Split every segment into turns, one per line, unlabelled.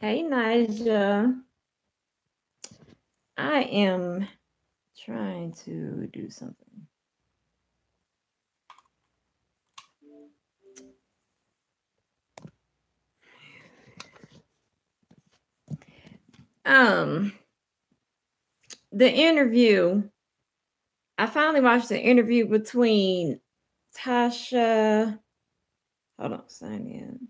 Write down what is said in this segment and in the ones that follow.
Hey, Nigel. I am trying to do something. The interview. I finally watched the interview between Tasha. Hold on, sign in.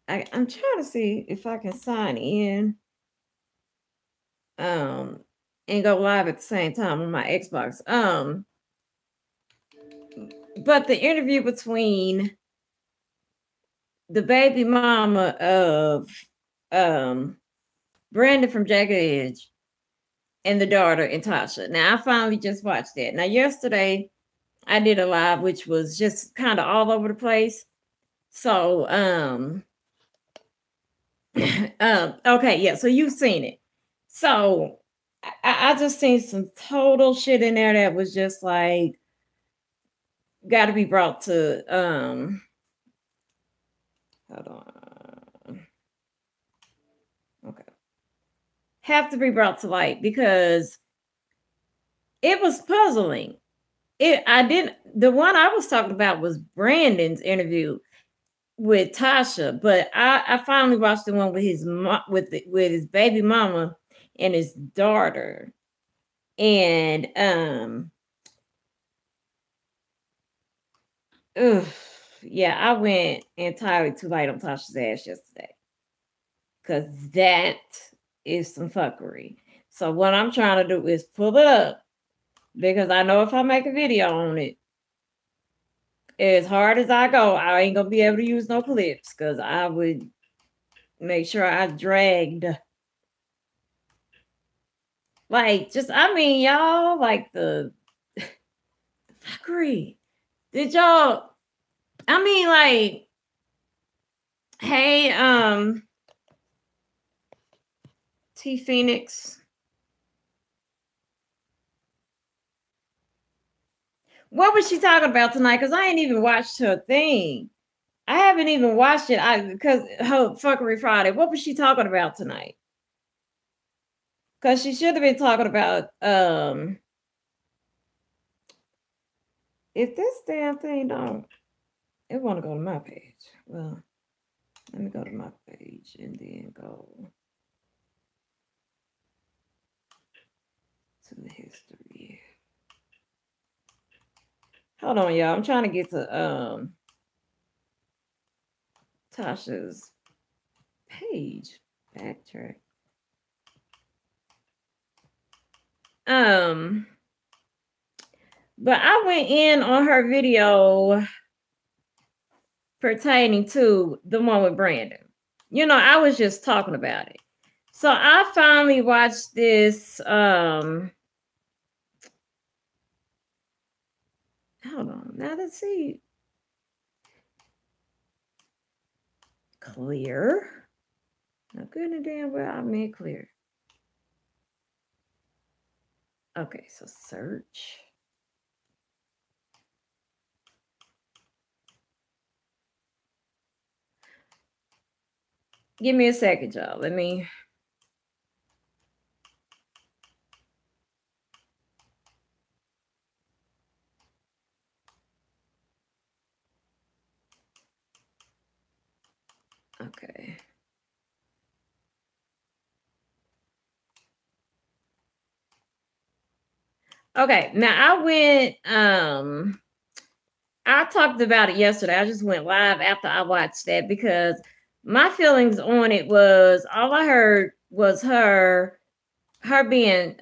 I'm trying to see if I can sign in. And go live at the same time on my Xbox. But the interview between the baby mama of Brandon from Jagged Edge and the daughter and Tasha. Now I finally just watched that. Now yesterday I did a live which was just kind of all over the place. So okay, yeah, so you've seen it. So I just seen some total shit in there that was just like got to be brought to hold on. Okay. Have to be brought to light because it was puzzling. The one I was talking about was Brandon's interview with Tasha, but I finally watched the one with his with his baby mama and his daughter. And yeah, I went entirely too light on Tasha's ass yesterday. Cause that is some fuckery. So what I'm trying to do is pull it up because I know if I make a video on it, as hard as I go, I ain't gonna be able to use no clips because I would make sure I dragged like just I mean y'all like the fuckery. Did y'all I mean like hey T Phoenix. What was she talking about tonight? Because I ain't even watched her thing. I haven't even watched it. Because her fuckery Friday. What was she talking about tonight? Because she should have been talking about if this damn thing don't, it want to go to my page. Well, let me go to my page and then go to the history. Hold on, y'all. I'm trying to get to Tasha's page. Backtrack. But I went in on her video pertaining to the one with Brandon. You know, I was just talking about it. So I finally watched this. Hold on. Now let's see. Clear. Now good and damn well I made clear. Okay, so search. Give me a second, y'all. Let me. Okay. Okay, now I went I talked about it yesterday. I just went live after I watched that because my feelings on it was all I heard was her being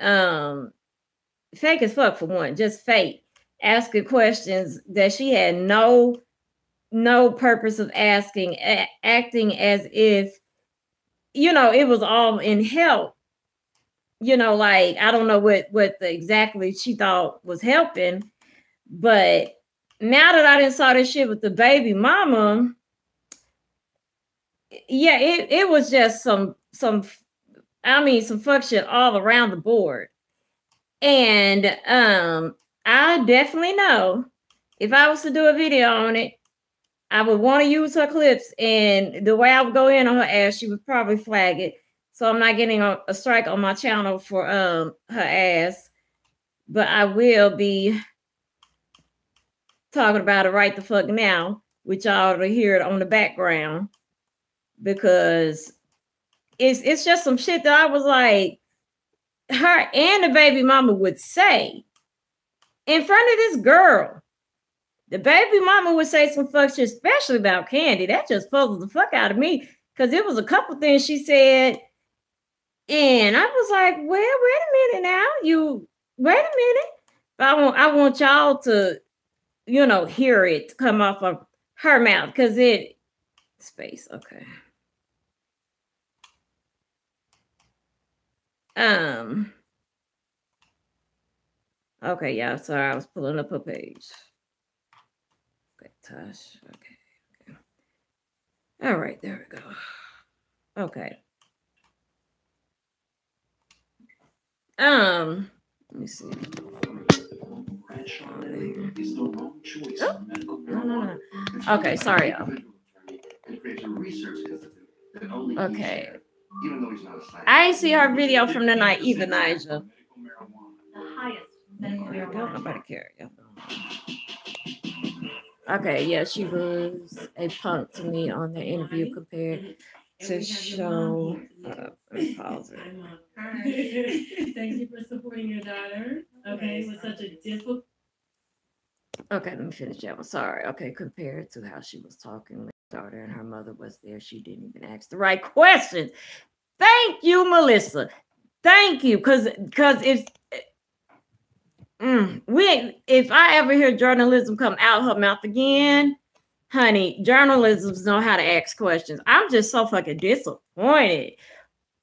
fake as fuck for one, just fake, asking questions that she had no purpose of asking, acting as if it was all in help. Like I don't know what exactly she thought was helping, but now that I didn't saw this shit with the baby mama, yeah, it was just some fuck shit all around the board. And I definitely know if I was to do a video on it, I would want to use her clips, and the way I would go in on her ass, she would probably flag it. So I'm not getting a strike on my channel for her ass, but I will be talking about it right the fuck now, which y'all to hear it on the background, because it's just some shit that I was like, her and the baby mama would say in front of this girl. The baby mama would say some fuck shit, especially about Kandi. That just puzzled the fuck out of me, because it was a couple things she said, and I was like, well, wait a minute now. You wait a minute. But I want y'all to, you know, hear it come off of her mouth, because it space. Okay. Okay, yeah, sorry, I was pulling up a page. Okay, Tosh. Okay. All right, there we go. Okay. Let me see. Oh, no. Okay, sorry, y'all. Okay. I ain't see her video from the night either, Nigel. There we go. Nobody cared. Okay, yeah, she was a punk to me on the interview compared to show. Let me pause it.
Thank you for supporting your daughter. Okay, it was such a difficult.
Okay, let me finish that one. Sorry. Okay, compared to how she was talking with her daughter and her mother was there, she didn't even ask the right questions. Thank you, Melissa. Thank you, because if if I ever hear journalism come out her mouth again, honey, journalists know how to ask questions. I'm just so fucking disappointed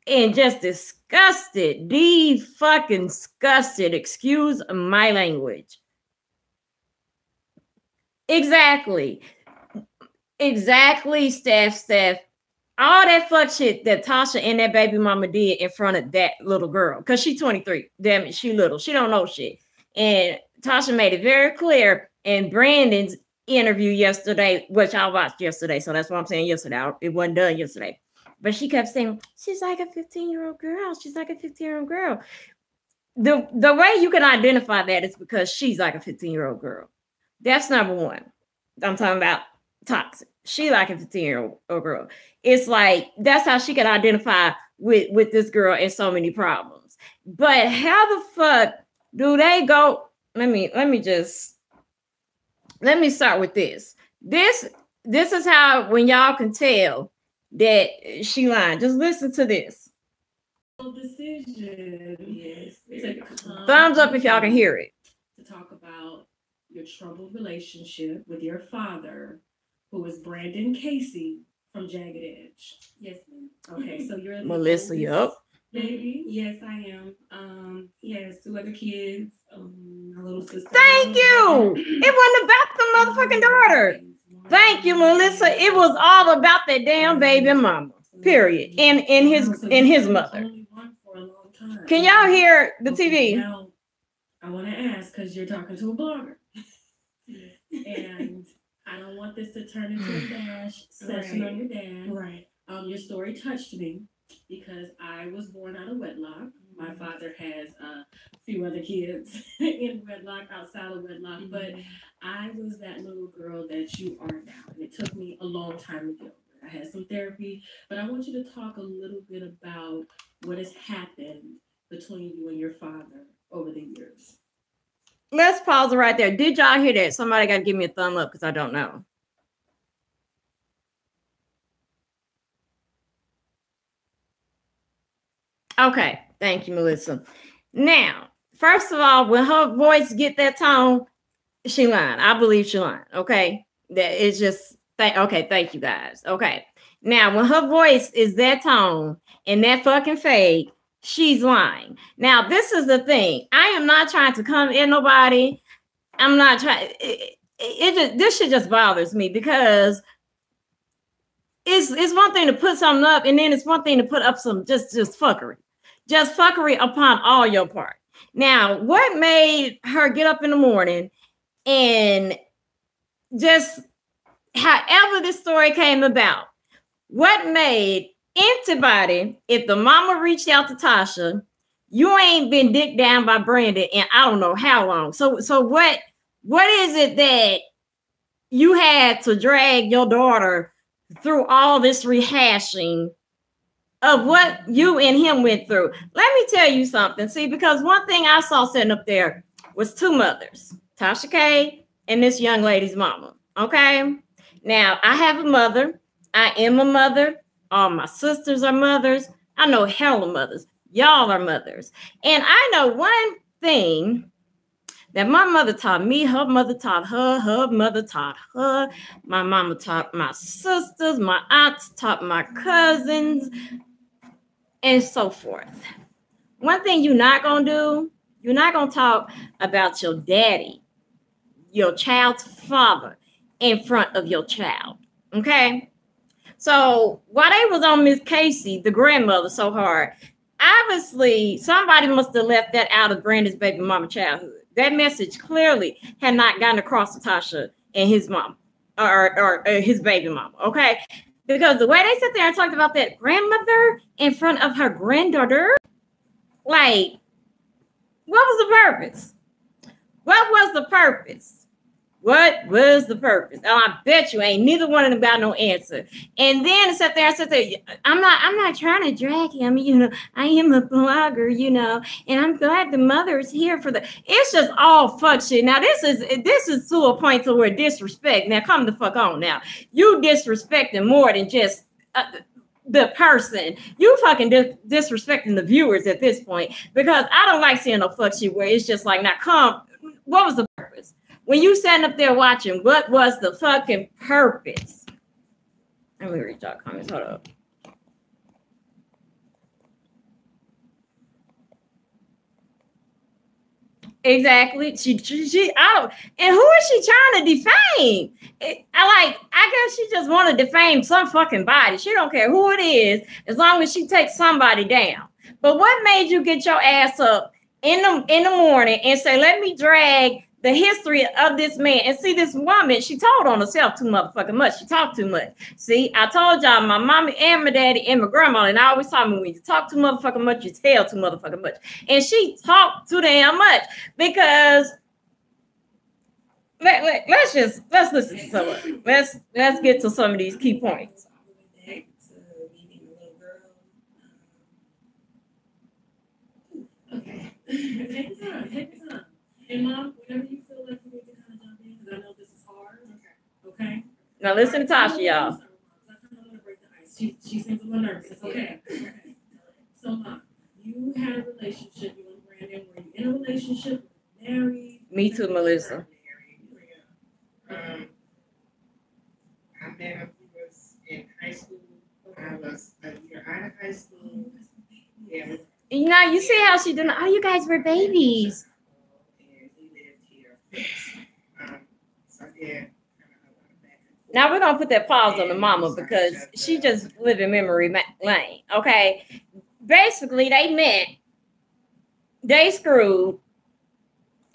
and just disgusted. Fucking disgusted. Excuse my language. Exactly, Steph. All that fuck shit that Tasha and that baby mama did in front of that little girl, because she's 23. Damn it, she little. She don't know shit. And Tasha made it very clear in Brandon's interview yesterday, which I watched yesterday. So that's what I'm saying yesterday. It wasn't done yesterday. But she kept saying, she's like a 15-year-old girl. She's like a 15-year-old girl. The way you can identify that is because she's like a 15-year-old girl. That's number one. I'm talking about toxic. She like a 15-year-old girl. It's like, that's how she can identify with this girl and so many problems. But how the fuck do they go? Let me start with this. This is how, when y'all can tell that she lying. Just listen to this.
Decision, yes.
Thumbs up if y'all can hear it.
To talk about your troubled relationship with your father, who is Brandon Casey from Jagged Edge. Yes, ma'am. Okay, so you're
Melissa, yup.
Baby, yes, I am. He has 2 other kids, a little sister.
Thank you. It wasn't about the motherfucking daughter. Thank you, Melissa. It was all about that damn baby mama. Period. And his mother. Can y'all hear the TV?
Now, I want to ask, because you're talking to a blogger, and I don't want this to turn into a bash session on your dad. Right. Your story touched me because I was born out of wedlock. My father has a few other kids in wedlock, outside of wedlock, but I was that little girl that you are now, and it took me a long time to get over it. I had some therapy, but I want you to talk a little bit about what has happened between you and your father over the years.
Let's pause it right there. Did y'all hear that? Somebody got to give me a thumb up because I don't know. Okay. Thank you, Melissa. Now, first of all, when her voice get that tone, she lying. I believe she lying. Okay. That is just, okay. Thank you guys. Okay. Now, when her voice is that tone and that fucking fake, she's lying. Now, this is the thing. I am not trying to come in nobody. I'm not trying. This shit just bothers me because it's one thing to put something up, and then it's one thing to put up some just fuckery. Just fuckery upon all your part. Now, what made her get up in the morning and just however this story came about, what made anybody, if the mama reached out to Tasha, you ain't been dicked down by Brandon in I don't know how long. So what is it that you had to drag your daughter through all this rehashing of what you and him went through? Let me tell you something. See, because one thing I saw sitting up there was two mothers, Tasha K and this young lady's mama. Okay. Now I have a mother. I am a mother. All my sisters are mothers. I know hella mothers. Y'all are mothers. And I know one thing that my mother taught me, her mother taught her, her mother taught her, my mama taught my sisters, my aunts taught my cousins, and so forth. One thing you're not going to do, you're not going to talk about your daddy, your child's father, in front of your child, okay? So while they was on Miss Casey, the grandmother, so hard, obviously somebody must have left that out of Brandon's baby mama childhood. That message clearly had not gotten across to Tasha and his mom or his baby mama, okay? Because the way they sit there and talked about that grandmother in front of her granddaughter, like, what was the purpose? What was the purpose? What was the purpose? Oh, I bet you ain't neither one of them got no answer. And then sit there, I'm not trying to drag him, you know. I am a blogger, you know, and I'm glad the mother is here for the. It's just all fuck shit. Now this is to a point to where disrespect. Now come the fuck on. Now you disrespecting more than just the person. You fucking disrespecting the viewers at this point, because I don't like seeing no fuck shit where it's just like, now come. What was the purpose? When you sat up there watching, what was the fucking purpose? Let me read y'all comments. Hold up. Exactly. She out. And who is she trying to defame? I guess she just want to defame some fucking body. She don't care who it is, as long as she takes somebody down. But what made you get your ass up in the morning and say, let me drag the history of this man? And see, this woman, she told on herself too motherfucking much. She talked too much. See, I told y'all, my mommy and my daddy and my grandma, and I always tell me, when you talk too motherfucking much, you tell too motherfucking much. And she talked too damn much, because let's listen to some of it. Let's get to some of these key points.
Okay. Take your time. And Mom, whenever you feel like you need to kind of jump in, because I know this is hard. Okay.
Now listen to Tasha, y'all.
I kind of want to break the ice. She seems a little nervous. It's okay. So, Mom, you had a relationship. You and Brandon. Were you in a relationship? Married?
Me too, Melissa.
I met him. He was in high school. I was a year out of high school. Yeah.
You know, you see how she doing? Oh, you guys were babies. Now we're gonna put that pause on the mama, because she just lived in memory lane. Okay, basically they met, they screwed,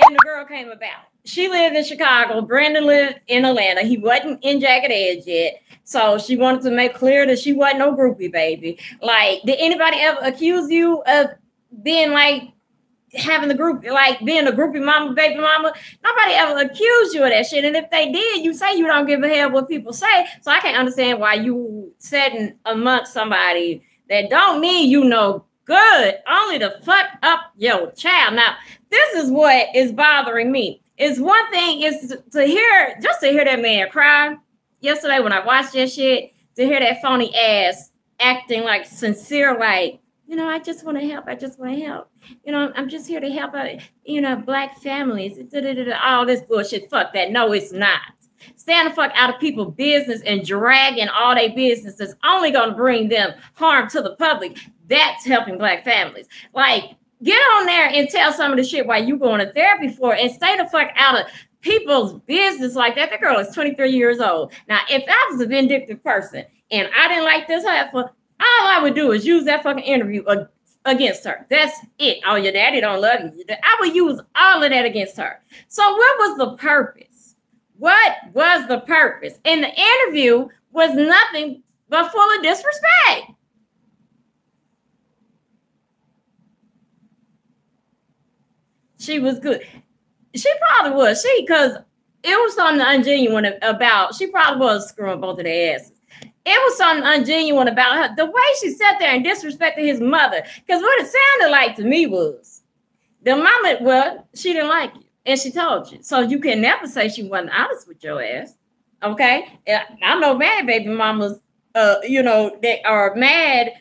and the girl came about. She lived in Chicago. Brandon lived in Atlanta. He wasn't in Jagged Edge yet, so she wanted to make clear that she wasn't no groupie, baby. Like, did anybody ever accuse you of being like having the group, like being a groupie mama, baby mama? Nobody ever accused you of that shit. And if they did, you say you don't give a hell what people say. So I can't understand why you sitting amongst somebody that don't mean you know good, only to fuck up your child. Now, this is what is bothering me. Is one thing is to hear that man cry yesterday when I watched that shit, to hear that phony ass acting like sincere, like, you know, I just want to help. I just want to help. You know, I'm just here to help out, you know, black families. All this bullshit. Fuck that. No, it's not. Stand the fuck out of people's business and dragging all their business is only going to bring them harm to the public. That's helping black families. Like, get on there and tell some of the shit why you going to therapy for, and stay the fuck out of people's business like that. The girl is 23 years old. Now, if I was a vindictive person and I didn't like this heifer, all I would do is use that fucking interview against her. That's it. Oh, your daddy don't love you. I would use all of that against her. So what was the purpose? What was the purpose? And the interview was nothing but full of disrespect. She was good. She probably was. Because it was something ungenuine about, she probably was screwing both of their asses. It was something ungenuine about her. The way she sat there and disrespected his mother. Because what it sounded like to me was, the mama, well, she didn't like you. And she told you. So you can never say she wasn't honest with your ass. Okay? I know mad baby mamas, you know, they are mad,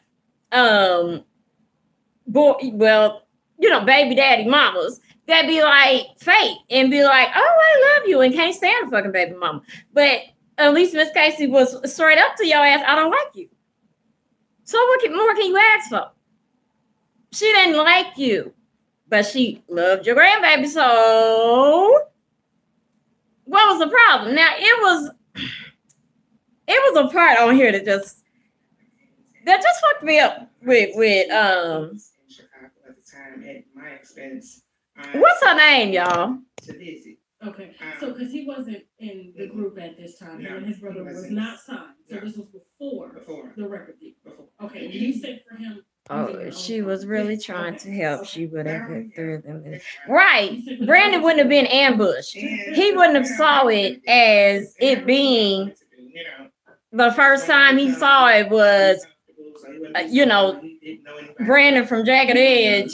baby daddy mamas that be like fake and be like, oh, I love you, and can't stand a fucking baby mama. But at least Miss Casey was straight up to your ass, I don't like you. So what more can you ask for? She didn't like you, but she loved your grandbaby. So what was the problem? Now it was a part on here that just fucked me up with
in Chicago at the time at my expense.
What's her name, y'all?
To visit.
Okay, so because he wasn't in the group at this time, him and his brother was not signed. So this was before the record deal. Okay, you said for him.
Oh, she was really trying to help. She would have threw them in. Right. Brandon wouldn't have been ambushed. He wouldn't have saw it as it being the first time he saw it was, Brandon from Jagged Edge.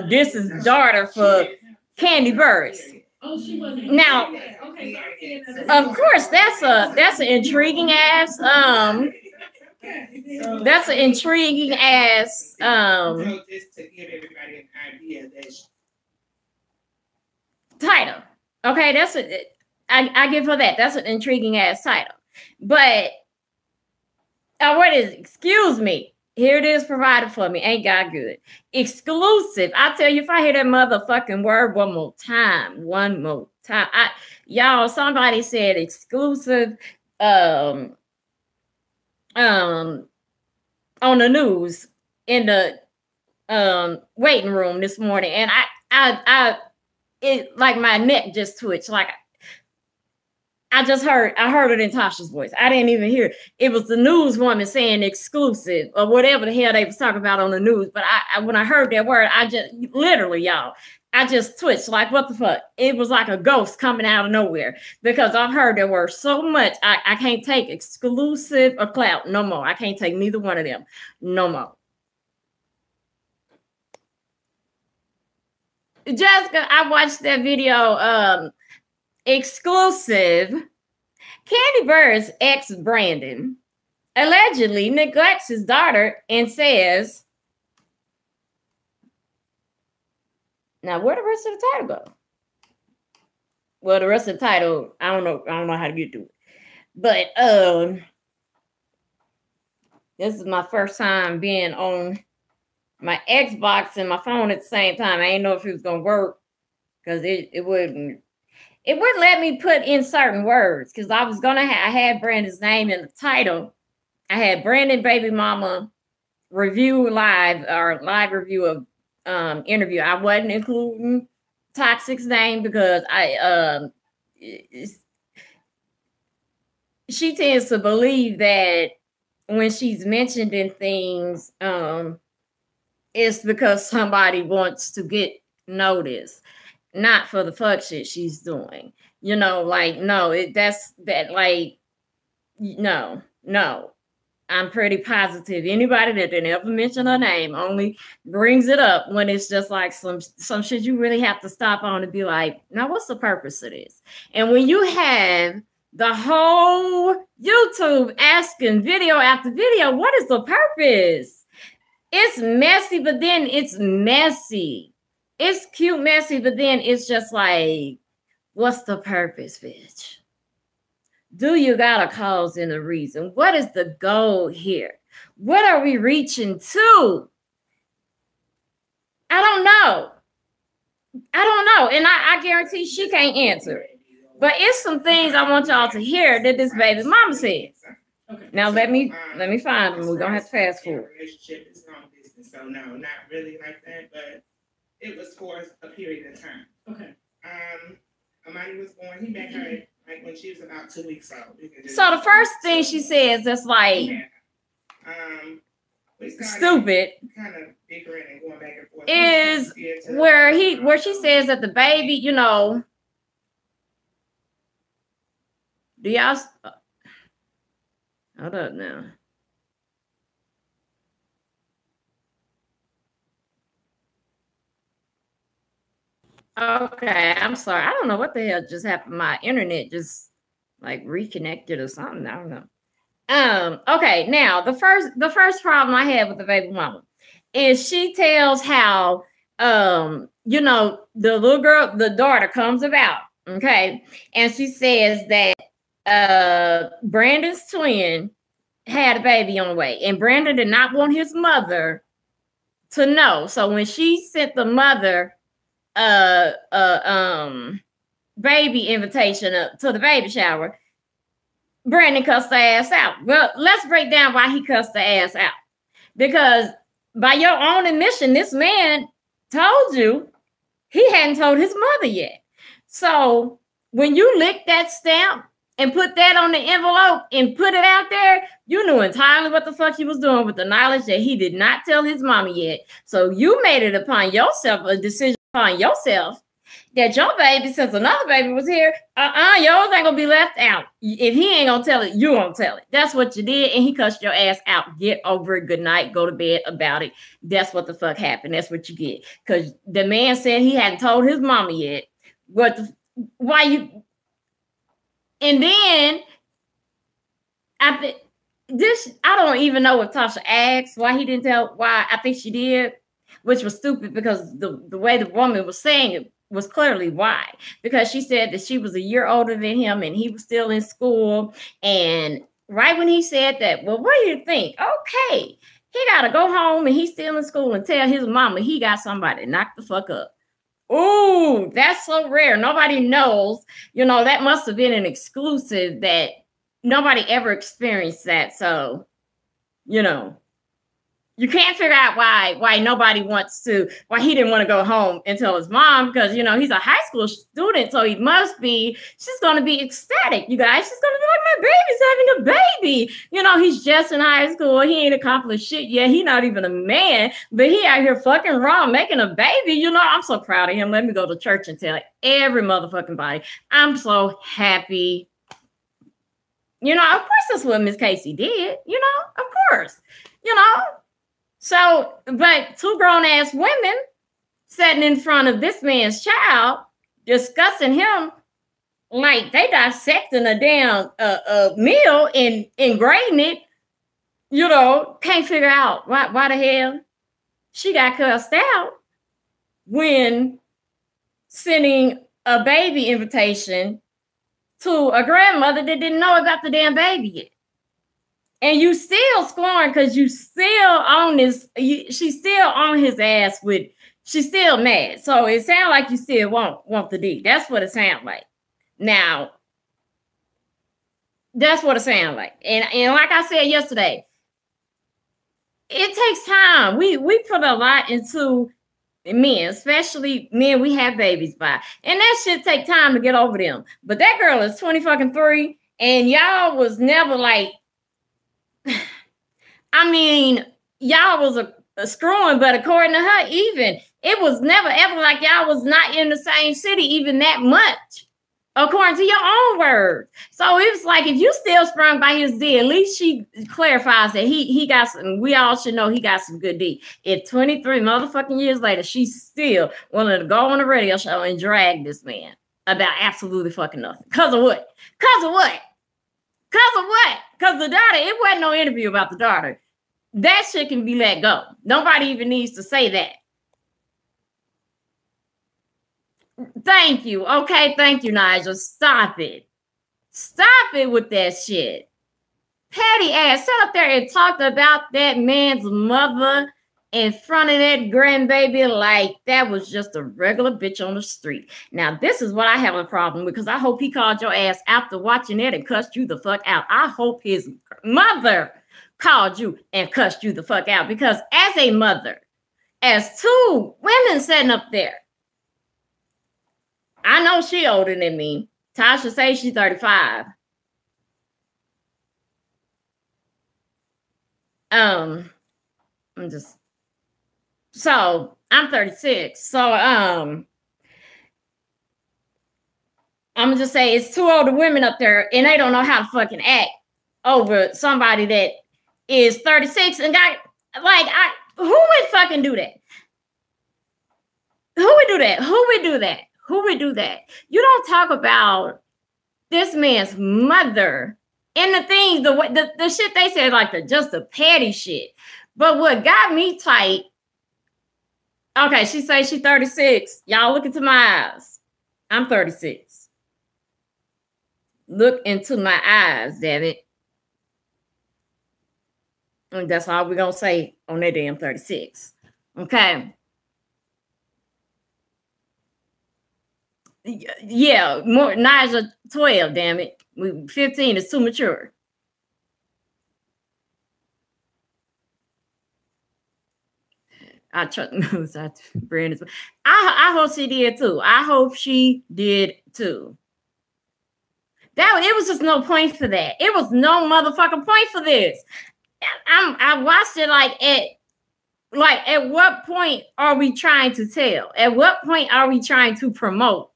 This is daughter for Kandi Burruss.
Oh, she wasn't.
Now, of course, that's an intriguing ass. That's an intriguing ass.
So just to give everybody an idea that
title. Okay, I give her that. That's an intriguing ass title. But what is it? Excuse me. Here it is provided for me. Ain't God good? Exclusive. I tell you, if I hear that motherfucking word one more time. Y'all, somebody said exclusive on the news in the waiting room this morning, and it like my neck just twitched. Like I heard it in Tasha's voice. I didn't even hear it. It was the newswoman saying exclusive or whatever the hell they was talking about on the news. But when I heard that word, I just literally, y'all, I just twitched like, what the fuck? It was like a ghost coming out of nowhere because I've heard that word so much. I can't take exclusive or clout no more. I can't take neither one of them no more. Jessica, I watched that video, exclusive. Kandi Burruss ex Brandon allegedly neglects his daughter and says, now where the rest of the title go? Well, the rest of the title, I don't know how to get to it. But this is my first time being on my Xbox and my phone at the same time. I didn't know if it was gonna work because it wouldn't let me put in certain words because I had Brandon's name in the title. I had Brandon Baby Mama review live review of interview. I wasn't including Toxic's name because she tends to believe that when she's mentioned in things, it's because somebody wants to get noticed. Not for the fuck shit she's doing. Like, no, no. I'm pretty positive anybody that didn't ever mention her name only brings it up when it's just like some shit you really have to stop on and be like, now what's the purpose of this? And when you have the whole YouTube asking video after video, what is the purpose? It's messy, but then it's messy. It's cute, messy, but then it's just like, what's the purpose, bitch? Do you got a cause and a reason? What is the goal here? What are we reaching to? I don't know. And I guarantee she can't answer it. But it's some things I want y'all to hear that this baby mama said. Okay. Now let me find them. We're gonna have to fast forward.
Relationship is long distance, so no, not really like that, but it was for a period of time.
Okay.
Amani was born, he met her like when she was about 2 weeks old.
So the first thing she says that's like stupid
kind of bickering and going back and forth
is where she says that the baby, you know, do y'all hold up now. Okay, I'm sorry. I don't know what the hell just happened. My internet just like reconnected or something. I don't know. Okay, now the first problem I had with the baby mama is she tells how you know, the little girl, the daughter comes about, okay, and she says that Brandon's twin had a baby on the way, and Brandon did not want his mother to know. So when she sent the mother baby invitation up to the baby shower, Brandon cussed the ass out. Well, let's break down why he cussed the ass out. Because by your own admission, this man told you he hadn't told his mother yet. So when you licked that stamp and put that on the envelope and put it out there, you knew entirely what the fuck he was doing with the knowledge that he did not tell his mama yet. So you made it upon yourself, a decision upon yourself, that your baby, since another baby was here, yours ain't gonna be left out. If he ain't gonna tell it, you gonna tell it. That's what you did, and he cussed your ass out. Get over it. Good night. Go to bed about it. That's what the fuck happened. That's what you get. Because the man said he hadn't told his mama yet. Why you? And then I don't even know if Tasha asked why he didn't tell. Why I think she did, which was stupid because the way the woman was saying it was clearly why. Because she said that she was a year older than him and he was still in school. And right when he said that, well, what do you think? Okay, he got to go home and he's still in school and tell his mama he got somebody knocked the fuck up. Ooh, that's so rare. Nobody knows. You know, that must have been an exclusive that nobody ever experienced that. So, you know, you can't figure out why nobody wants to, why he didn't want to go home and tell his mom, because, you know, he's a high school student. So he must be, she's going to be ecstatic, you guys. She's going to be like, my baby's having a baby. You know, he's just in high school. He ain't accomplished shit yet. He not even a man, but he out here fucking wrong, making a baby. You know, I'm so proud of him. Let me go to church and tell every motherfucking body. I'm so happy. You know, of course that's what Miss Casey did. You know, of course. You know. So, but two grown-ass women sitting in front of this man's child, discussing him like they dissecting a damn meal and grading it, you know, can't figure out why the hell she got cussed out when sending a baby invitation to a grandmother that didn't know about the damn baby yet. And you still scoring because you still on this. She's still on his ass with. She's still mad. So it sounds like you still want the D. That's what it sounds like. Now, that's what it sounds like. And like I said yesterday, it takes time. We put a lot into men, especially men we have babies by, and that shit take time to get over them. But that girl is 20-3, and y'all was never like. I mean, y'all was a screwing, but according to her, even it was never ever like y'all was not in the same city even that much, according to your own words. So it was like if you still sprung by his D, at least she clarifies that he got some. We all should know he got some good D. If 23 motherfucking years later, she's still willing to go on the radio show and drag this man about absolutely fucking nothing. Cause of what? Cause of what? Cause of what? Because the daughter, it wasn't no interview about the daughter. That shit can be let go. Nobody even needs to say that. Thank you. Okay, thank you, Nigel. Stop it. Stop it with that shit. Petty ass. Sat up there and talked about that man's mother in front of that grandbaby like that was just a regular bitch on the street. Now, this is what I have a problem with, because I hope he called your ass after watching it and cussed you the fuck out. I hope his mother called you and cussed you the fuck out, because as a mother, as two women sitting up there, I know she older than me. Tasha says she's 35. I'm 36. So I'm gonna just say it's two older women up there and they don't know how to fucking act over somebody that is 36 and got like who would fucking do that? Who would do that? Who would do that? Who would do that? You don't talk about this man's mother and the things, the shit they said, like just the petty shit. But what got me tight, okay, she says she's 36. Y'all look into my eyes. I'm 36. Look into my eyes, damn it. And that's all we're going to say on that damn 36. Okay. Yeah, more Naja 12, damn it. 15 is too mature. I trust Brandon. I hope she did too. I hope she did too. It was just no point for that. It was no motherfucking point for this. I watched it at what point are we trying to tell? At what point are we trying to promote?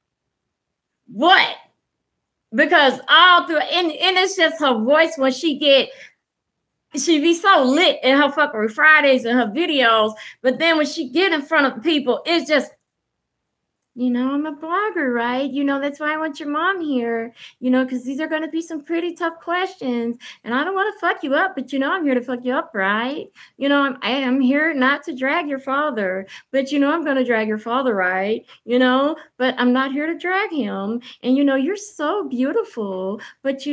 What? Because all through, and it's just her voice when she be so lit in her fucking Fridays and her videos, but then when she get in front of people, it's just, I'm a blogger, right? That's why I want your mom here, because these are going to be some pretty tough questions. And I don't want to fuck you up, but I'm here to fuck you up, right? I'm here not to drag your father, but I'm going to drag your father, right? But I'm not here to drag him. And you're so beautiful, but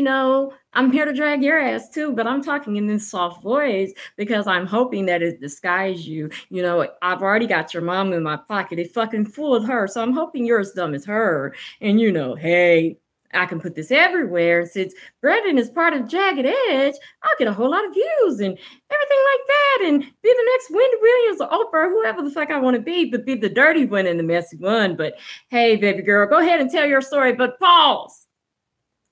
I'm here to drag your ass too, but I'm talking in this soft voice because I'm hoping that it disguises you. I've already got your mom in my pocket. It's fucking full of her. So I'm hoping you're as dumb as her. And hey, I can put this everywhere. Since Brandon is part of Jagged Edge, I'll get a whole lot of views and everything like that. And be the next Wendy Williams or Oprah, whoever the fuck I want to be, but be the dirty one and the messy one. But hey, baby girl, go ahead and tell your story, but pause.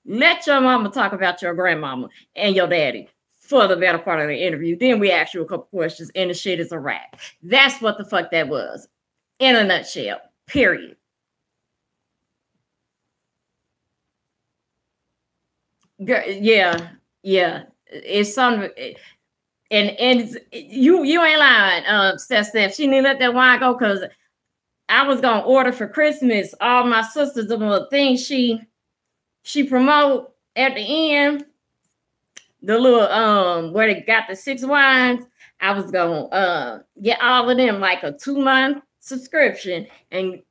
Let your mama talk about your grandmama and your daddy for the better part of the interview. Then we ask you a couple questions and the shit is a wrap. That's what the fuck that was in a nutshell, period. Yeah. It's something. And you ain't lying, Steph. She didn't let that wine go because I was going to order for Christmas all my sisters the little things she promote at the end, the little where they got the 6 wines. I was gonna get all of them like a 2-month subscription and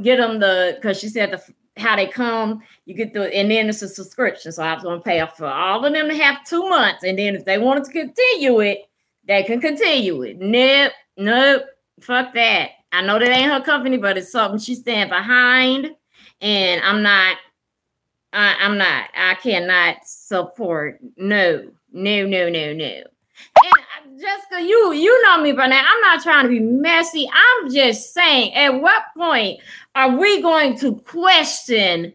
get them because she said how they come, you get and then it's a subscription. So I was gonna pay off for all of them to have 2 months, and then if they wanted to continue it, they can continue it. Nope, fuck that. I know that ain't her company, but it's something she stand behind, and I cannot support. No. And Jessica, you know me by now. I'm not trying to be messy. I'm just saying, at what point are we going to question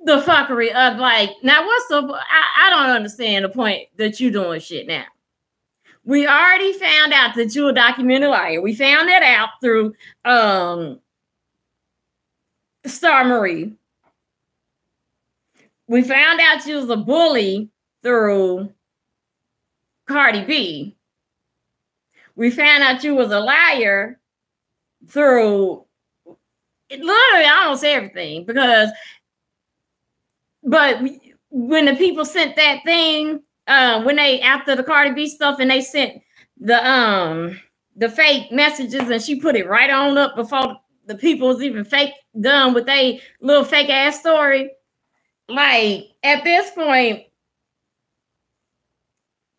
the fuckery of now what's I don't understand the point that you doing shit now. We already found out that you're a documented liar. We found that out through Star Marie. We found out she was a bully through Cardi B. We found out you was a liar through literally almost everything but when the people sent that thing, when they after the Cardi B stuff and they sent the fake messages and she put it right on up before the people was even done with a little fake ass story. At this point,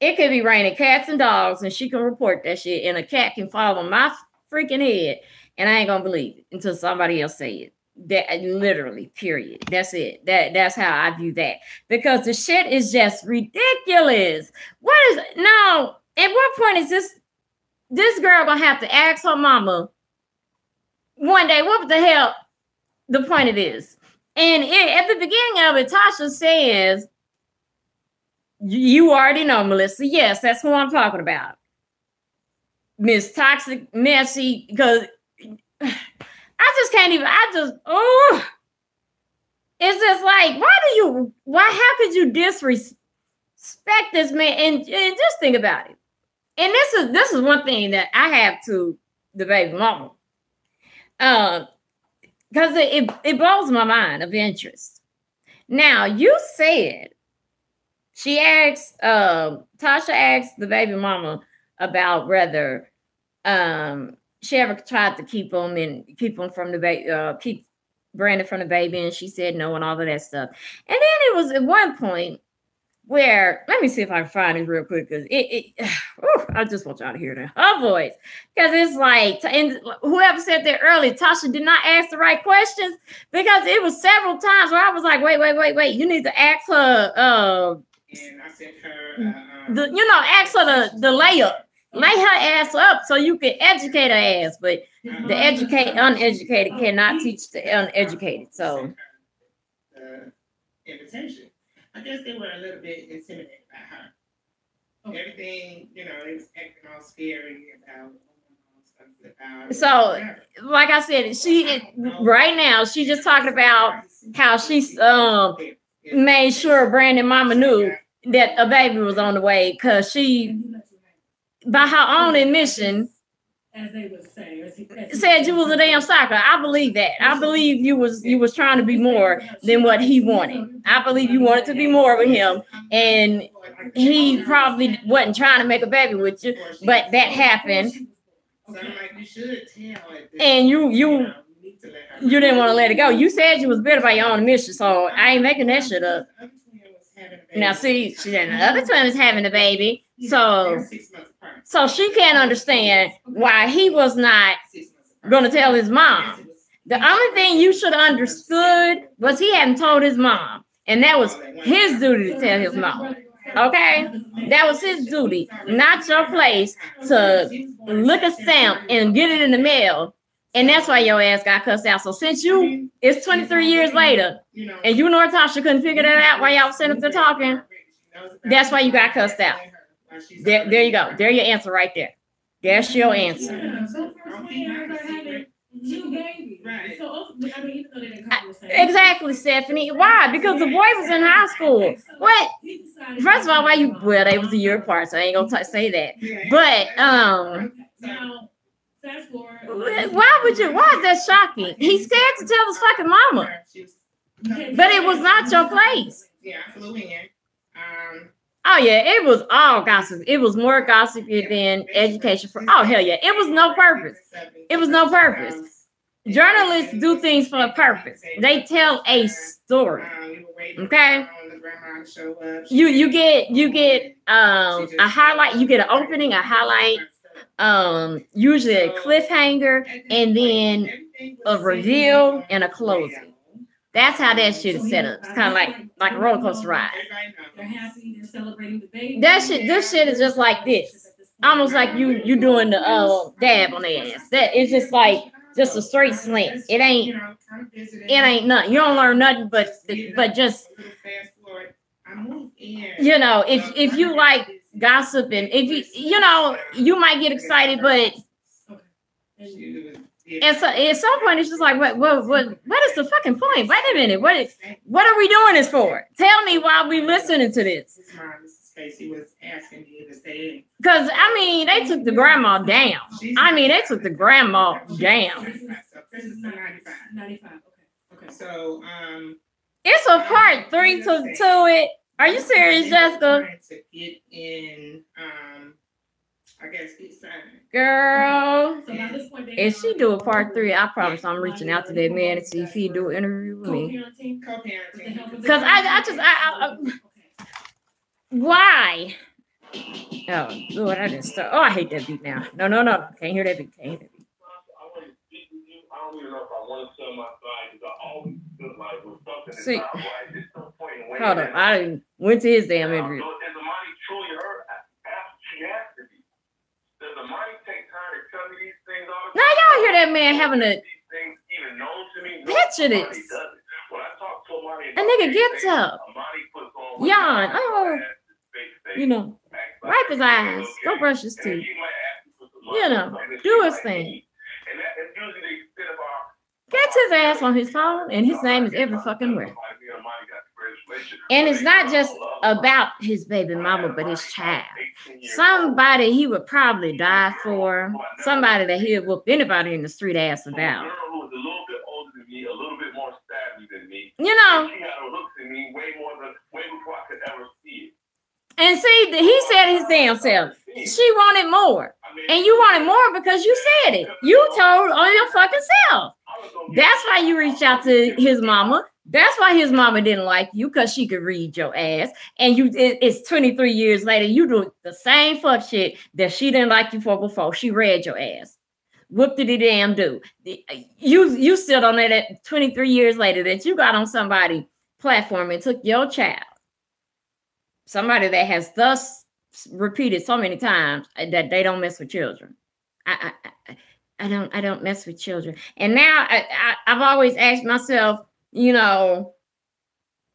it could be raining cats and dogs, and she can report that shit, and a cat can fall on my freaking head, and I ain't gonna believe it until somebody else say it. That literally, period. That's it. That's how I view that, because the shit is just ridiculous. At what point is this girl gonna have to ask her mama one day, what the hell the point of this? And at the beginning of it, Tasha says, you already know, Melissa. Yes, that's who I'm talking about. Miss Toxic Messy, because I just can't even, it's just like, how could you disrespect this man? And just think about it. And this is one thing that I have to the baby mama. Because it blows my mind of interest. Now, you said, Tasha asked the baby mama about whether she ever tried to keep Brandon from the baby, and she said no and all of that stuff. And then it was at one point where, let me see if I can find it real quick, because I just want y'all to hear her voice, because it's like, and whoever said that earlier, Tasha did not ask the right questions, because it was several times where I was like, wait, you need to ask her.
And I sent her,
ask her the layup. Lay her ass up so you can educate her ass, but the uneducated cannot teach the uneducated. So,
invitation. I guess they were a little bit intimidated by her. Everything, they was acting all scary about.
So, like I said, right now she's just talking about how she's made sure Brandon mama knew that a baby was on the way, because she, by her own admission,
as they would say,
said you was a damn sucker. I believe that. I believe you was trying to be more than what he wanted. I believe you wanted to be more with him, and he probably wasn't trying to make a baby with you, but that happened. And you didn't want to let it go. You said you was bitter by your own admission, so I ain't making that shit up. Now, see, she said the other twin is having a baby, so she can't understand why he was not going to tell his mom. The only thing you should have understood was he hadn't told his mom, and that was his duty to tell his mom. Okay? That was his duty, not your place to look a stamp and get it in the mail. And that's why your ass got cussed out. So since it's 23 years later, and you nor Tasha couldn't figure that out while y'all sitting up there talking, that's why you got cussed out. There you go. There's your answer right there. That's your answer. Exactly, Stephanie. Why? Because the boy was in high school. What? First of all, they was a year apart, so I ain't gonna say that. But why is that shocking? He's scared to tell his fucking mama. But it was not your place.
Yeah, I flew in.
Oh yeah, it was all gossip. It was more gossipy than education hell yeah. It was no purpose. Journalists do things for a purpose. They tell a story. Okay? You get a highlight, you get an opening, a highlight, usually a cliffhanger, and then a reveal and a closing. That's how that shit is set up. It's kind of like a roller coaster ride.
They're happy, they're celebrating the baby.
This shit is just like this. Almost like you doing the dab on the ass. That it's just like just a straight slant. It ain't nothing. You don't learn nothing but just if you like gossip, and if you might get excited, but and so at some point it's just like what is the fucking point? Wait a minute, what are we doing this for? Tell me why we listening to this. Because they took the grandma down. They took the grandma down.
95. Okay.
So
it's a part 3 to it. Are you serious, Jessica?
To get in, I guess it's
girl.
So at this point,
if she do a part 3, I promise I'm reaching out to that man to see if he do an interview with me.
Co-parenting.
Because I why? Oh, Lord, I just start. Oh, I hate that beat now. No. Can't hear that beat.
I don't even know if I want to sell my side because I always feel like with something that's not right. There's no point in waiting.
Hold on. I went to his damn interview.
So is the money truly her? She has to be. Does the money take time to tell me these things all the time?
Now y'all hear that man having a picture this. A nigga gets up. Yawn. Oh, you know, wipe his eyes. Go brush his teeth. You know, do his thing. Gets his ass on his phone, and his name is every fucking where. And it's not just about his baby mama, but his child. Somebody he would probably die for. Somebody that he'd whoop anybody in the street ass about. You know. And see, he said his damn self. She wanted more. And you wanted more because you said it. You told on your fucking self. That's why you reached out to his mama. That's why his mama didn't like you, because she could read your ass. And it's 23 years later, you do the same fuck shit that she didn't like you for before. She read your ass. Whoop did he damn do? You still don't know that 23 years later that you got on somebody's platform and took your child. Somebody that has thus repeated so many times that they don't mess with children. I don't mess with children. And now I've always asked myself, you know,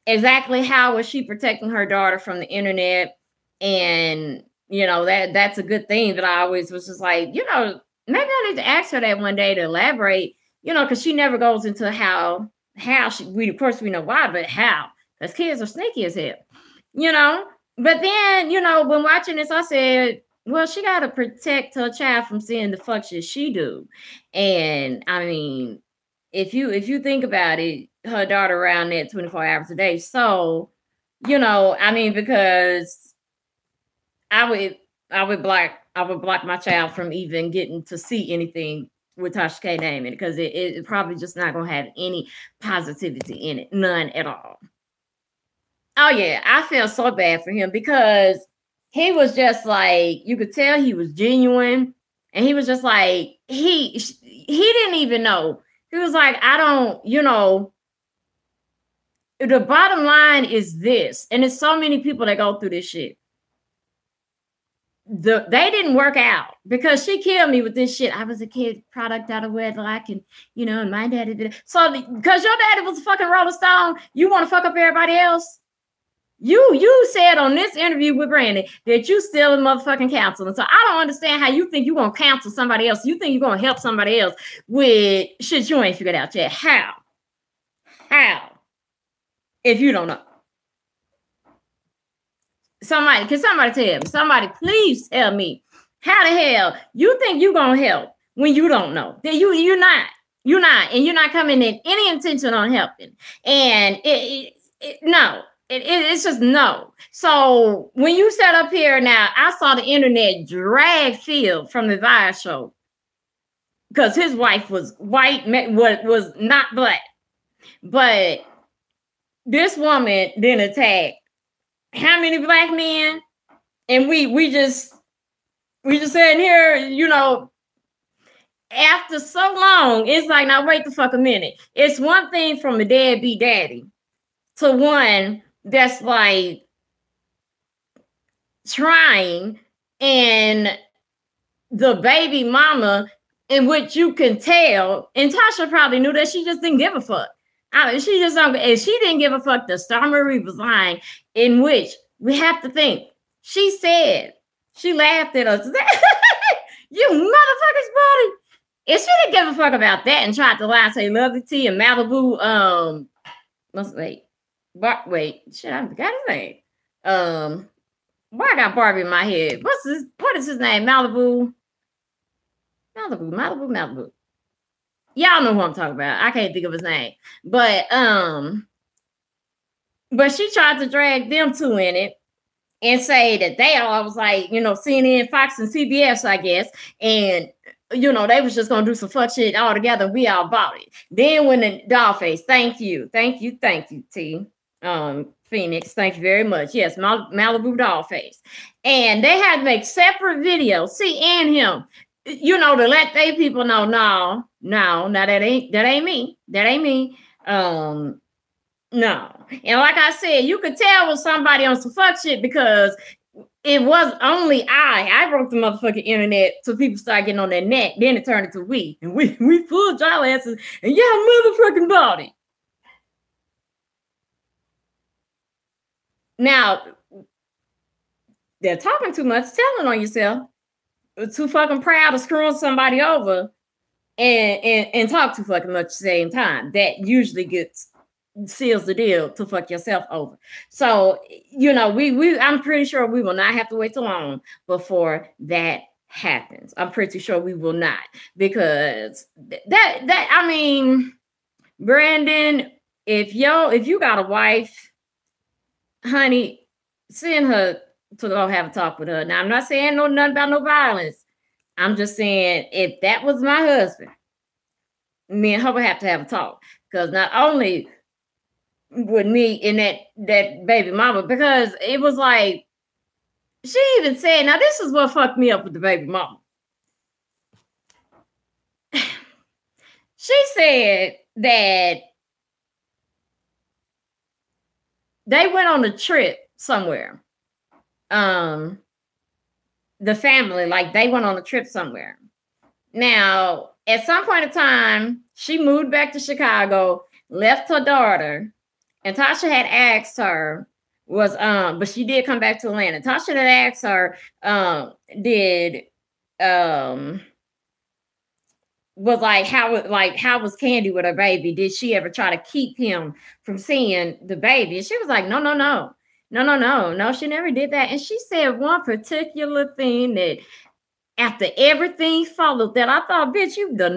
exactly how was she protecting her daughter from the internet? And, you know, that's a good thing. That I always was just like, you know, maybe I need to ask her that one day to elaborate, you know, because she never goes into how she, of course we know why, but how, because kids are sneaky as hell, you know. But then, you know, when watching this, I said, well, she got to protect her child from seeing the fuck shit she do. And I mean, if you think about it, her daughter around there 24 hours a day. So, you know, I mean, because I would block my child from even getting to see anything with Tasha K name in it, because it probably just not gonna have any positivity in it, none at all. Oh yeah, I feel so bad for him, because he was just like, you could tell he was genuine, and he was just like, he didn't even know. He was like, I don't, you know, the bottom line is this, and there's so many people that go through this shit. They didn't work out, because she killed me with this shit. I was a kid product out of wedlock, and you know, and my daddy did it. So because your daddy was a fucking Rolling Stone, you want to fuck up everybody else? You said on this interview with Brandon that you still in motherfucking counseling. So I don't understand how you think you're gonna counsel somebody else. You think you're gonna help somebody else with shit you ain't figured out yet. How? If you don't know. Can somebody tell me? Somebody please tell me how the hell you think you're gonna help when you don't know? That you're not, and you're not coming in any intention on helping. And it's just no. So when you sat up here now, I saw the internet drag Phil from the Vibe show because his wife was white, was not black. But this woman then attacked how many black men? And we just sitting here, you know, after so long, it's like, now wait the fuck a minute. It's one thing from a deadbeat daddy to one that's like trying, and the baby mama, in which you can tell, and Tasha probably knew that she just didn't give a fuck. She just don't, and she didn't give a fuck that Star Marie was lying, in which we have to think. She said, she laughed at us. You motherfuckers, buddy. If she didn't give a fuck about that and tried to lie and say Lovely T and Malibu, wait, shit, I forgot his name. Why I got Barbie in my head? What is his name? Malibu. Y'all know who I'm talking about. I can't think of his name. But she tried to drag them two in it and say that they all was like, you know, CNN, Fox, and CBS, I guess. And, you know, they was just going to do some fuck shit all together. We all bought it. Then when the Dollface, thank you, T. Phoenix, thank you very much. Yes, Malibu Dollface. And they had to make separate videos, C and him, you know, to let they people know, no, that ain't me. No. And like I said, you could tell when somebody on some fuck shit, because it was only I broke the motherfucking internet so people start getting on their neck. Then it turned into we. And we fooled y'all asses and y'all motherfucking body. Now, they're talking too much, telling on yourself. Too fucking proud of screwing somebody over and talk too fucking much at the same time. That usually seals the deal to fuck yourself over. So, you know, I'm pretty sure we will not have to wait too long before that happens. I'm pretty sure we will not, because that I mean, Brandon, if you got a wife, honey, send her to go have a talk with her. Now, I'm not saying nothing about no violence. I'm just saying, if that was my husband, me and her would have to have a talk. Because not only with me and that baby mama, because it was like, she even said, now this is what fucked me up with the baby mama. She said that they went on a trip somewhere. The family, like they went on a trip somewhere. Now, at some point in time, she moved back to Chicago, left her daughter, and Tasha had asked her, but she did come back to Atlanta. Tasha had asked her, how was Candy with her baby? Did she ever try to keep him from seeing the baby? And she was like, no, she never did that. And she said one particular thing that after everything followed that, I thought, bitch, you the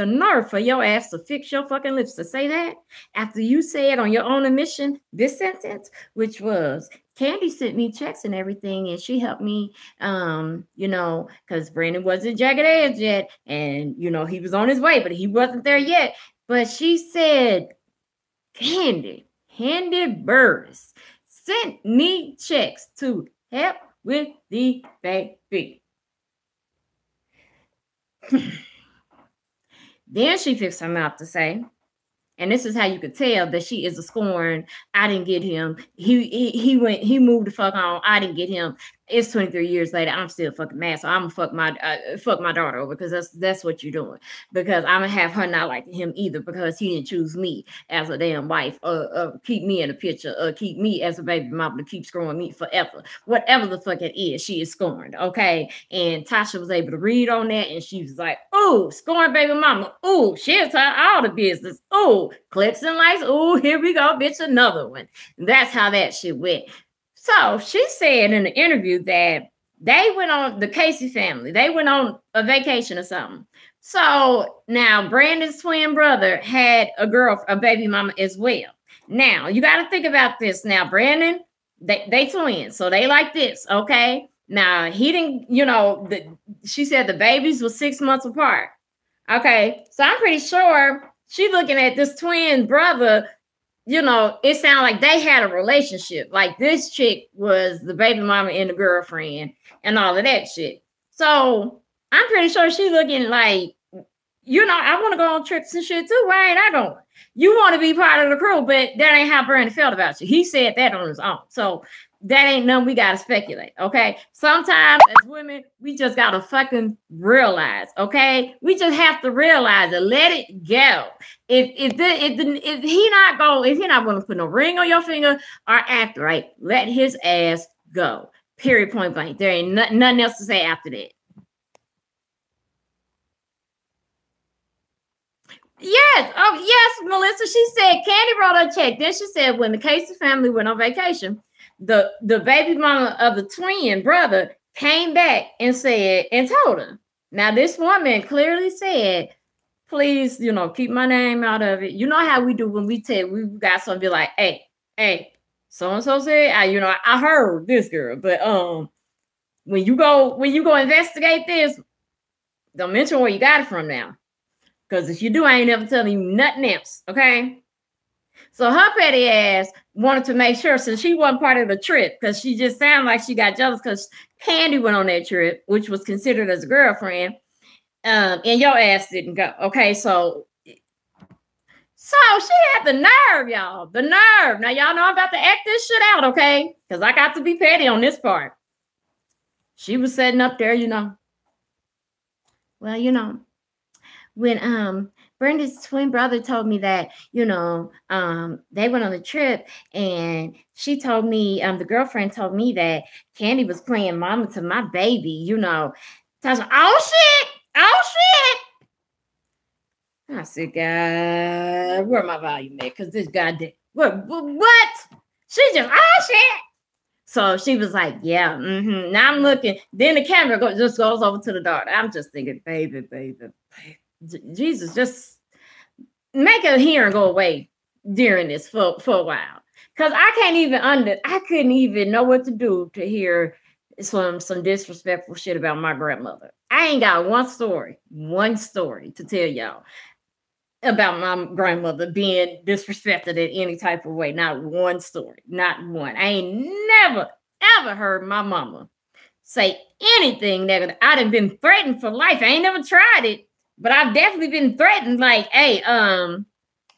nerve for your ass to fix your fucking lips to say that after you said on your own admission this sentence, which was, Candy sent me checks and everything, and she helped me, you know, because Brandon wasn't Jagged Edge yet, and, you know, he was on his way, but he wasn't there yet. But she said, Candy Burris sent me checks to help with the baby. Then she fixed her mouth to say, and this is how you could tell that she is a scorn. I didn't get him. He moved the fuck on. I didn't get him. It's 23 years later. I'm still fucking mad. So I'm gonna fuck my daughter over, because that's what you're doing. Because I'm gonna have her not like him either, because he didn't choose me as a damn wife, keep me in the picture, keep me as a baby mama, to keep screwing me forever. Whatever the fuck it is, she is scorned. Okay. And Tasha was able to read on that, and she was like, "Oh, scorned baby mama. Oh, she'll tell all the business. Oh, clicks and lights. Oh, here we go, bitch, another one." And that's how that shit went. So she said in the interview that they went on, the Casey family, they went on a vacation or something. So now Brandon's twin brother had a baby mama as well. Now you got to think about this. Now Brandon, they twins, so they like this, okay? Now he didn't, you know, she said the babies were 6 months apart. Okay, so I'm pretty sure she looking at this twin brother. You know, it sounded like they had a relationship. Like this chick was the baby mama and the girlfriend and all of that shit. So I'm pretty sure she looking like, you know, I want to go on trips and shit too. Why ain't I going? You want to be part of the crew, but that ain't how Brandon felt about you. He said that on his own. So that ain't nothing we got to speculate, okay? Sometimes as women, we just got to fucking realize, okay? We just have to realize it. Let it go. If he not going to put no ring on your finger or act right, let his ass go. Period, point blank. There ain't nothing else to say after that. Yes. Oh, yes, Melissa. She said Candy wrote her check. Then she said when the Casey family went on vacation, the baby mama of the twin brother came back and said and told her. Now, this woman clearly said, please, you know, keep my name out of it. You know how we do when we got something, be like, hey, so-and-so said, I heard this girl, but when you go investigate this, don't mention where you got it from now. Because if you do, I ain't never telling you nothing else, okay? So her petty ass wanted to make sure, since she wasn't part of the trip, because she just sounded like she got jealous because Candy went on that trip, which was considered as a girlfriend, and your ass didn't go. Okay, so she had the nerve, y'all. The nerve. Now, y'all know I'm about to act this shit out, okay? Because I got to be petty on this part. She was sitting up there, you know. Well, you know, when Brenda's twin brother told me that, you know, they went on a trip, and she told me, the girlfriend told me that Candy was playing mama to my baby, you know. So I was like, oh shit. I said, God, where my volume at? Because this goddamn, what? She just, oh shit. So she was like, yeah, Now I'm looking. Then the camera just goes over to the daughter. I'm just thinking, baby. Jesus, just make her hearing go away during this for a while. Because I couldn't even know what to do to hear some disrespectful shit about my grandmother. I ain't got one story to tell y'all about my grandmother being disrespected in any type of way. Not one story, not one. I ain't never, ever heard my mama say anything negative. I'd have been threatened for life. I ain't never tried it, but I've definitely been threatened. Like, hey,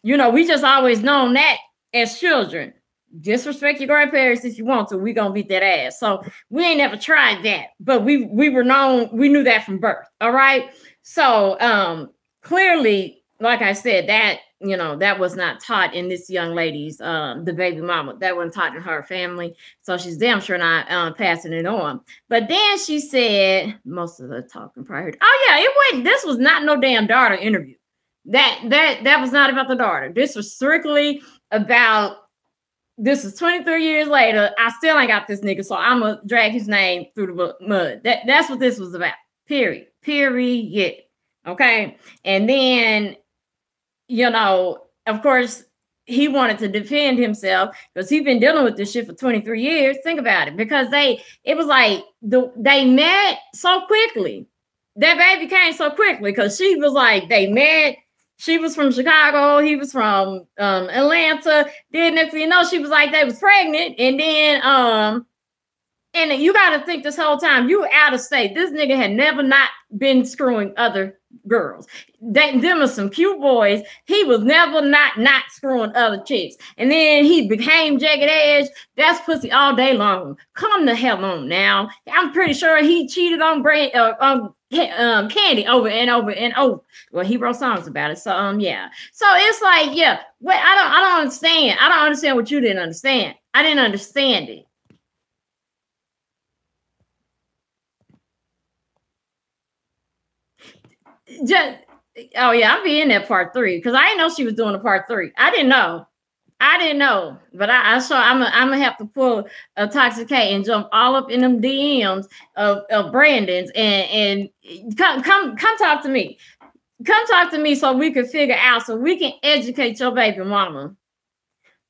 you know, we just always known that as children. Disrespect your grandparents if you want to. We gonna beat that ass. So we ain't never tried that, but we were known. We knew that from birth. All right. So clearly, like I said, that, you know, that was not taught in this young lady's, the baby mama. That wasn't taught in her family. So she's damn sure not passing it on. But then she said, most of the talking probably heard, oh yeah, it wasn't. This was not no damn daughter interview. That was not about the daughter. This was strictly about, this is 23 years later. I still ain't got this nigga, so I'm gonna drag his name through the mud. That's what this was about. Period. Okay. And then, you know, of course, he wanted to defend himself because he's been dealing with this shit for 23 years. Think about it. Because it was like they met so quickly. That baby came so quickly because she was like, they met. She was from Chicago. He was from Atlanta. Then next thing you know, she was like, they was pregnant. And then, and you got to think this whole time, you were out of state. This nigga had never not been screwing other girls. Them are some cute boys. He was never not screwing other chicks. And then he became Jagged Edge. That's pussy all day long. Come the hell on now. I'm pretty sure he cheated on Candy over and over and over. Well, he wrote songs about it. So yeah. So it's like, yeah. Wait, I don't understand. I don't understand what you didn't understand. I didn't understand it. Just, oh yeah, I'll be in that part 3 because I didn't know she was doing a part 3. I didn't know, but I saw. I'm gonna have to pull a Toxic K and jump all up in them DMs of Brandon's and come talk to me. Come talk to me so we can figure out, so we can educate your baby mama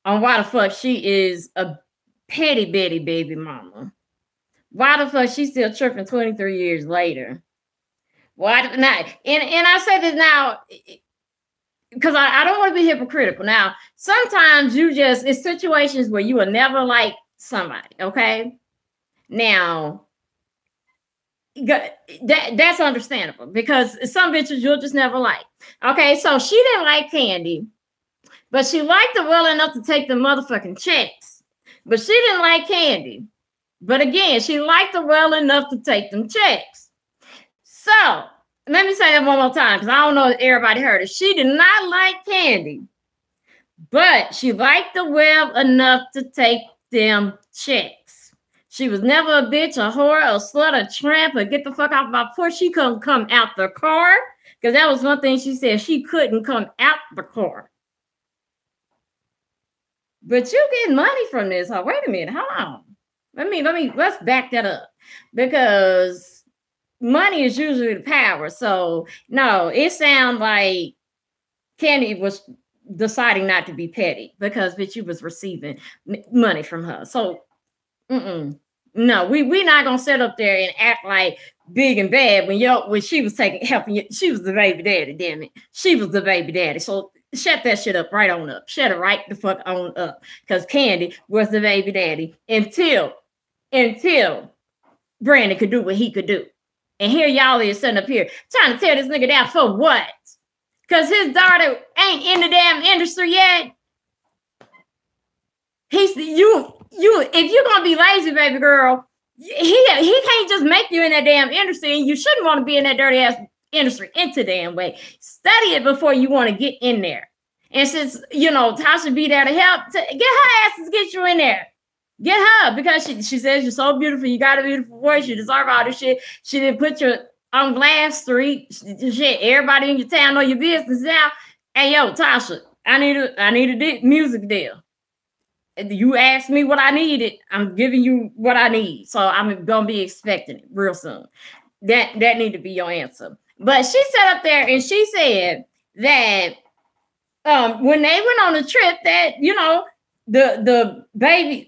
on why the fuck she is a petty bitty baby mama. Why the fuck she's still tripping 23 years later? Why not? And I say this now because I don't want to be hypocritical. Now, sometimes it's situations where you will never like somebody, okay? Now, that's understandable because some bitches you'll just never like. Okay, so she didn't like Candy, but she liked her well enough to take the motherfucking checks. But she didn't like Candy. But again, she liked her well enough to take them checks. So, let me say that one more time because I don't know if everybody heard it. She did not like Candy, but she liked her well enough to take them checks. She was never a bitch, a whore, a slut, a tramp, or get the fuck off my porch. She couldn't come out the car because that was one thing she said. She couldn't come out the car. But you get money from this. Oh, wait a minute. Hold on. Let's back that up because money is usually the power. So no, it sounds like Candy was deciding not to be petty because bitch, you was receiving money from her. So no, we not gonna sit up there and act like big and bad when she was helping you. She was the baby daddy, damn it. She was the baby daddy. So shut that shit up right on up. Shut it right the fuck on up. Because Candy was the baby daddy until Brandon could do what he could do. And here y'all is sitting up here trying to tear this nigga down for what? Because his daughter ain't in the damn industry yet. If you're gonna be lazy, baby girl, He can't just make you in that damn industry, and you shouldn't want to be in that dirty ass industry into damn way. Study it before you want to get in there. And since, you know, Tasha be there to help, get her ass to get you in there. Get her, because she says you're so beautiful, you got a beautiful voice, you deserve all this shit. She didn't put you on Glass Street. Shit, everybody in your town know your business now. Hey, yo, Tasha, I need a music deal. You asked me what I needed, I'm giving you what I need. So I'm gonna be expecting it real soon. That need to be your answer. But she sat up there and she said that when they went on the trip, that, you know, the baby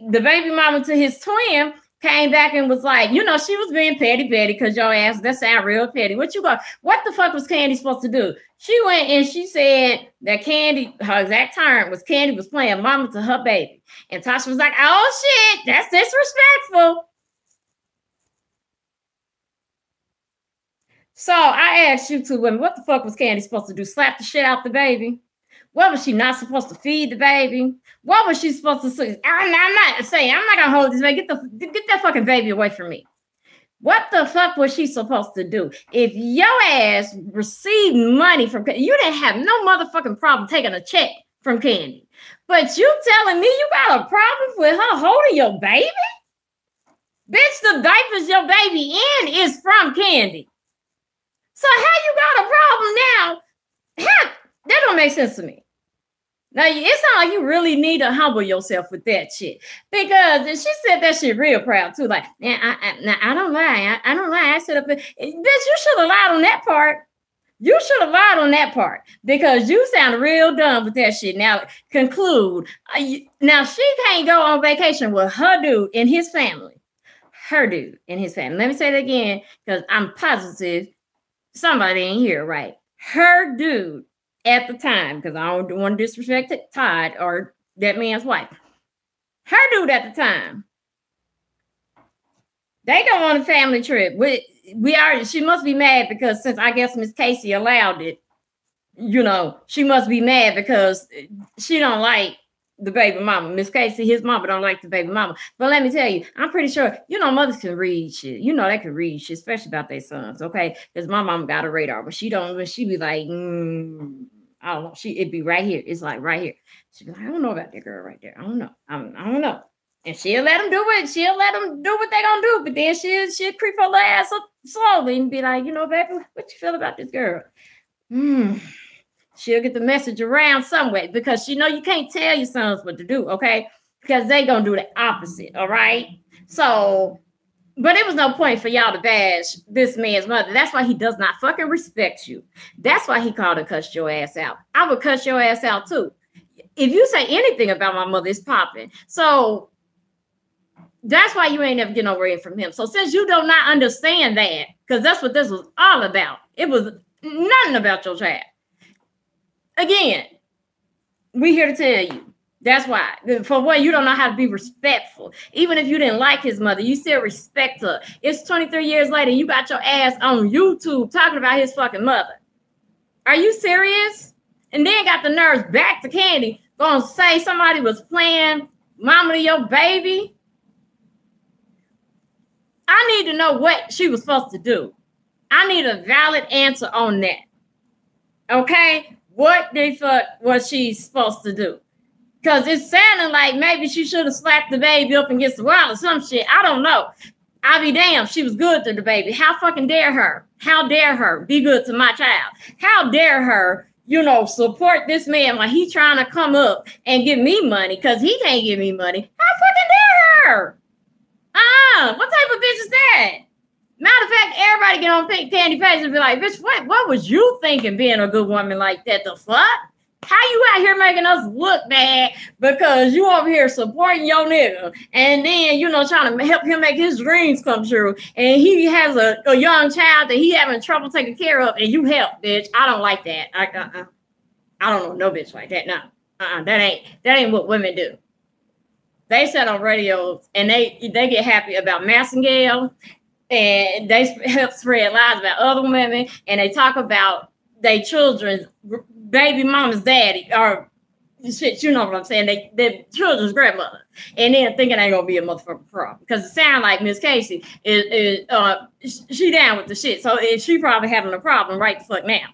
mama to his twin came back and was like, you know, she was being petty because your ass, that sound real petty. What the fuck was Candy supposed to do? She went and she said that Candy, her exact term was Candy was playing mama to her baby. And Tasha was like, oh shit, that's disrespectful. So I asked you two women, what the fuck was Candy supposed to do? Slap the shit out the baby? What was she not supposed to feed the baby? What was she supposed to say? I'm not gonna hold this baby. Get that fucking baby away from me. What the fuck was she supposed to do? If your ass received money from Candy, you didn't have no motherfucking problem taking a check from Candy. But you telling me you got a problem with her holding your baby? Bitch, the diapers your baby in is from Candy. So how you got a problem now? That don't make sense to me. Now, it's not like you really need to humble yourself with that shit. Because she said that shit real proud, too. Like, I don't lie. I don't lie. I said up there. Bitch, you should have lied on that part. You should have lied on that part. Because you sound real dumb with that shit. Now, conclude. Now, she can't go on vacation with her dude and his family. Her dude and his family. Let me say that again, because I'm positive somebody ain't here, right? Her dude. At the time, because I don't want to disrespect Todd or that man's wife. Her dude at the time. They go on a family trip. She must be mad because since I guess Miss Casey allowed it, you know, she must be mad because she don't like the baby mama. Miss Casey, his mama, don't like the baby mama. But let me tell you, I'm pretty sure, you know, mothers can read shit. You know, they can read shit, especially about their sons, okay? Because my mama got a radar, but she don't, when she be like, I don't know. It'd be right here. It's like right here. She'd be like, I don't know about that girl right there. I don't know. I don't know. And she'll let them do it. She'll let them do what they gonna do. But then she'll creep her little ass up slowly and be like, you know, baby, what you feel about this girl? She'll get the message around some way because she know you can't tell your sons what to do, okay? Because they gonna do the opposite, all right? So, but it was no point for y'all to bash this man's mother. That's why he does not fucking respect you. That's why he called and cussed your ass out. I would cuss your ass out too. If you say anything about my mother, it's popping. So that's why you ain't never get no red from him. So since you do not understand that, because that's what this was all about. It was nothing about your child. Again, we here to tell you. That's why. For what, you don't know how to be respectful. Even if you didn't like his mother, you still respect her. It's 23 years later, you got your ass on YouTube talking about his fucking mother. Are you serious? And then got the nerves back to Candy, gonna say somebody was playing mama to your baby? I need to know what she was supposed to do. I need a valid answer on that. Okay? What the fuck was she supposed to do? Because it's sounding like maybe she should have slapped the baby up against the wall or some shit. I don't know. I'll be damned. She was good to the baby. How fucking dare her? How dare her be good to my child? How dare her, you know, support this man while he trying to come up and give me money because he can't give me money? How fucking dare her? What type of bitch is that? Matter of fact, everybody get on Pink Candy page and be like, bitch, what was you thinking being a good woman like that? The fuck? How you out here making us look bad because you over here supporting your nigga and then, you know, trying to help him make his dreams come true. And he has a young child that he having trouble taking care of and you help, bitch. I don't like that. I don't know no bitch like that. No, that ain't what women do. They sit on radios and they get happy about Massengale and they help spread lies about other women and they talk about their children's baby mama's daddy or shit, you know what I'm saying? They're children's grandmother, and then thinking ain't gonna be a motherfucking problem because it sounds like Miss Casey is she down with the shit. So she probably having a problem right the fuck now.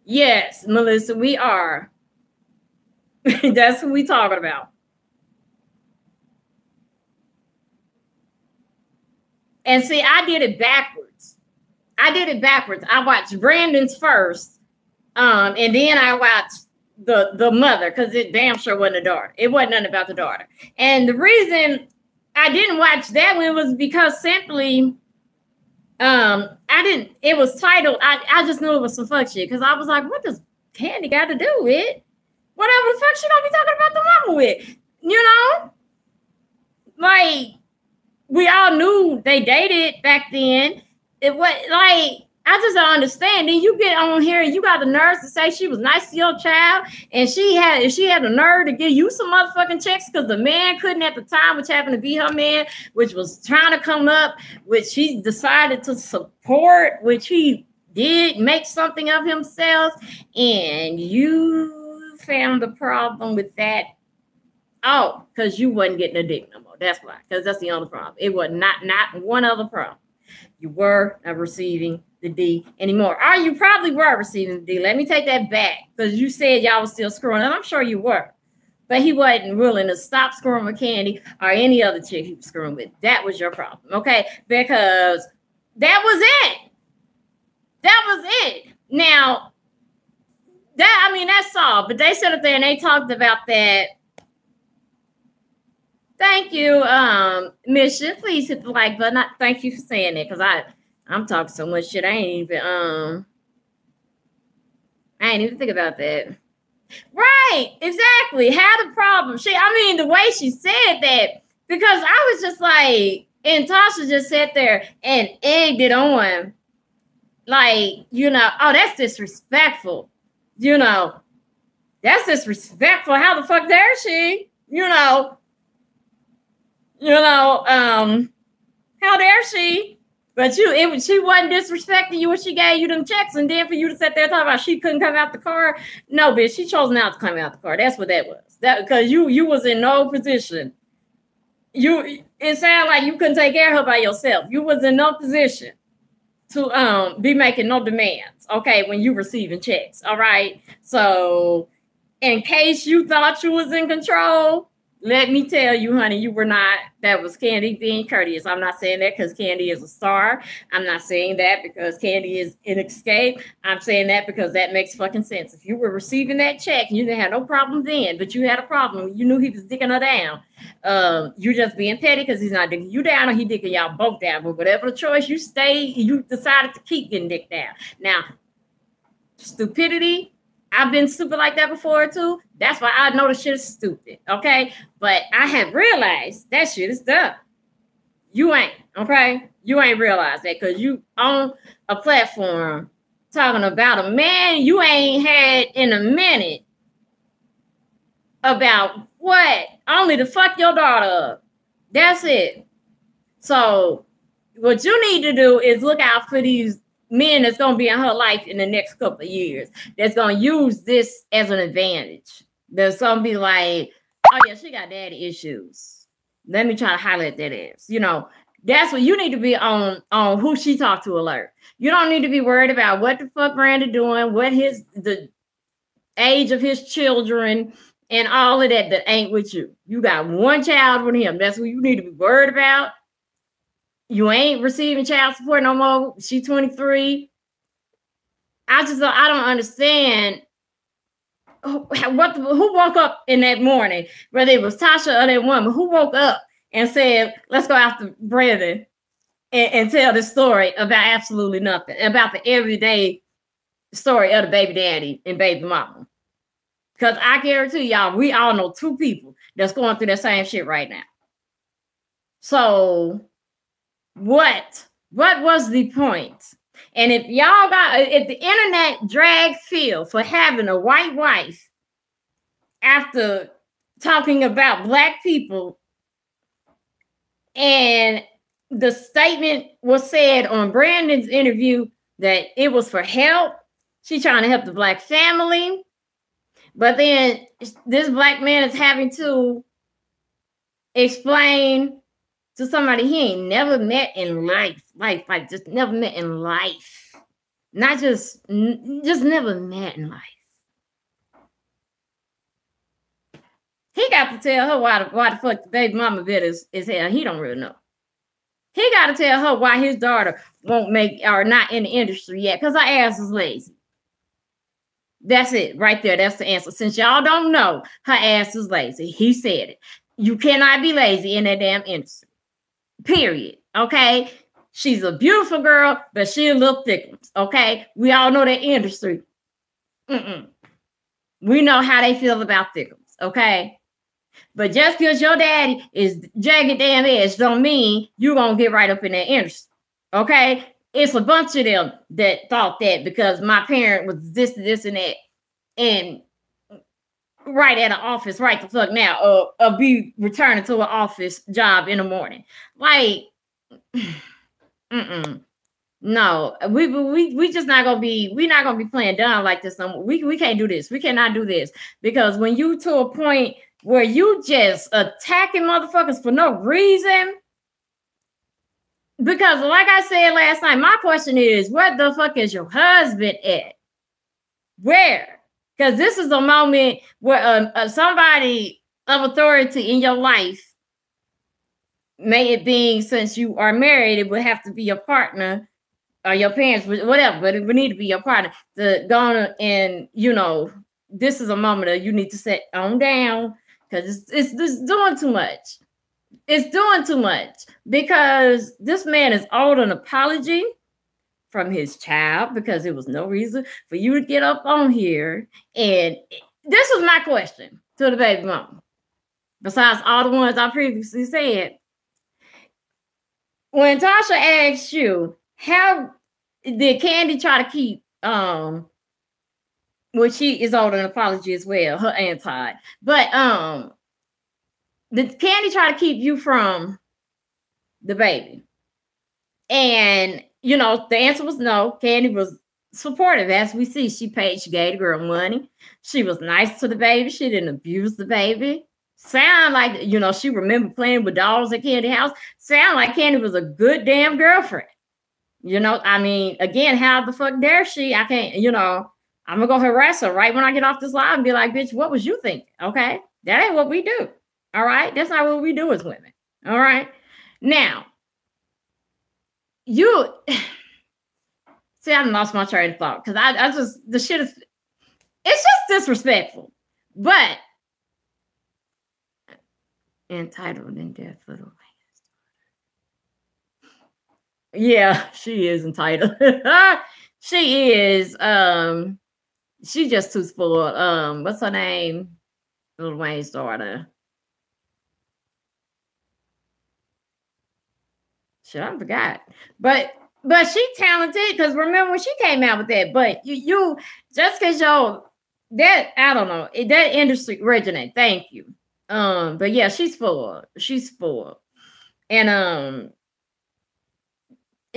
Yes, Melissa, we are. That's who we talking about. And see, I did it backwards. I watched Brandon's first, and then I watched the mother because it damn sure wasn't the daughter. It wasn't nothing about the daughter. And the reason I didn't watch that one was because simply, it was titled, I just knew it was some fuck shit because I was like, what does Kandi got to do with whatever the fuck she don't be talking about the mama with? You know? Like, we all knew they dated back then. It was like, I just don't understand. Then you get on here and you got the nerve to say she was nice to your child, and she had the nerve to give you some motherfucking checks because the man couldn't at the time, which happened to be her man, which was trying to come up, which he decided to support, which he did make something of himself, and you found a problem with that. Oh, because you wasn't getting a dick no more. That's why. Because that's the only problem. It was not one other problem. You were not receiving the D anymore. Or you probably were receiving the D. Let me take that back. Because you said y'all was still screwing. And I'm sure you were. But he wasn't willing to stop screwing with Kandi or any other chick he was screwing with. That was your problem. Okay? Because that was it. That was it. Now, that's all. But they sat up there and they talked about that. Thank you, Mission. Please hit the like button. Thank you for saying that, because I'm talking so much shit. I ain't even think about that. Right, exactly. Had a problem. The way she said that, because I was just like, and Tasha just sat there and egged it on. Like, oh, that's disrespectful. That's disrespectful. How the fuck dare she? How dare she? But she wasn't disrespecting you when she gave you them checks, and then for you to sit there talking about she couldn't come out the car. No, bitch, she chose not to come out the car. That's what that was. That because you was in no position. It sounded like you couldn't take care of her by yourself. You was in no position to be making no demands. Okay, when you receiving checks. All right. So in case you thought you was in control, let me tell you, honey, you were not. That was Kandi being courteous. I'm not saying that because Kandi is a star. I'm not saying that because Kandi is in Escape. I'm saying that because that makes fucking sense. If you were receiving that check, you didn't have no problem then, but you had a problem. You knew he was dicking her down. You're just being petty because he's not dicking you down or he dicking y'all both down. But whatever the choice you decided to keep getting dicked down. Now, stupidity. I've been stupid like that before too. That's why I know the shit is stupid. Okay. But I have realized that shit is dumb. You ain't. Okay. You ain't realized that because you on a platform talking about a man you ain't had in a minute about what? Only to fuck your daughter up. That's it. So what you need to do is look out for these men that's going to be in her life in the next couple of years that's going to use this as an advantage. That's going to be like, oh yeah, she got daddy issues. Let me try to highlight that ass. That's what you need to be on who she talked to alert. You don't need to be worried about what the fuck Brandon doing, what the age of his children and all of that ain't with you. You got one child with him. That's what you need to be worried about. You ain't receiving child support no more. She's 23. I don't understand who woke up in that morning, whether it was Tasha or that woman, who woke up and said, let's go after Brandon and tell this story about absolutely nothing, about the everyday story of the baby daddy and baby mama. Because I guarantee y'all, we all know two people that's going through that same shit right now. So what was the point? And if the internet dragged Phil for having a white wife after talking about black people and the statement was said on Brandon's interview that it was for help. She's trying to help the Black family. But then this Black man is having to explain to somebody he ain't never met in life. Like just never met in life. Not just never met in life. He got to tell her why the fuck the baby mama bit is hell. He don't really know. He got to tell her why his daughter won't make or not in the industry yet, because her ass is lazy. That's it right there. That's the answer. Since y'all don't know, her ass is lazy. He said it. You cannot be lazy in that damn industry. Period. Okay? She's a beautiful girl, but she a little thick. Okay? We all know that industry. We know how they feel about thickums. Okay? But just because your daddy is jagged damn edge don't mean you're going to get right up in that industry. Okay? It's a bunch of them that thought that because my parent was this, and that. And right at an office right the fuck now. Be returning to an office job in the morning. Like, no. We just not going to be, we're not going to be playing dumb like this no more. We can't do this. We cannot do this. Because when you to a point where you just attacking motherfuckers for no reason. Because like I said last night, my question is, where the fuck is your husband at? Where? Because this is a moment where somebody of authority in your life, may it be since you are married, it would have to be your partner or your parents, whatever, but it would need to be your partner to go on and, you know, this is a moment that you need to sit on down. Because it's doing too much. It's doing too much because this man is owed an apology from his child because there was no reason for you to get up on here. And this was my question to the baby mama. Besides all the ones I previously said. When Tasha asked you, how did Kandi try to keep, well, she is owed an apology as well, her and Todd. But did Kandi try to keep you from the baby? And, you know, the answer was no. Kandi was supportive, as we see. She gave the girl money. She was nice to the baby. She didn't abuse the baby. Sound like, you know, she remembered playing with dolls at Kandi house. Sound like Kandi was a good damn girlfriend. You know, I mean, again, how the fuck dare she? I can't, you know, I'm going to go harass her right when I get off this live and be like, bitch, what was you thinking? Okay? That ain't what we do. All right? That's not what we do as women. All right? Now, you... See, I lost my train of thought because I just... The shit is... It's just disrespectful. But... Entitled in death little man. Yeah, she is entitled. She is... She's just too spoiled. What's her name? Lil Wayne's daughter. Shit, I forgot. But she talented because remember when she came out with that. But you just because that I don't know that industry originate. Thank you. But yeah, she's spoiled. She's spoiled, and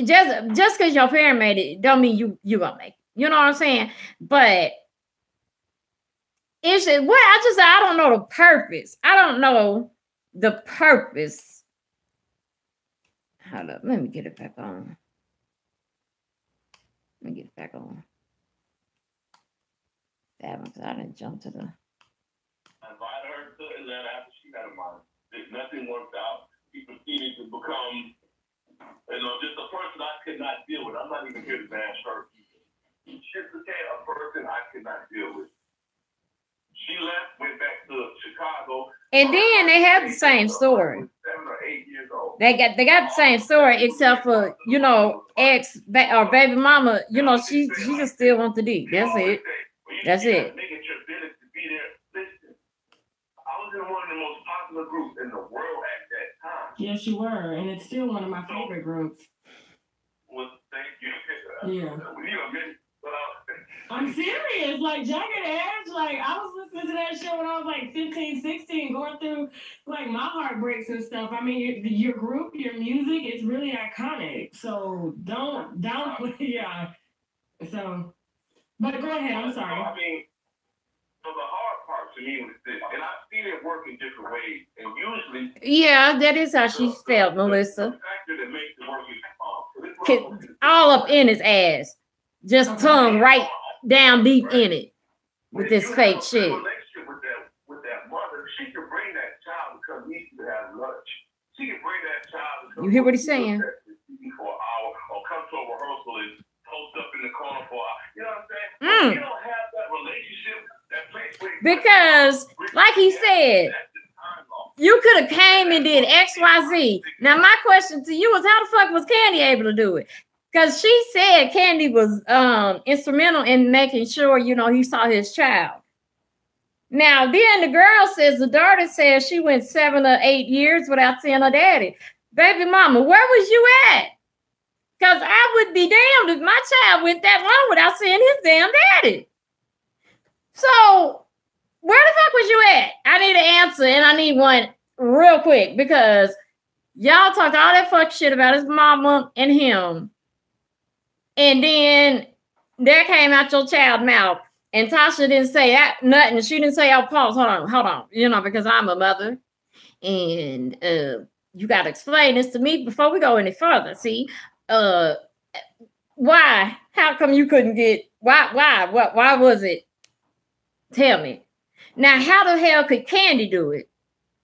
just because your parent made it don't mean you gonna make it. You know what I'm saying? But it's what I don't know the purpose. I don't know the purpose. Hold up, let me get it back on. Let me get it back on. That one, because I didn't jump to the.
I invited her to Atlanta after she got a mind. Nothing worked out. She proceeded to become, just a person I could not deal with. I'm not even here to bash her. She's a person I could not deal with. She left, went back to Chicago.
And then they have the same story.
7 or 8 years old.
They got the same story, except for ex or baby mama. She just still wants the D. That's it. That's it.
Make it your business to be there. Listen, I was in one of the most popular groups in the world at that time.
Yes, you were, and it's still one of my favorite groups.
Well, thank you.
Yeah. I'm serious. Like Jagged Edge, like I was listening listening to that show when I was like 15, 16, going through like my heartbreaks and stuff. I mean, your group, your music, it's really iconic. So don't, yeah. So, but go ahead. I'm sorry.
I mean, so the hard part to me was this, and I've seen it work in different ways, and usually.
Yeah, that is how she felt, Melissa.
The factor that makes it work is
all up in his ass, just tongue right down deep in it with this fake shit.
Relationship with that mother, she can bring that child to come meet you to have lunch. She can bring that child to come.
You hear what he's saying?
For an hour, or come to a rehearsal and post up in the corner for an hour. You know what I'm saying? You don't have that relationship.
Because, like he said, you could have came and did XYZ. Now, my question to you is, how the fuck was Candy able to do it? Because she said Candy was instrumental in making sure, you know, he saw his child. Now, then the girl says, the daughter says she went 7 or 8 years without seeing her daddy. Baby mama, where was you at? Because I would be damned if my child went that long without seeing his damn daddy. So, where the fuck was you at? I need an answer, and I need one real quick, because y'all talked all that fuck shit about his mama and him. And then there came out your child's mouth, and Tasha didn't say nothing. She didn't say, oh, pause, hold on. You know, because I'm a mother, and you got to explain this to me before we go any further. See, why? How come you couldn't get, why was it? Tell me. Now, how the hell could Candy do it?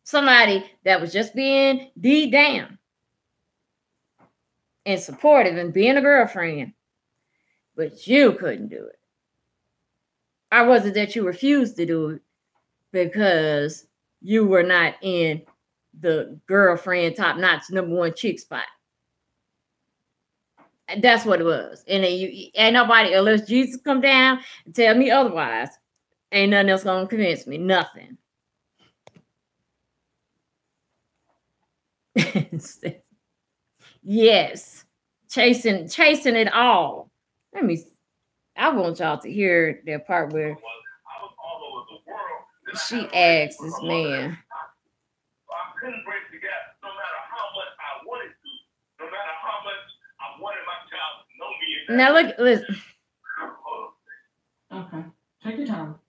Somebody that was just being damn and supportive and being a girlfriend, but you couldn't do it. Or was it that you refused to do it because you were not in the girlfriend top-notch #1 chick spot? That's what it was. And then ain't nobody, unless Jesus come down and tell me otherwise, ain't nothing else gonna convince me. Nothing. Yes. Chasing it all. I want y'all to hear that part where she asked this man.
I couldn't break the gap no matter how much I wanted to, no matter how much I wanted my child to know me.
Now look, listen.
Okay. Take your time.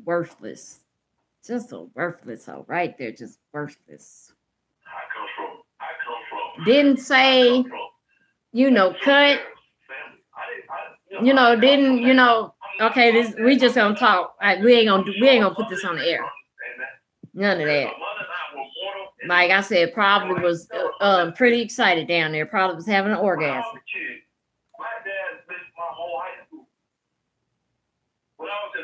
Worthless. Just so worthless. So right there, just worthless.
I come from.
Didn't say, you know, cut. You know, didn't, you know, okay, this we just gonna talk. We ain't gonna put this on the air. None of that. Like I said, probably was pretty excited down there. Probably was having an orgasm.
My dad missed my whole high school. When I was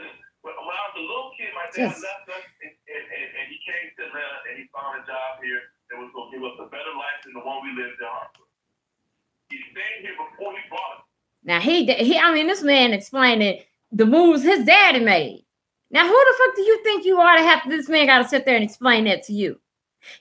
a little kid, my dad left us and he came to Atlanta and he found a job here that was going to give us a better life than the one we lived in Hartford. He stayed here before he bought it.
Now I mean, this man explaining the moves his daddy made. Now, who the fuck do you think you are to have this man got to sit there and explain that to you?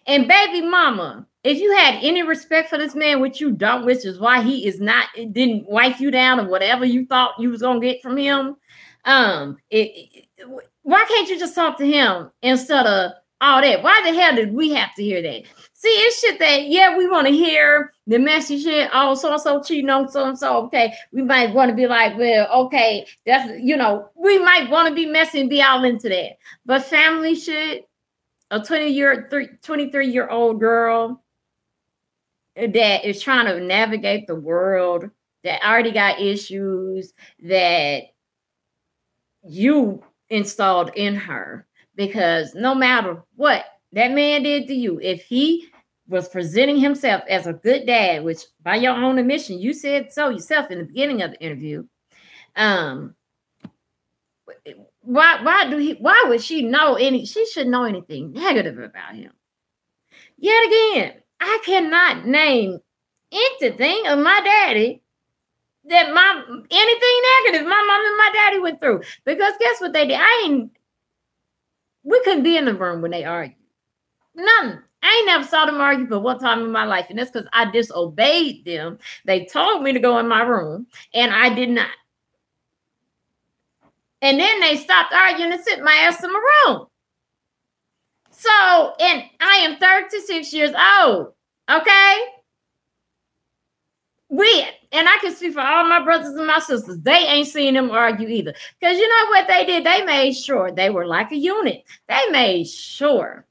And baby mama, if you had any respect for this man, which you don't, which is why he is not, it didn't wipe you down or whatever you thought you was gonna get from him. Why can't you just talk to him instead of all that? Why the hell did we have to hear that? See, it's shit that, yeah, we want to hear the messy shit. Oh, so-and-so cheating on so-and-so. Okay, we might want to be like, well, okay, that's, you know, we might want to be messy and be all into that. But family shit, a 23-year-old girl that is trying to navigate the world, that already got issues that you installed in her, because no matter what that man did to you, if he was presenting himself as a good dad, which by your own admission, you said so yourself in the beginning of the interview, why would she know she should know anything negative about him? Yet again, I cannot name anything of my daddy that anything negative my mom and my daddy went through. Because guess what they did? We couldn't be in the room when they argued. Nothing. I ain't never saw them argue but one time in my life. And that's because I disobeyed them. They told me to go in my room and I did not. And then they stopped arguing and sent my ass in my room. So, and I am 36 years old. Okay? And I can speak for all my brothers and my sisters. They ain't seen them argue either. Because you know what they did? They made sure they were like a unit. They made sure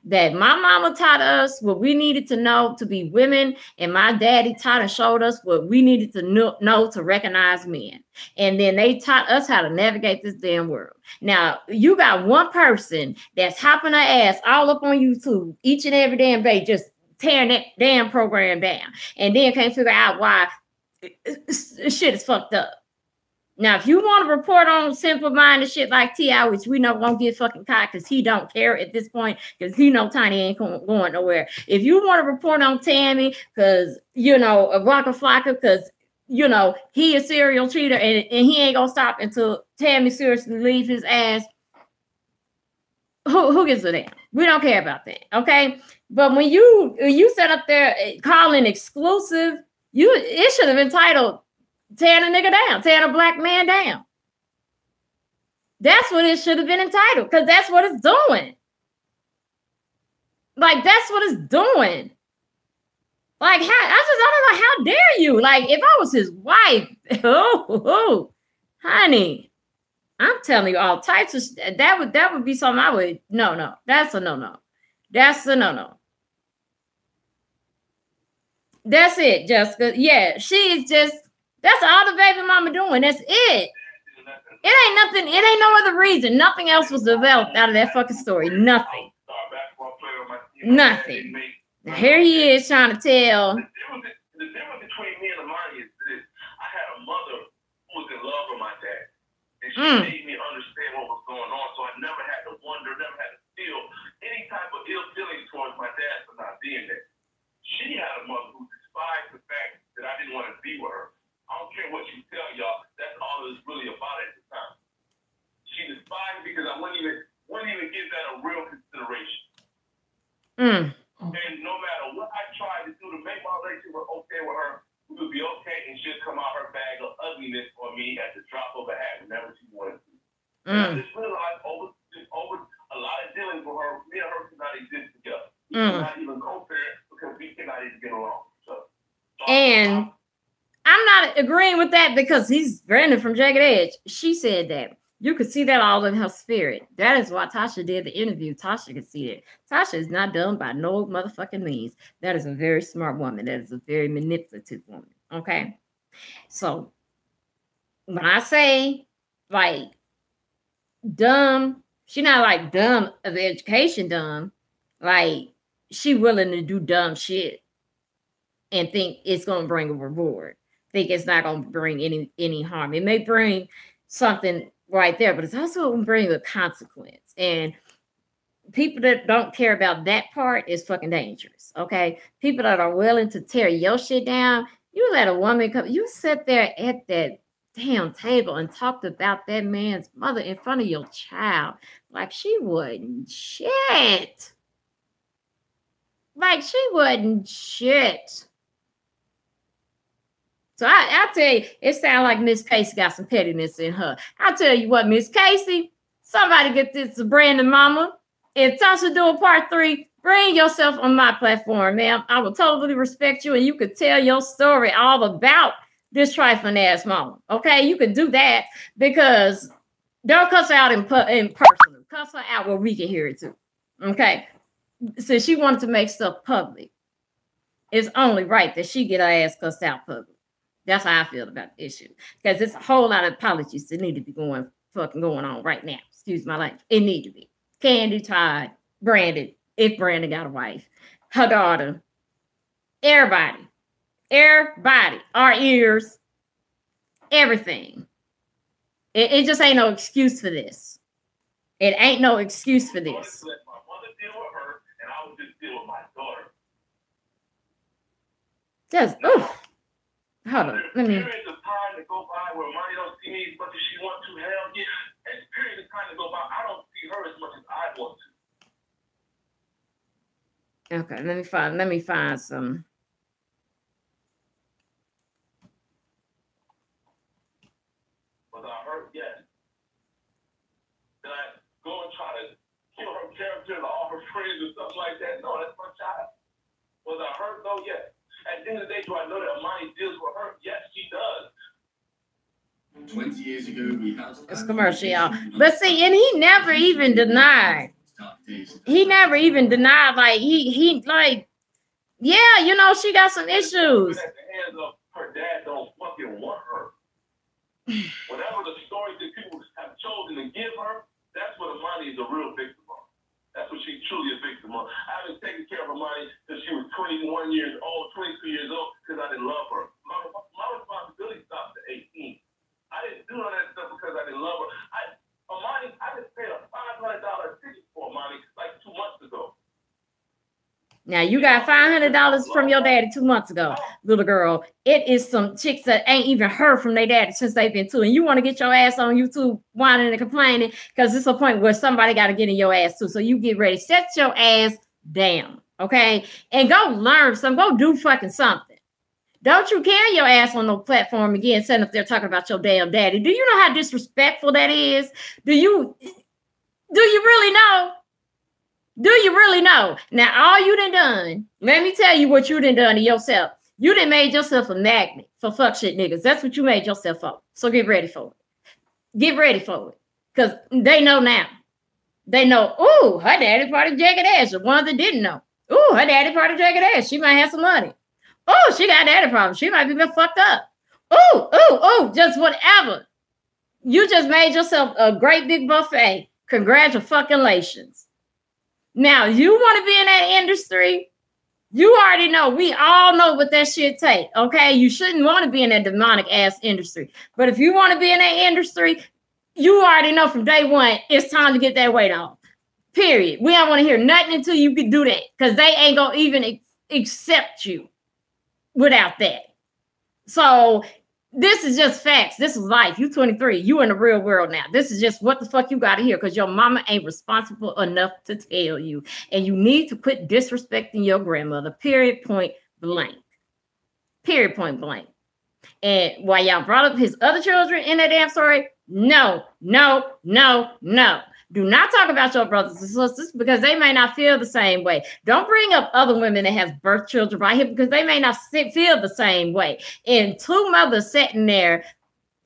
that my mama taught us what we needed to know to be women, and my daddy taught and showed us what we needed to know to recognize men. And then they taught us how to navigate this damn world. Now, you got one person that's hopping her ass all up on YouTube each and every damn day, just tearing that damn program down, and then can't figure out why shit is fucked up. Now, if you want to report on simple-minded shit like T.I., which we know won't get fucking caught because he don't care at this point, because he know Tiny ain't going nowhere. If you want to report on Tammy because, you know, a Waka Flocka because, you know, he a serial cheater and he ain't going to stop until Tammy seriously leaves his ass, who gives a damn? We don't care about that, okay? But when you set up there calling exclusive, it should have been titled tearing a nigga down, tearing a black man down. That's what it should have been entitled, because that's what it's doing. Like, that's what it's doing. Like, I don't know, how dare you? Like, if I was his wife, honey, I'm telling you all types of that would be something I would no. That's a no. That's a no. That's it, Jessica. Yeah, she's just, that's all the baby mama doing. That's it. It ain't nothing. It ain't no other reason. Nothing else was developed out of that fucking story. Nothing. Nothing. Now here he is trying to tell.
The difference between me and Amani is this. I had a mother who was in love with my dad. And she made me understand what was going on. So I never had to wonder, never had to feel any type of ill feelings towards my dad for not being there. She had a mother who despised the fact that I didn't want to be with her. I don't care what you tell y'all. That's all it was really about at the time. She despised me because I wouldn't even give that a real consideration. And no matter what I tried to do to make my relationship okay with her, we would be okay, and she'd come out her bag of ugliness on me at the drop of a hat whenever she wanted to. I just realized over a lot of dealings with her, me and her could not exist together. We could not even co-parent because we cannot even get along.
And I'm not agreeing with that because he's Brandon from Jagged Edge. She said that. You could see that all in her spirit. That is why Tasha did the interview. Tasha could see it. Tasha is not done by no motherfucking means. That is a very smart woman. That is a very manipulative woman. Okay? So, when I say, like, dumb, she not like dumb of education dumb. Like, she willing to do dumb shit and think it's going to bring a reward. Think it's not going to bring any harm. It may bring something right there, but it's also going to bring a consequence. And people that don't care about that part is fucking dangerous, okay? People that are willing to tear your shit down, you let a woman come, you sit there at that damn table and talked about that man's mother in front of your child like she wasn't shit. Like she wasn't shit. So I tell you, it sounds like Miss Casey got some pettiness in her. I tell you what, Miss Casey, somebody get this to Brandon mama. If Tasha do a part 3, bring yourself on my platform, ma'am. I will totally respect you, and you could tell your story all about this trifling ass mama. Okay, you could do that because don't cuss her out in person. Cuss her out where we can hear it too. Okay, so she wanted to make stuff public. It's only right that she get her ass cussed out public. That's how I feel about the issue. Because there's a whole lot of apologies that need to be going on right now. Excuse my language. It need to be. Candy, Todd, Brandon, if Brandon got a wife, her daughter, everybody, our ears, everything. It just ain't no excuse for this. It ain't no excuse for this.
Let my mother deal with her, and I would just deal with my daughter.
Just, oof. Hold on, let me.
Periods of time to go by where Money don't see me as much as she wants to. Hell yeah. And periods of time to go by, I don't see her as much as I want to.
Okay, let me find some.
Without her, yes. her to all her friends or something like that. No, that's my child. Was I hurt? No, yes. At the end of the day, do I know that Imani deals with her? Yes, she does.
20 years ago, we had
it's commercial, y'all. But see, and he never even denied. He never even denied. Like he like, yeah, you know, she got some issues.
At the hands of her dad don't fucking want her. Whatever the stories that people have chosen to give her, that's what Imani is a real victim of. That's what she's truly a victim of. I haven't taken care of Imani since she was 21 years old, 22 years old, because I didn't love her. My responsibility stopped at 18. I didn't do all that stuff because I didn't love her. Imani, I just paid a $500 ticket for Imani like 2 months ago.
Now you got $500 from your daddy 2 months ago, little girl. It is some chicks that ain't even heard from their daddy since they've been 2. And you want to get your ass on YouTube whining and complaining because it's a point where somebody got to get in your ass too. So you get ready, set your ass down, okay? And go learn something. Go do fucking something. Don't you carry your ass on no platform again, sitting up there talking about your damn daddy. Do you know how disrespectful that is? Do you really know? Do you really know? Now, all you done, let me tell you what you done to yourself. You done made yourself a magnet for fuck shit niggas. That's what you made yourself for. So get ready for it. Get ready for it. Because they know now. They know, ooh, her daddy part of Jagged Edge. The ones that didn't know. Ooh, her daddy part of Jagged Edge. She might have some money. Oh, she got daddy problems. She might be fucked up. Ooh, just whatever. You just made yourself a great big buffet. Congratulations. Now, you want to be in that industry? You already know. We all know what that shit take, okay? You shouldn't want to be in that demonic ass industry. But if you want to be in that industry, you already know from day one, it's time to get that weight off. Period. We don't want to hear nothing until you can do that because they ain't going to even accept you without that. So this is just facts. This is life. You 23. You in the real world now. This is just what the fuck you got to hear because your mama ain't responsible enough to tell you. And you need to quit disrespecting your grandmother. Period, point blank. Period, point blank. And while y'all brought up his other children in that damn story, no. Do not talk about your brothers and sisters because they may not feel the same way. Don't bring up other women that have birth children right here because they may not feel the same way. And 2 mothers sitting there,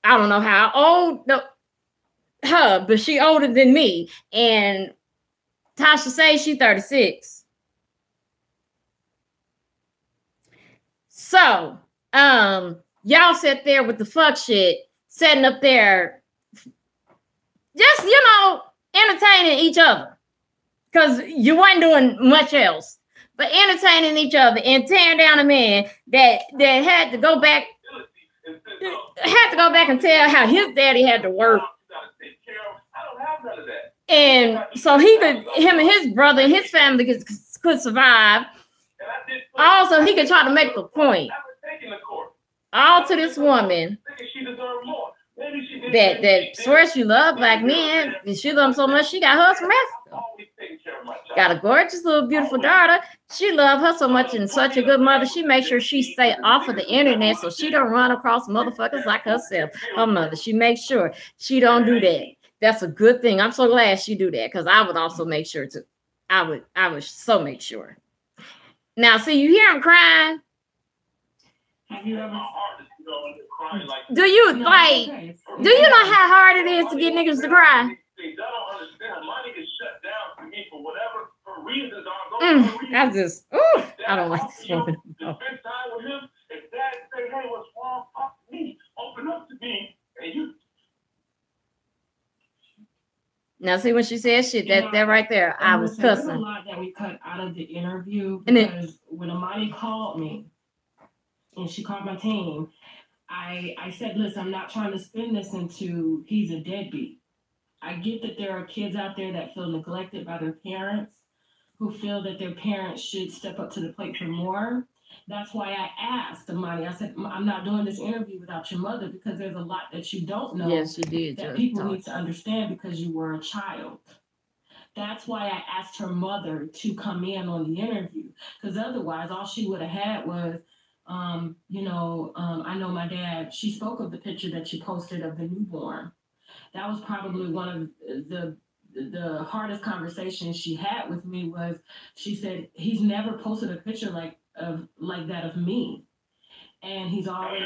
I don't know how old her, but she older than me. And Tasha says she's 36. So, y'all sit there with the fuck shit, sitting up there, just, you know, entertaining each other because you weren't doing much else but entertaining each other and tearing down a man that had to go back and tell how his daddy had to work. And so him and his brother and his family could survive. Also, he could try to make the point all to this woman that swears she loved black men, and she loved them so much she got hers from Africa. Got a gorgeous little beautiful daughter. She loved her so much and such a good mother. She makes sure she stay off of the internet so she don't run across motherfuckers like herself. Her mother. She makes sure she don't do that. That's a good thing. I'm so glad she do that because I would also make sure too. I would so make sure. Now, see, you hear him crying.
Have you ever?
Do you know how hard it is to get niggas to cry? I don't like this woman. No. Now, see when she says shit, that right there, I was cussing.
There's a lot that we cut out of the interview because when Imani called me and she called my team, I said, listen, I'm not trying to spin this into he's a deadbeat. I get that there are kids out there that feel neglected by their parents, who feel that their parents should step up to the plate for more. That's why I asked Imani. I said, I'm not doing this interview without your mother because there's a lot that you don't know.
Yes, you did.
That people need to understand because you were a child. That's why I asked her mother to come in on the interview because otherwise all she would have had was, I know my dad, she spoke of the picture that she posted of the newborn. That was probably one of the the hardest conversation she had with me was, she said he's never posted a picture like that of me, and he's always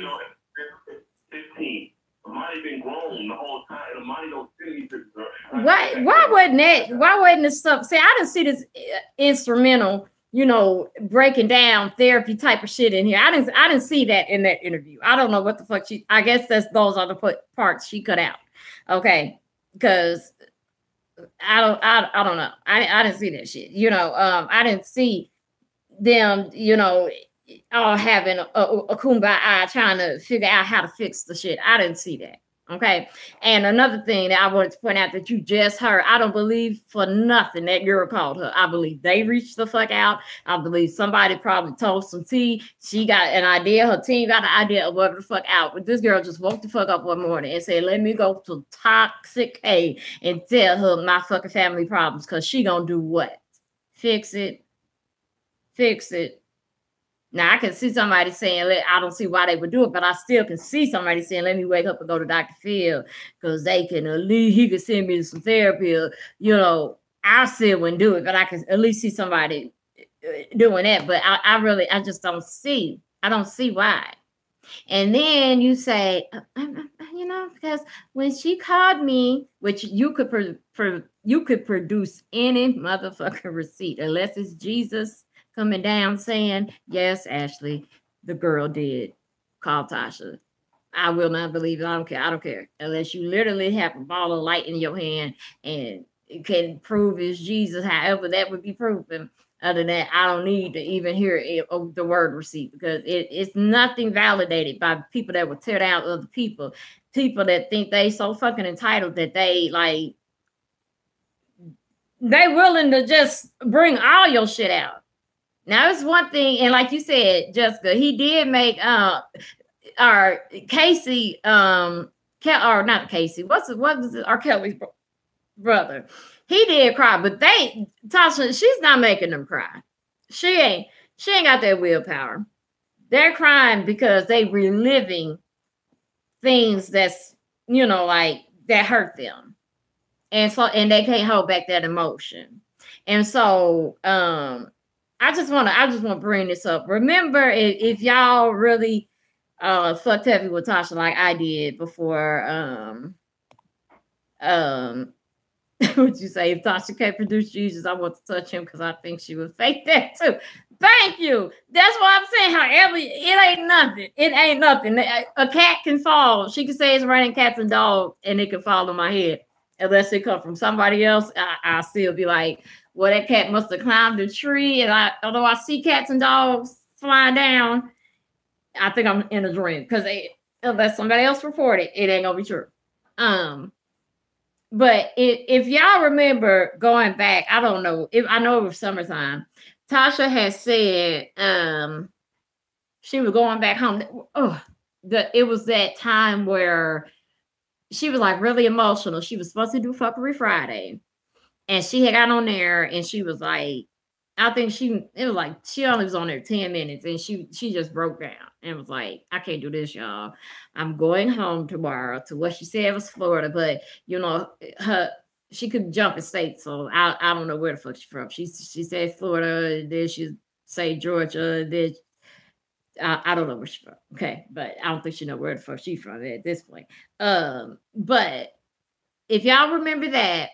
15. Amani been grown the whole time, and Amani don't see any pictures.
Why wasn't this stuff? See, I didn't see this instrumental, you know, breaking down therapy type of shit in here. I didn't see that in that interview. I don't know what the fuck I guess those are the parts she cut out. Okay, because I don't know. I didn't see that shit. You know, I didn't see them, you know, all having a kumbaya trying to figure out how to fix the shit. I didn't see that. Okay. And another thing that I wanted to point out that you just heard, I don't believe for nothing that girl called her. I believe they reached the fuck out. I believe somebody probably told some tea. She got an idea. Her team got an idea of whatever the fuck out. But this girl just woke the fuck up one morning and said, let me go to Toxic A and tell her my fucking family problems. Because she gonna do what? Fix it. Fix it. Now, I can see somebody saying, I don't see why they would do it, but I still can see somebody saying, let me wake up and go to Dr. Phil because they can at least, he could send me to some therapy. Or, you know, I still wouldn't do it, but I can at least see somebody doing that. But I just don't see. I don't see why. And then you say, you know, because when she called me, which you could produce any motherfucking receipt, unless it's Jesus coming down saying, yes, Ashley, the girl did call Tasha. I will not believe it. I don't care. I don't care. Unless you literally have a ball of light in your hand and it can prove it's Jesus, however that would be proven. Other than that, I don't need to even hear the word receipt because it's nothing validated by people that will tear down other people. People that think they so fucking entitled that they like, they willing to just bring all your shit out. Now, it's one thing, and like you said, Jessica, he did make our Casey, or not Casey, what was it? R. Kelly's brother. He did cry, but Tasha, she's not making them cry. She ain't got that willpower. They're crying because they reliving things that's, you know, like that hurt them. And they can't hold back that emotion. And so, I just want to bring this up. Remember, if y'all really fucked heavy with Tasha like I did before, would you say if Tasha can't produce Jesus, I want to touch him because I think she would fake that too. Thank you. That's what I'm saying. However, it ain't nothing. It ain't nothing. A cat can fall. She can say it's raining cats and dogs, and it can fall on my head. Unless it come from somebody else, I'll still be like, well, that cat must have climbed a tree. And although I see cats and dogs flying down, I think I'm in a dream because unless somebody else reported, it ain't gonna be true. But if y'all remember going back, I don't know. I know it was summertime. Tasha had said she was going back home. It was that time where she was like really emotional. She was supposed to do Fuckery Friday. And she had got on there and she was like, I think she only was on there 10 minutes and she just broke down and was like, I can't do this, y'all. I'm going home tomorrow to what she said was Florida, but you know, she could jump in states, so I don't know where the fuck she's from. She said Florida, then she say Georgia, then I don't know where she's from. Okay, but I don't think she know where the fuck she's from at this point. But if y'all remember that,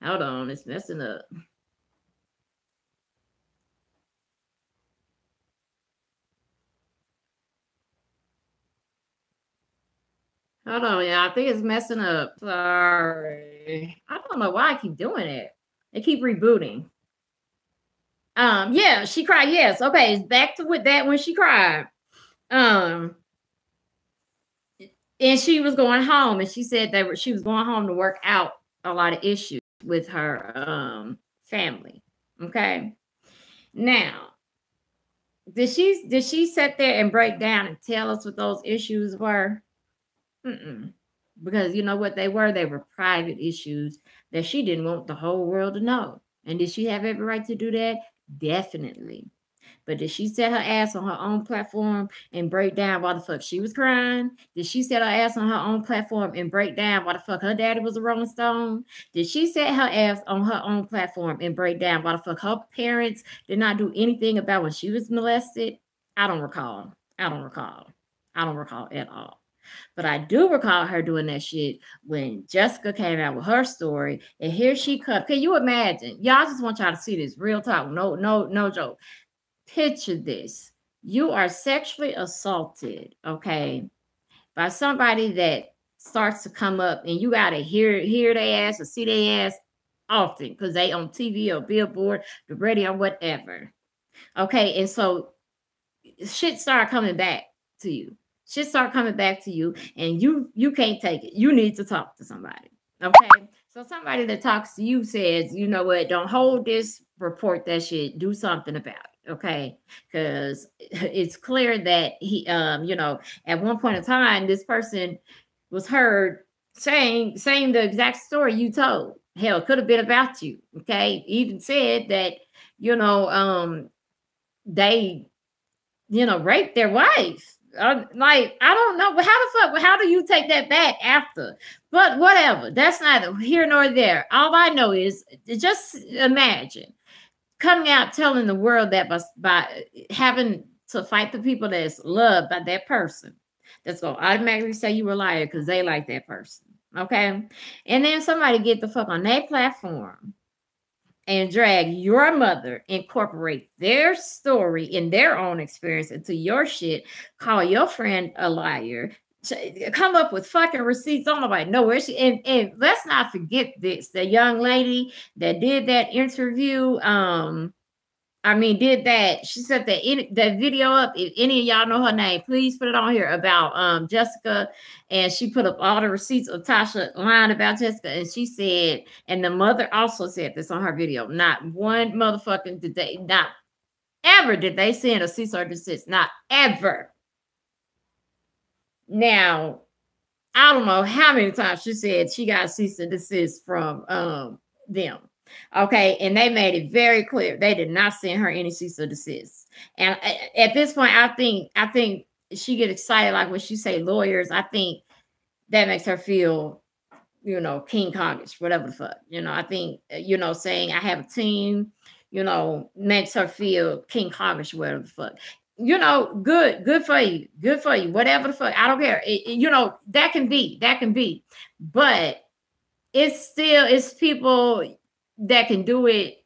hold on, it's messing up. Hold on, y'all. I think it's messing up. Sorry. I don't know why I keep doing it. They keep rebooting. Yeah, she cried. Yes. Okay, it's back to with that when she cried. And she was going home, and she said that she was going home to work out a lot of issues with her family. Okay. Now, did she sit there and break down and tell us what those issues were? Because you know what they were? They were private issues that she didn't want the whole world to know. And did she have every right to do that? Definitely. But did she set her ass on her own platform and break down why the fuck she was crying? Did she set her ass on her own platform and break down why the fuck her daddy was a Rolling Stone? Did she set her ass on her own platform and break down why the fuck her parents did not do anything about when she was molested? I don't recall. I don't recall at all. But I do recall her doing that shit when Jessica came out with her story, and here she comes. Can you imagine? Y'all, just want y'all to see this real talk. No joke. Picture this. You are sexually assaulted, okay, by somebody that starts to come up, and you gotta hear their ass or see their ass often because they on TV or billboard, the radio, whatever. Okay, and so shit started coming back to you. Shit start coming back to you, and you can't take it. You need to talk to somebody. Okay. So somebody that talks to you says, you know what, don't hold this, report that shit, do something about it. Okay. Because it's clear that he you know, at one point in time, this person was heard saying the exact story you told. Hell, it could have been about you. Okay. Even said that, you know, they, you know, raped their wife. Like, I don't know, but how do you take that back after? But whatever, that's neither here nor there. All I know is, just imagine coming out telling the world that by having to fight the people that's loved by that person, that's gonna automatically say you a liar because they like that person. Okay. And then somebody get the fuck on their platform and drag your mother, incorporate their story in their own experience into your shit, call your friend a liar, come up with fucking receipts. Don't nobody know where she, and let's not forget this, the young lady that did that interview, did that, she set that video up. If any of y'all know her name, please put it on here, about Jessica, and she put up all the receipts of Tasha lying about Jessica, and she said, and the mother also said this on her video, not one motherfucking not ever did they send a cease or desist, not ever. Now, I don't know how many times she said she got cease and desist from them. Okay, and they made it very clear they did not send her any cease or desist. And at this point, I think she get excited, like when she say lawyers. I think that makes her feel, you know, King Kongish, whatever the fuck. You know, I think, you know, saying I have a team, you know, makes her feel King Kongish, whatever the fuck. You know, good for you, whatever the fuck. I don't care. You know, that can be, but it's people that can do it,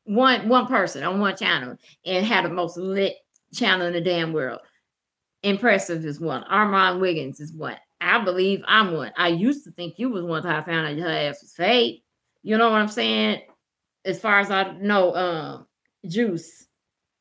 one person on one channel and have the most lit channel in the damn world. Impressive is one. Armand Wiggins is one. I believe I'm one. I used to think you was one until I found out her ass was fake. You know what I'm saying? As far as I know, Juice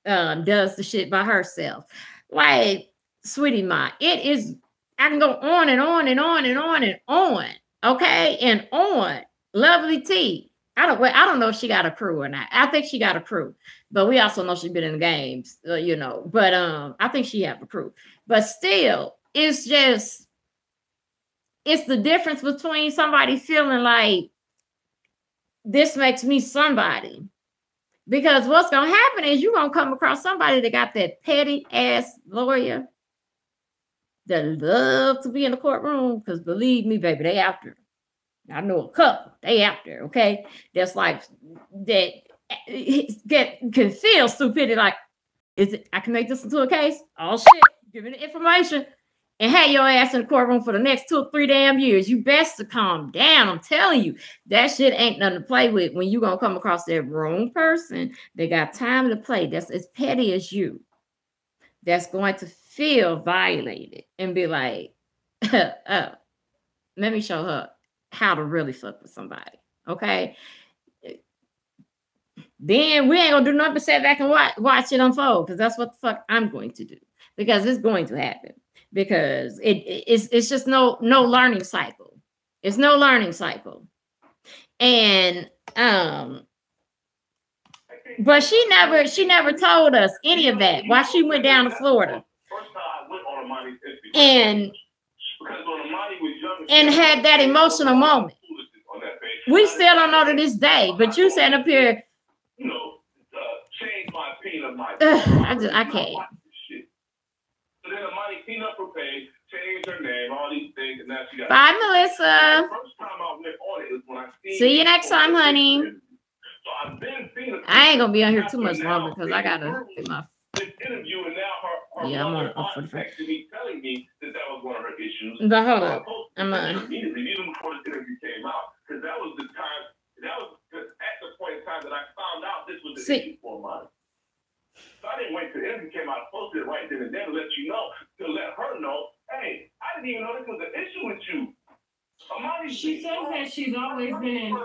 does the shit by herself. Like, sweetie mine, it is, I can go on and on and on and on and on. Okay, and on. Lovely T. I don't know if she got a crew or not. I think she got a crew, but we also know she's been in the games, you know. But I think she have a crew. But still, it's the difference between somebody feeling like this makes me somebody. Because what's going to happen is you're going to come across somebody that got that petty ass lawyer that love to be in the courtroom. Because believe me, baby, they out there. I know a couple, they out there, okay? That's like, that can feel stupidity, like, I can make this into a case? Oh shit, give me the information and have your ass in the courtroom for the next 2 or 3 damn years. You best to calm down. I'm telling you, that shit ain't nothing to play with when you gonna come across that wrong person that got time to play, that's as petty as you, that's going to feel violated and be like, oh, let me show her how to really fuck with somebody. Okay. Then we ain't gonna do nothing but sit back and watch it unfold, because that's what the fuck I'm going to do, because it's going to happen, because it's just no learning cycle. It's no learning cycle. And but she never told us any of that while she went down to Florida. And had that emotional moment. We still don't know to this day, but you sitting up here.
Change my opinion of my
I can't.
So then Amani cleaned up her page, changed her name, all these things, and now she got.
Bye, Melissa.
The first time I went on it is when I
See you next time, honey.
So I've been seeing.
I ain't gonna be on here too much longer because I gotta get my.
This interview, and now her
Yeah, I'm on.
texted me telling me that was one of her issues.
But hold up, I'm
immediately, even before this interview came out, because that was the time. That was at the point in time that I found out this was the issue for mine. So I didn't wait till the interview came out. I posted it right then and there to let you know, to let her know, hey, I didn't even know this was an issue with you.
She says that she's always been in.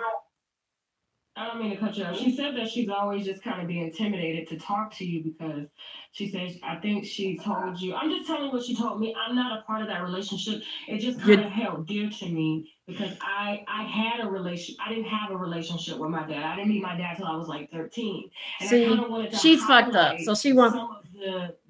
I don't mean to cut you off. She said that she's always just kind of been intimidated to talk to you because she says, I think she told you. I'm just telling you what she told me. I'm not a part of that relationship. It just kind of held dear to me because I had a relation. I didn't have a relationship with my dad. I didn't meet my dad till I was like 13. And
see,
I kind of wanted to
she's fucked up. So she wants
some of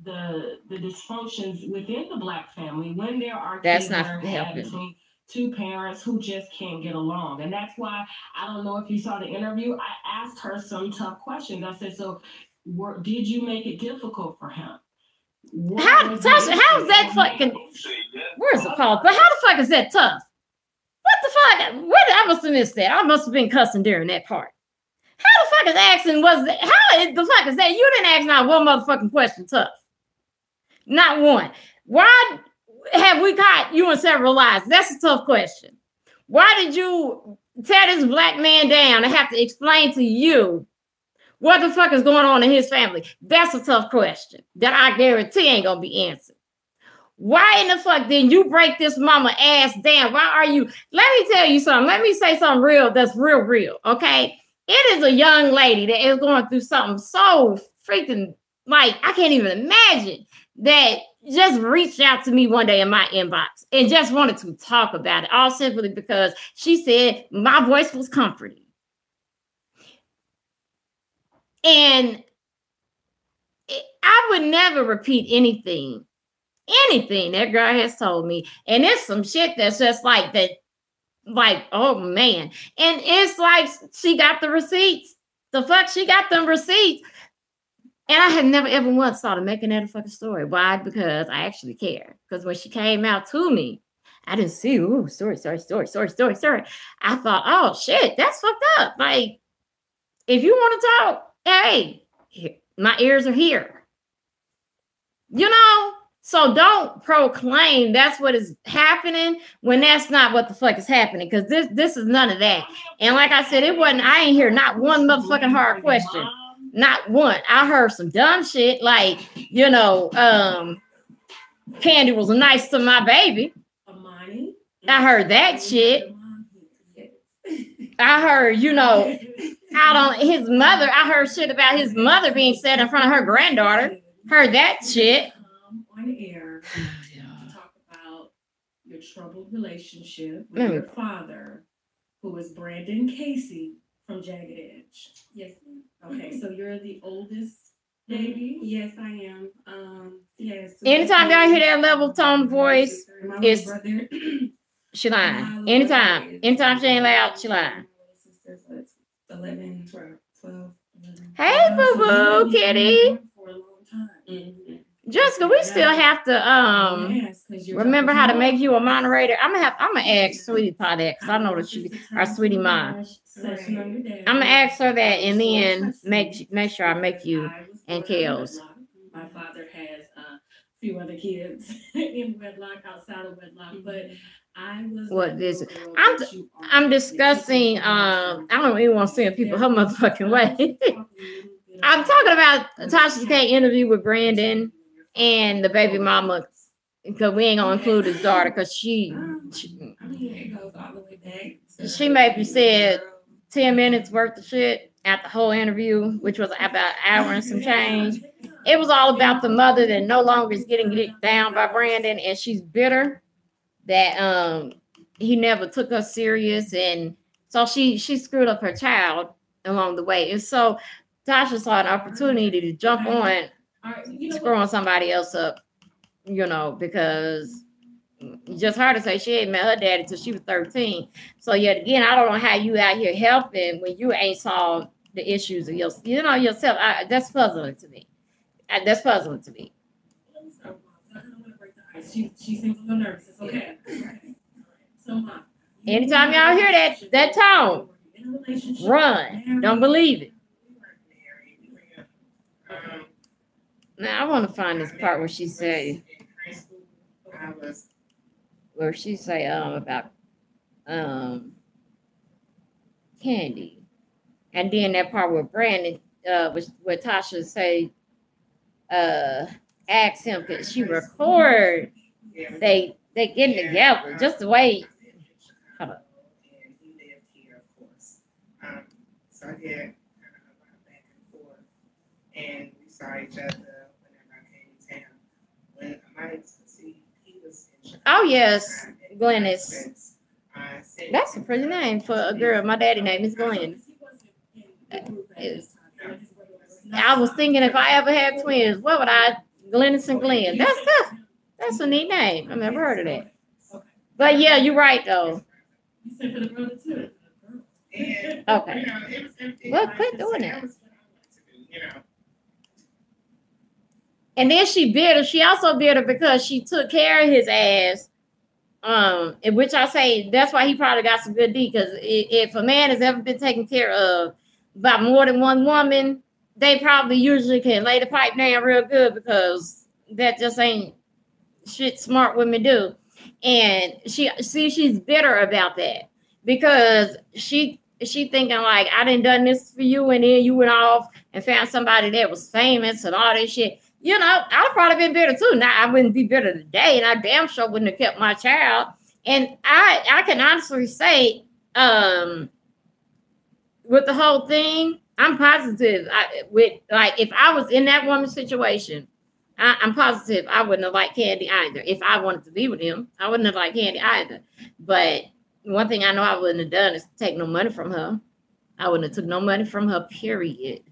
the dysfunctions within the Black family when there are
that's
kids
not
that are
helping.
between two parents who just can't get along. And that's why I don't know if you saw the interview. I asked her some tough questions. I said, so did you make it difficult for him?
How is that fucking, where's the call? But how the fuck is that tough? What the fuck? I must have missed that. I must have been cussing during that part. How the fuck is asking, how the fuck is that? You didn't ask not one motherfucking question tough. Not one. Why have we caught you in several lies? That's a tough question. Why did you tear this Black man down and have to explain to you what the fuck is going on in his family? That's a tough question that I guarantee ain't gonna be answered. Why in the fuck did you break this mama ass down? Why are you? Let me tell you something. Let me say something real that's real, okay? It is a young lady that is going through something so freaking, like, I can't even imagine, that just reached out to me one day in my inbox and just wanted to talk about it, all simply because she said my voice was comforting. And I would never repeat anything that girl has told me. And it's some shit that's just like that, like, oh man. And it's like she got the receipts. The fuck, she got them receipts. And I had never ever once thought of making that a fucking story. Why? Because I actually care. Because when she came out to me, I didn't see, ooh, story. I thought, oh shit, that's fucked up. Like, if you want to talk, hey, my ears are here. You know? So don't proclaim that's what is happening when that's not what the fuck is happening. Because this is none of that. And like I said, I ain't hear not one motherfucking hard question. Not one. I heard some dumb shit like, you know, Candy was nice to my baby. I heard that shit. I heard, you know, out on his mother. I heard shit about his mother being said in front of her granddaughter. Heard that shit.
On air, talk about your troubled relationship with your father, who is Brandon Casey from Jagged Edge. Yes. Okay, so you're the oldest baby? Yes, I am. Yes.
Anytime y'all hear that level tone voice, it's she lying. Anytime she ain't loud, she lying.
11, 12.
Hey, boo-boo, kitty. For a long time. Jessica, we still have to remember how to make you a moderator. I'm gonna ask Sweetie Pie that because I know that she our sweetie mom. I'm gonna ask her that and then make sure I make you and Kels.
My father has a few other kids in wedlock, outside of wedlock, but I was
what is it? I'm discussing I don't even want to send people her motherfucking way. I'm talking about Tasha K interview with Brandon and the baby mama, because we ain't gonna include his daughter because she maybe said 10 minutes worth of shit at the whole interview, which was about an hour and some change. It was all about the mother that no longer is getting down by Brandon, and she's bitter that he never took her serious, and so she screwed up her child along the way. And so Tasha saw an opportunity to jump on screwing somebody else up, you know, because just her to say she ain't met her daddy till she was 13. So yet again, I don't know how you out here helping when you ain't solved the issues of yourself. That's puzzling to me. That's puzzling to me.
She seems a little nervous. It's okay. So, Mom.
Anytime y'all hear that tone, run. Don't believe it. Now I want to find this part where she say, about Candy, and then that part where Brandon, where Tasha say, ask him, because she record they getting together just the way. Hold up.
So I did kind of back and forth, and we saw each other whenever I came to town. When Mike see he was in Chicago.
Oh yes, Glennis. That's a pretty name for a girl. My daddy name is Glenn. I was thinking if I ever had twins, what would I? Glennis and Glenn. That's a neat name. I've never heard of that. But yeah, you're right though. Okay. Well, quit doing that. And then she bitter. She also bitter because she took care of his ass. In which I say that's why he probably got some good D. Because if a man has ever been taken care of by more than one woman, they probably usually can lay the pipe down real good, because that just ain't shit smart women do. And she's bitter about that, because she thinking like, I done done this for you, and then you went off and found somebody that was famous and all that shit. You know, I'd probably been bitter too. Now I wouldn't be bitter today, and I damn sure wouldn't have kept my child. And I can honestly say, with the whole thing, I'm positive. If I was in that woman's situation, I'm positive I wouldn't have liked Candy either. If I wanted to be with him, I wouldn't have liked Candy either. But one thing I know I wouldn't have done is take no money from her. I wouldn't have took no money from her, period.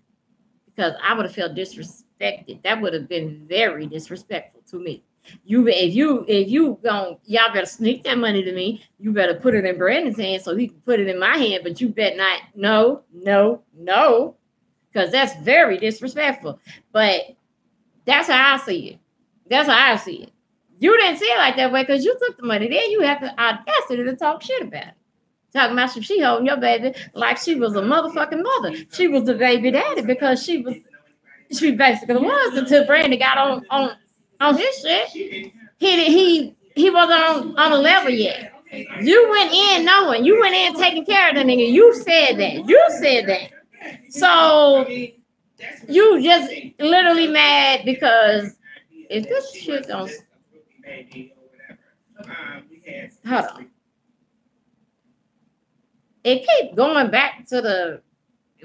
Because I would have felt disrespected. That would have been very disrespectful to me. If you y'all better sneak that money to me. You better put it in Brandon's hand so he can put it in my hand. But you bet not. No. Because that's very disrespectful. But that's how I see it. That's how I see it. You didn't see it like that way because you took the money. Then you have the audacity to talk shit about it. Talking about she holding your baby like she was a motherfucking mother. She was the baby daddy because she basically was until Brandon got on his shit. He wasn't on a level yet. You went in knowing. You went in taking care of the nigga. You said that. So you just literally mad because if this shit don't. Hold on. It keeps going back to the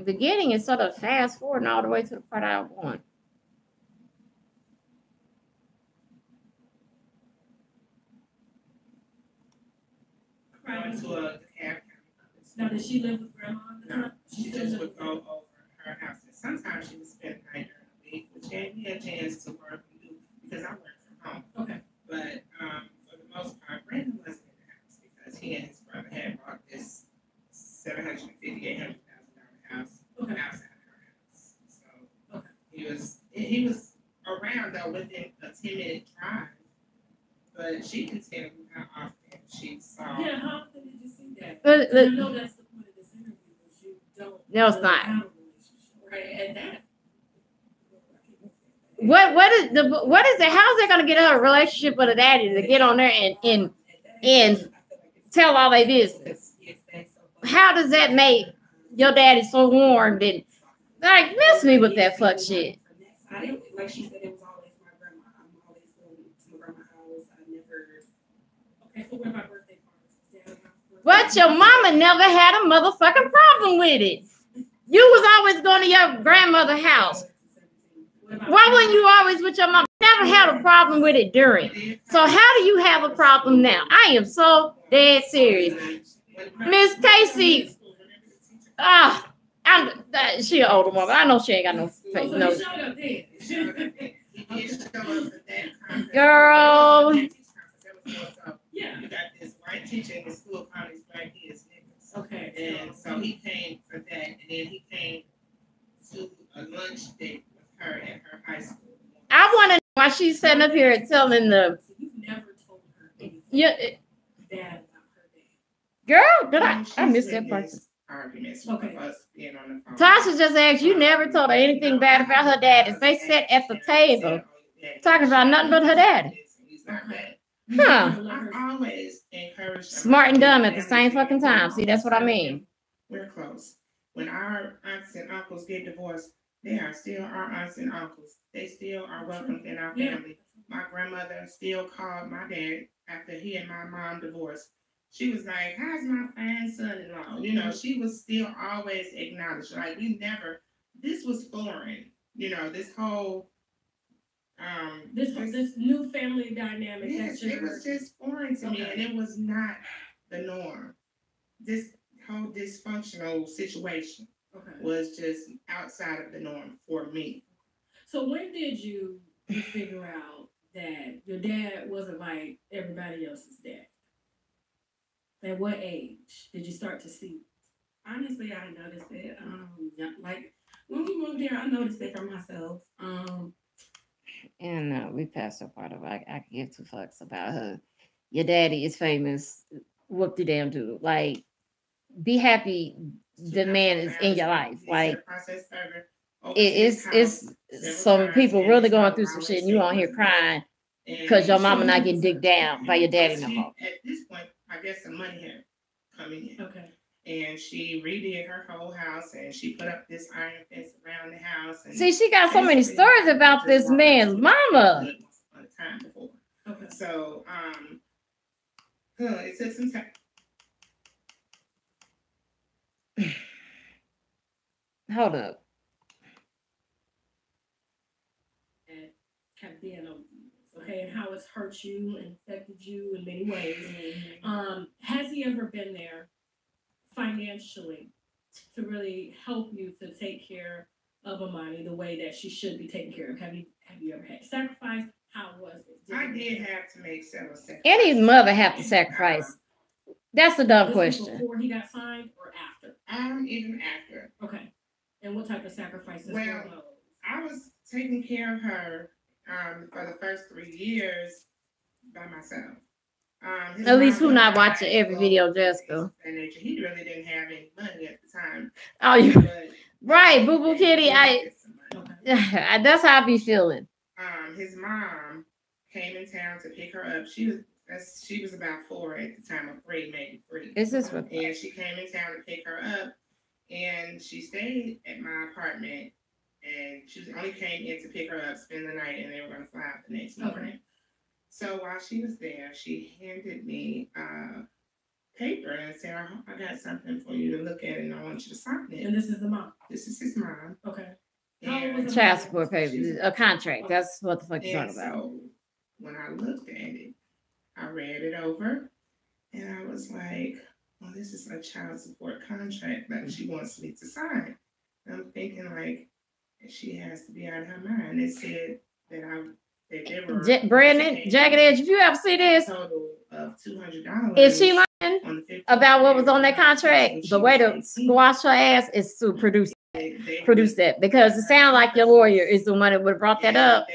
beginning and sort of fast forwarding all the way to the part I want.
Now, does she live with grandma?
No, she just would go over her house. And sometimes she would spend the night during the week, which gave me a chance to work and do, because I work from home.
Okay.
But for the most part, Brandon wasn't in the house because he and his brother had bought this $750,000, $800,000 house outside her house. So he was around though within a 10-minute drive. But she can tell me how often she saw.
Yeah, how often did you see that?
I
know that's the point of this interview, is you don't.
No, it's not.
Right, and that.
What is it? How is they gonna get her a relationship with a daddy to get on there and tell all their business? How does that make your daddy so warm and like miss me with that fuck shit?
I didn't, like she said, it was always my grandma. I'm always going to my grandma's house. I never. Okay, so what about birthday parties?
But your mama never had a motherfucking problem with it. You was always going to your grandmother's house. Why weren't you always with your mom? Never had a problem with it during. So how do you have a problem now? I am so dead serious. Miss Casey, she an older woman. I know she ain't got no face. No. Girl.
Yeah. You got this white teacher in the school calling these black kids niggas.
Okay.
And so he came for that, and then he came to a lunch date with her at her high school.
I want to know why she's sitting up here telling the.
So you've never told her anything bad about her dad.
Girl, did I missed that part.
Arguments
Okay.
of us being on the phone.
Tasha just asked, you never told her anything bad about her dad as they sat at the table talking about nothing but her daddy. Huh.
I always encourage
Smart and dumb at the same fucking time. See, that's what I mean.
We're close. When our aunts and uncles get divorced, they are still our aunts and uncles. They still are welcomed in our family. My grandmother still called my dad after he and my mom divorced. She was like, how's my fine son-in-law? You know, she was still always acknowledged. Like, we never, this was foreign. You know, this whole,
this new family dynamic.
Yes, it was just foreign to me, and it was not the norm. This whole dysfunctional situation was just outside of the norm for me.
So when did you figure out that your dad wasn't like everybody else's dad? At what age did you start to see?
Honestly, I noticed it. Like when we moved here, I noticed it for myself.
And we passed that part of it. I can give two fucks about her. Your daddy is famous. Whoop the damn dude. Like, be happy the man is in your life. Like, it's some people really going through some shit and you on here crying because your mama not getting digged down by your daddy no more.
At this point, I guess some money had coming in.
Okay.
And she redid her whole house and she put up this iron fence around the house. And
see, she got so many stories about this man's mama.
Time before. Okay. So, it took some time.
Hold up.
And kept being over you, okay, and how it's hurt you and affected you in many ways. Has he ever been there financially to really help you to take care of Amani the way that she should be taken care of? Have you ever had sacrifice? How was it?
I did have to make several sacrifices.
Any mother have to sacrifice. That's a dumb question.
Before he got signed or after?
Even after.
Okay. And what type of sacrifices?
Well, I was taking care of her for the first 3 years by myself.
At least who not watching every video, Jessica?
He really didn't have any money at the time.
Oh, you right, Boo Boo Kitty. That's how I be feeling.
His mom came in town to pick her up. She was about 4 at the time, or 3, maybe 3.
Is this what?
And she came in town to pick her up, and she stayed at my apartment. And she only came in to pick her up, spend the night, and they were going to fly out the next morning. So while she was there, she handed me paper and said, I got something for you to look at, and I want you to sign it.
And this is the mom?
This is his mom.
Okay.
Child support paper, a contract. That's what the fuck you're talking about.
So when I looked at it, I read it over, and I was like, well, this is a child support contract that she wants me to sign. And I'm thinking, like, she has to be out of her mind. It said that
Brandon, Jagged Edge, if you ever see this,
total of $200.
is she lying about what was on that contract? The way to squash her ass is to produce that, because it sounds like your lawyer is the one that would have brought that up.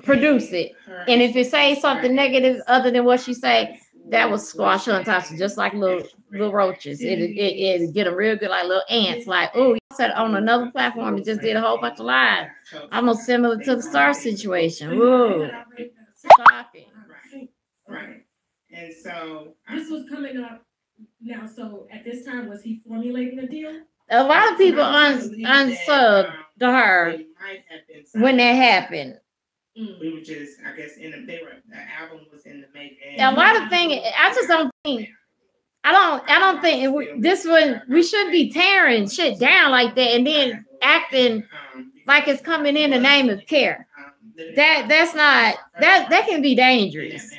Produce it, and if it says something negative other than what she say, that will squash her and toss her just like little roaches. It get them real good, like little ants. Like, oh, you said on another platform, you just did a whole bunch of lies, almost similar to the Star situation. Whoa, shocking.
Right. And so
this was coming up now. So at this time, was he formulating the deal?
A lot of people unsubbed to her when that happened.
We were just, I guess, the album was in the making.
A lot of things, I just don't think, I don't think this one, we shouldn't be tearing shit down like that and then acting like it's coming in the name of care. That's not, that can be dangerous.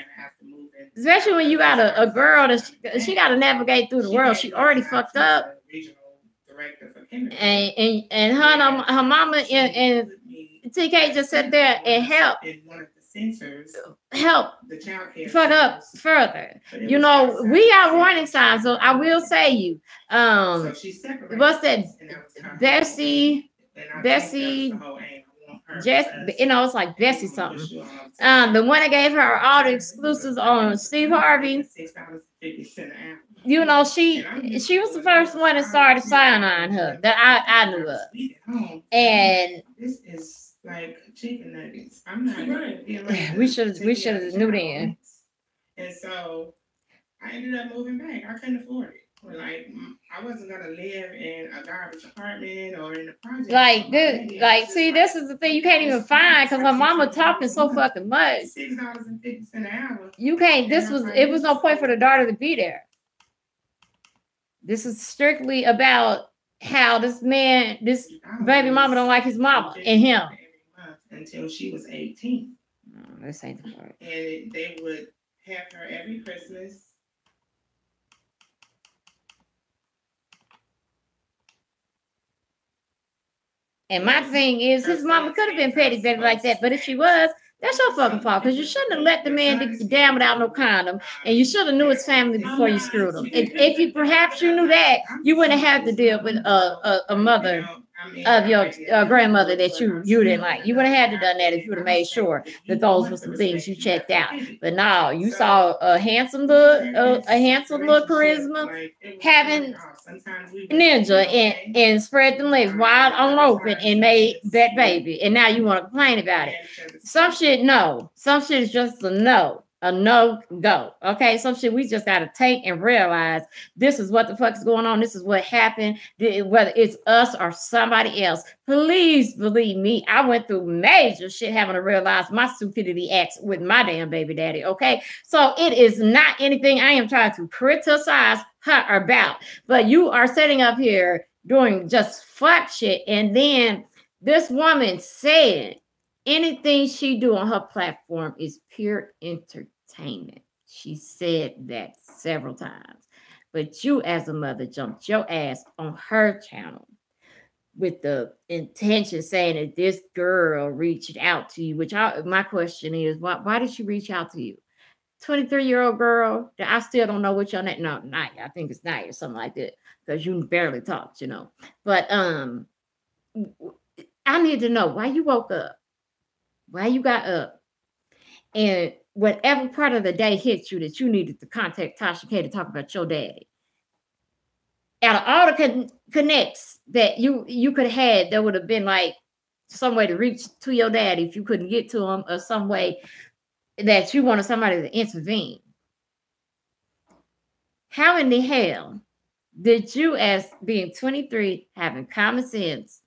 Especially when you got a girl that she got to navigate through the world. She already fucked up. And her mama and TK just sat there and helped fuck up further. You know, we got warning signs. So I will say you, what's that? Bessie Jess, you know, it's like Bessie something. The one that gave her all the exclusives on Steve Harvey. You know, she was the first one that started signing her that I knew of. And
this is like chicken nuggets. I'm not
right. We should have knew then.
And so I ended up moving back. I couldn't afford it. Like I wasn't gonna live in a garbage apartment or in a project.
Like, dude, like, see, this is the thing you can't even find because her mama talking so fucking much.
$6.50 an hour.
You can't. It was no point for the daughter to be there. This is strictly about how this baby mama don't like his mama and him.
Until she was 18.
No, this ain't the part.
And they would have her every Christmas.
And my thing is, his mama could have been petty baby like that, but if she was, that's your fucking fault, because you shouldn't have let the man dig down without no condom, and you should have knew his family before you screwed him. If you perhaps you knew that, you wouldn't have had to deal with a mother of your grandmother that you didn't like. You would have had to done that if you would have made sure that those were some things you checked out. But no, you saw a handsome look charisma, having ninja and spread them legs wide on open and made that baby. And now you want to complain about it. Some shit, no. Some shit is just a no go. Okay, some shit we just gotta take and realize this is what the fuck is going on. This is what happened, whether it's us or somebody else. Please believe me, I went through major shit having to realize my stupidity acts with my damn baby daddy. Okay, so it is not anything I am trying to criticize her about, but you are sitting up here doing just fuck shit. And then this woman said anything she do on her platform is pure entertainment. She said that several times. But you as a mother jumped your ass on her channel with the intention saying that this girl reached out to you, which my question is, why did she reach out to you? 23-year-old girl that I still don't know what your name. No, Naya. I think it's Naya or something like that, because you barely talked, you know. But I need to know why you woke up. Why you got up, and whatever part of the day hit you that you needed to contact Tasha K to talk about your daddy. Out of all the connects that you could have had, there would have been like some way to reach to your daddy if you couldn't get to him, or some way that you wanted somebody to intervene. How in the hell did you, as being 23, having common sense,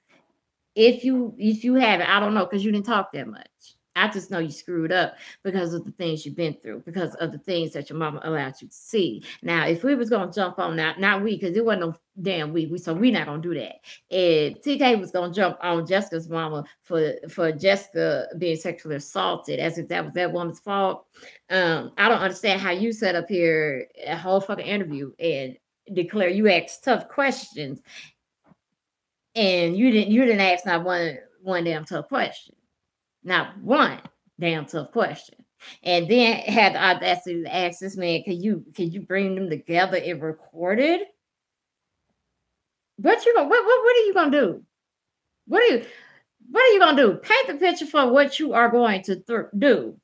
if you have it, I don't know, because you didn't talk that much. I just know you screwed up because of the things you've been through, because of the things that your mama allowed you to see. Now, if we was going to jump on that, not we, because it wasn't no damn we, so we're not going to do that. And TK was going to jump on Jessica's mama for Jessica being sexually assaulted, as if that was that woman's fault. I don't understand how you set up here a whole fucking interview and declare you asked tough questions, and you didn't ask not one damn tough question. Not one damn tough question. And then had the audacity to ask this man, can you bring them together and record it? What are you gonna do? What are you gonna do? Paint the picture for what you are going to do.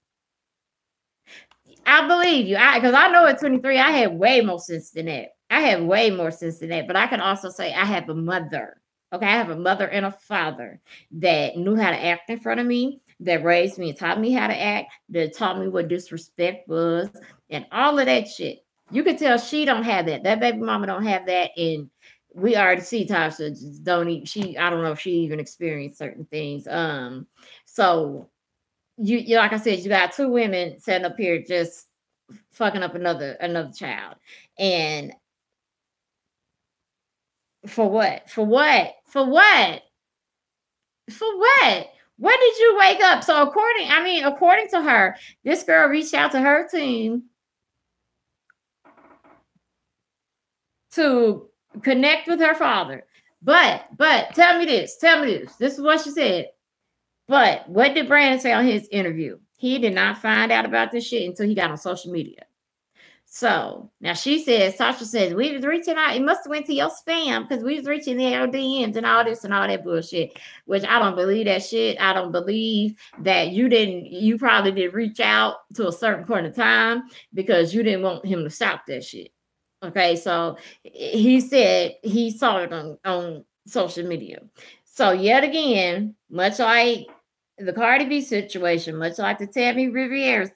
I believe you. Because I know at 23, I had way more sense than that. But I can also say I have a mother. Okay, I have a mother and a father that knew how to act in front of me, that raised me and taught me how to act, that taught me what disrespect was, and all of that shit. You can tell she don't have that. That baby mama don't have that, and we already see Tasha just don't even. I don't know if she even experienced certain things. So you like I said, you got two women sitting up here just fucking up another child, and for what? When did you wake up? So according to her, this girl reached out to her team to connect with her father. But tell me this. This is what she said. But what did Brandon say on his interview? He did not find out about this shit until he got on social media. So now she says, Sasha says, we was reaching out. It must have went to your spam because we was reaching the LDMs and all this and all that bullshit, which I don't believe that shit. I don't believe that you probably did reach out to a certain point of time because you didn't want him to stop that shit. Okay, so he said he saw it on social media. So yet again, much like the Cardi B situation, much like the Tammy Riviera's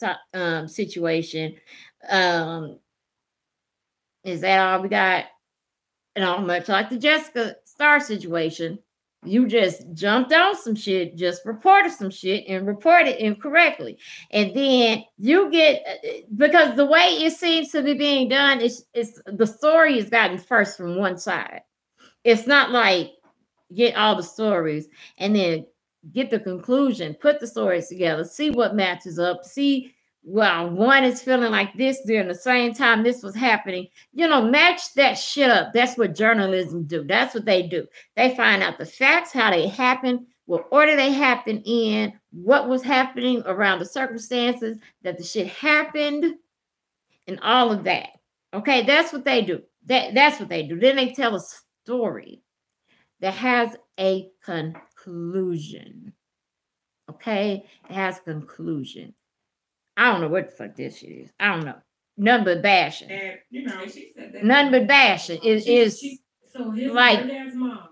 situation, is that all we got? And much like the Jessica Star situation, you just jumped on some shit, just reported some shit and reported incorrectly. And then you get, because the way it seems to be being done is the story is gotten first from one side. It's not like get all the stories and then get the conclusion, put the stories together, see what matches up, see, well, one is feeling like this during the same time this was happening. You know, match that shit up. That's what journalism do. That's what they do. They find out the facts, how they happen, what order they happen in, what was happening around the circumstances that the shit happened, and all of that. Okay, that's what they do. That's what they do. Then they tell a story that has a conclusion. Okay, it has a conclusion. I don't know what the fuck this shit is. I don't know. None but bashing.
And you know, she said that.
None but bashing.
So his
like,
her dad's mom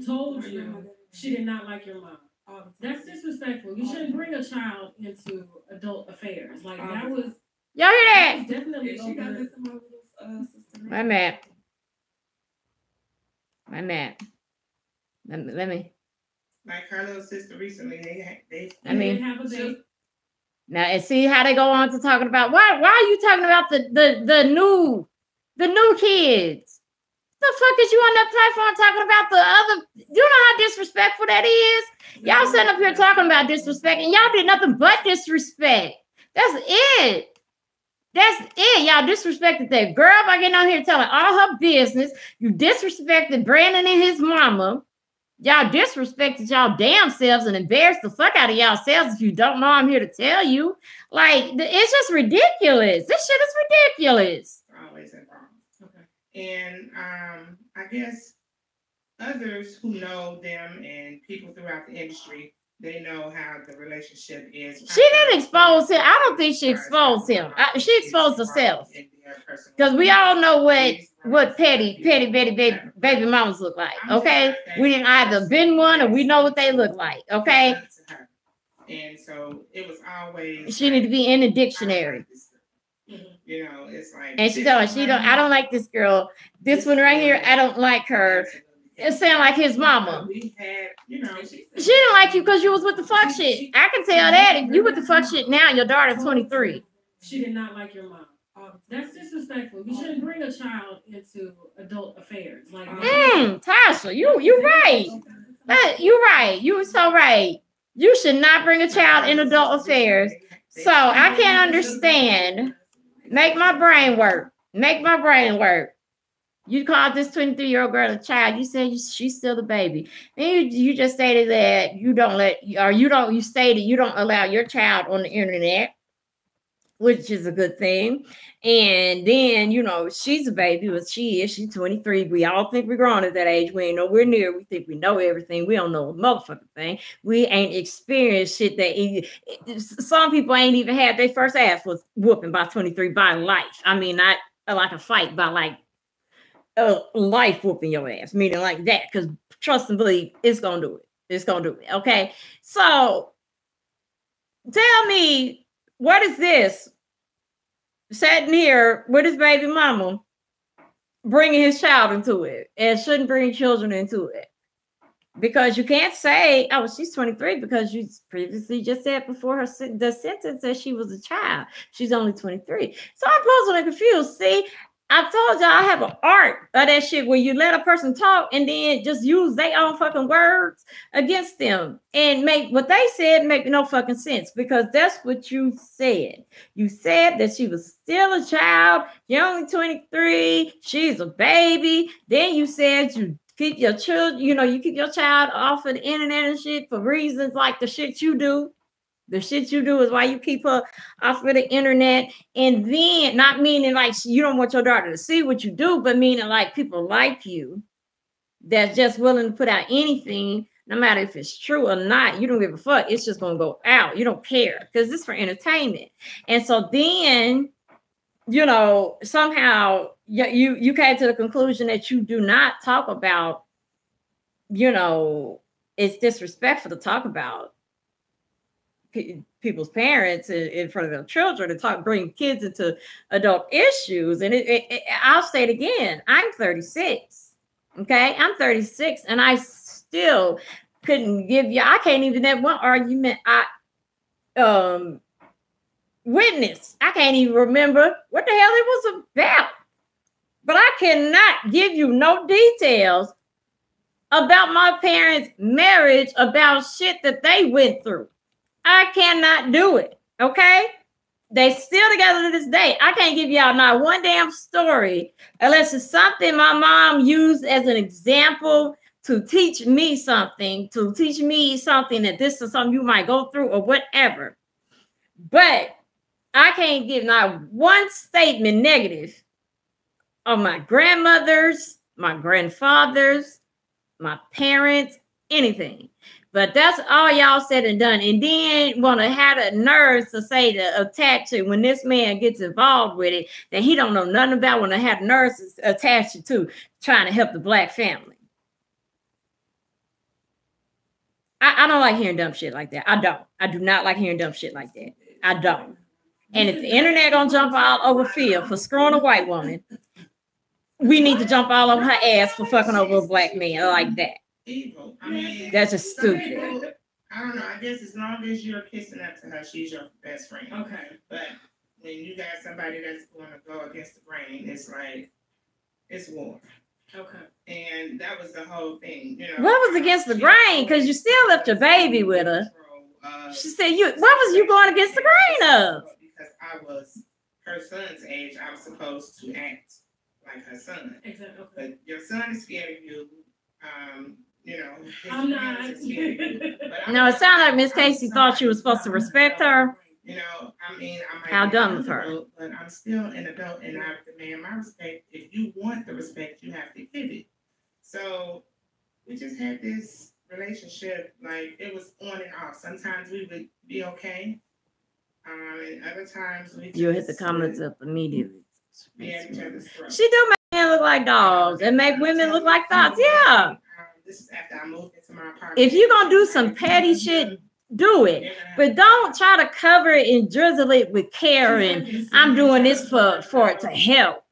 told you she did not like your mom. That's disrespectful. You shouldn't bring a child into adult affairs. Like that was.
Y'all hear that?
Was definitely
she got this in my little sister.
My man. Let me.
Like her little sister recently, they
have a baby.
Now and see how they go on to talking about why are you talking about the new kids? The fuck is you on that platform talking about the other? You know how disrespectful that is? Y'all sitting up here talking about disrespect and y'all did nothing but disrespect. That's it. That's it. Y'all disrespected that girl by getting on here telling all her business. You disrespected Brandon and his mama. Y'all disrespected y'all damn selves and embarrassed the fuck out of y'all selves. If you don't know, I'm here to tell you. Like, it's just ridiculous. This shit is ridiculous.
Always involved. Okay. And I guess others who know them and people throughout the industry, they know how the relationship is.
She didn't expose him. I don't think she exposed him. She exposed herself. Because we all know what petty baby mamas look like. Okay, we didn't either been one or we know what they look like. Okay,
and so it was always
she need to be in the dictionary.
You know, it's like,
and she told her I don't like this girl. This one right here, I don't like her. It sound like his mama.
We had, you know,
she didn't like you because you was with the fuck shit. I can tell that. If you with the fuck shit now, your daughter's 23.
She did not like your mom. That's disrespectful. You shouldn't bring a child into adult affairs. Like,
Tasha, you right. You right. You were so right. You should not bring a child in adult affairs. So I can't understand. Make my brain work. Make my brain work. You called this 23-year-old girl a child. You said she's still a baby. And you just stated that you stated you don't allow your child on the internet, which is a good thing. And then, you know, she's a baby, but she's 23. We all think we're grown at that age. We ain't nowhere near. We think we know everything. We don't know a motherfucking thing. We ain't experienced shit that some people ain't even had their first ass was whooping by 23 by life. I mean, not like a fight, by like life whooping your ass, meaning like that, because trust and believe it's gonna do it. It's gonna do it. Okay, so tell me, what is this sitting here with his baby mama bringing his child into it and shouldn't bring children into it? Because you can't say, oh, she's 23 because you previously just said before the sentence that she was a child. She's only 23. So I'm puzzled and confused. See, I told y'all I have an art of that shit where you let a person talk and then just use their own fucking words against them and make what they said make no fucking sense, because that's what you said. You said that she was still a child. You're only 23. She's a baby. Then you said you keep your children, you keep your child off of the internet and shit for reasons like the shit you do. The shit you do is why you keep her off of the internet. And then, not meaning like you don't want your daughter to see what you do, but meaning like people like you that's just willing to put out anything, no matter if it's true or not. You don't give a fuck. It's just going to go out. You don't care because it's for entertainment. And so then, you know, somehow you came to the conclusion that you do not talk about, you know, it's disrespectful to talk about people's parents in front of their children, to bring kids into adult issues. And I'll say it again, I'm 36. Okay, I'm 36, and I still couldn't give you. I can't even have one argument I witnessed. I can't even remember what the hell it was about. But I cannot give you no details about my parents' marriage, about shit that they went through. I cannot do it. Okay. They still together to this day. I can't give y'all not one damn story unless it's something my mom used as an example to teach me something, that this is something you might go through or whatever. But I can't give not one statement negative on my grandmothers, my grandfathers, my parents, anything. But that's all y'all said and done. And then want to have the nerves to say to attach to when this man gets involved with it that he don't know nothing about, when they have nerves attached to trying to help the black family. I don't like hearing dumb shit like that. I do not like hearing dumb shit like that. I don't. And if the internet gonna jump all over Phil for screwing a white woman, we need to jump all over her ass for fucking over a black man like that.
Evil. I mean,
that's just stupid.
I don't know. I guess as long as you're kissing up to her, she's your best friend.
Okay.
But when you got somebody that's going to go against the grain, it's like, it's war.
Okay.
And that was the whole thing. You know,
what was against the grain? Because you still left your baby with her. She said, what was you going against the grain of?
Because I was her son's age, I was supposed to act like her son.
Exactly.
But your son is scared of you. You know,
I'm not.
No, it sounded like Miss Casey thought you were supposed to respect her.
You know, I mean, I might
how
be
dumb of her.
Adult, but I'm still an adult, and I demand my respect. If you want the respect, you have to give it. So we just had this relationship, like it was on and off. Sometimes we would be okay, and other times we.
You hit the comments up immediately.
Yeah, each other's throat.
She do make men look like dogs and make women look like dogs. Yeah.
This is after I moved into my apartment.
If you're gonna do some petty shit, do it. But don't try to cover it and drizzle it with care and I'm doing this for it to help.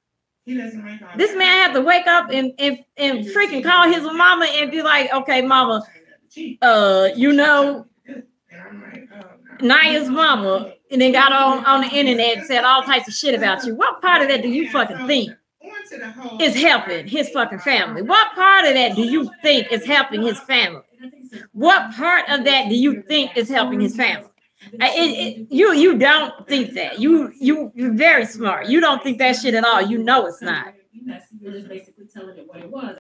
This man have to wake up and freaking call his mama and be like, okay, mama, you know, Naya's mama, and then got on the internet and said all types of shit about you. What part of that do you fucking think is helping his fucking family? What part of that do you think is helping his family? What part of that do you think is helping his family? You don't think that. You're very smart. You don't think that shit at all. You know it's not.
You're just basically telling it what it was.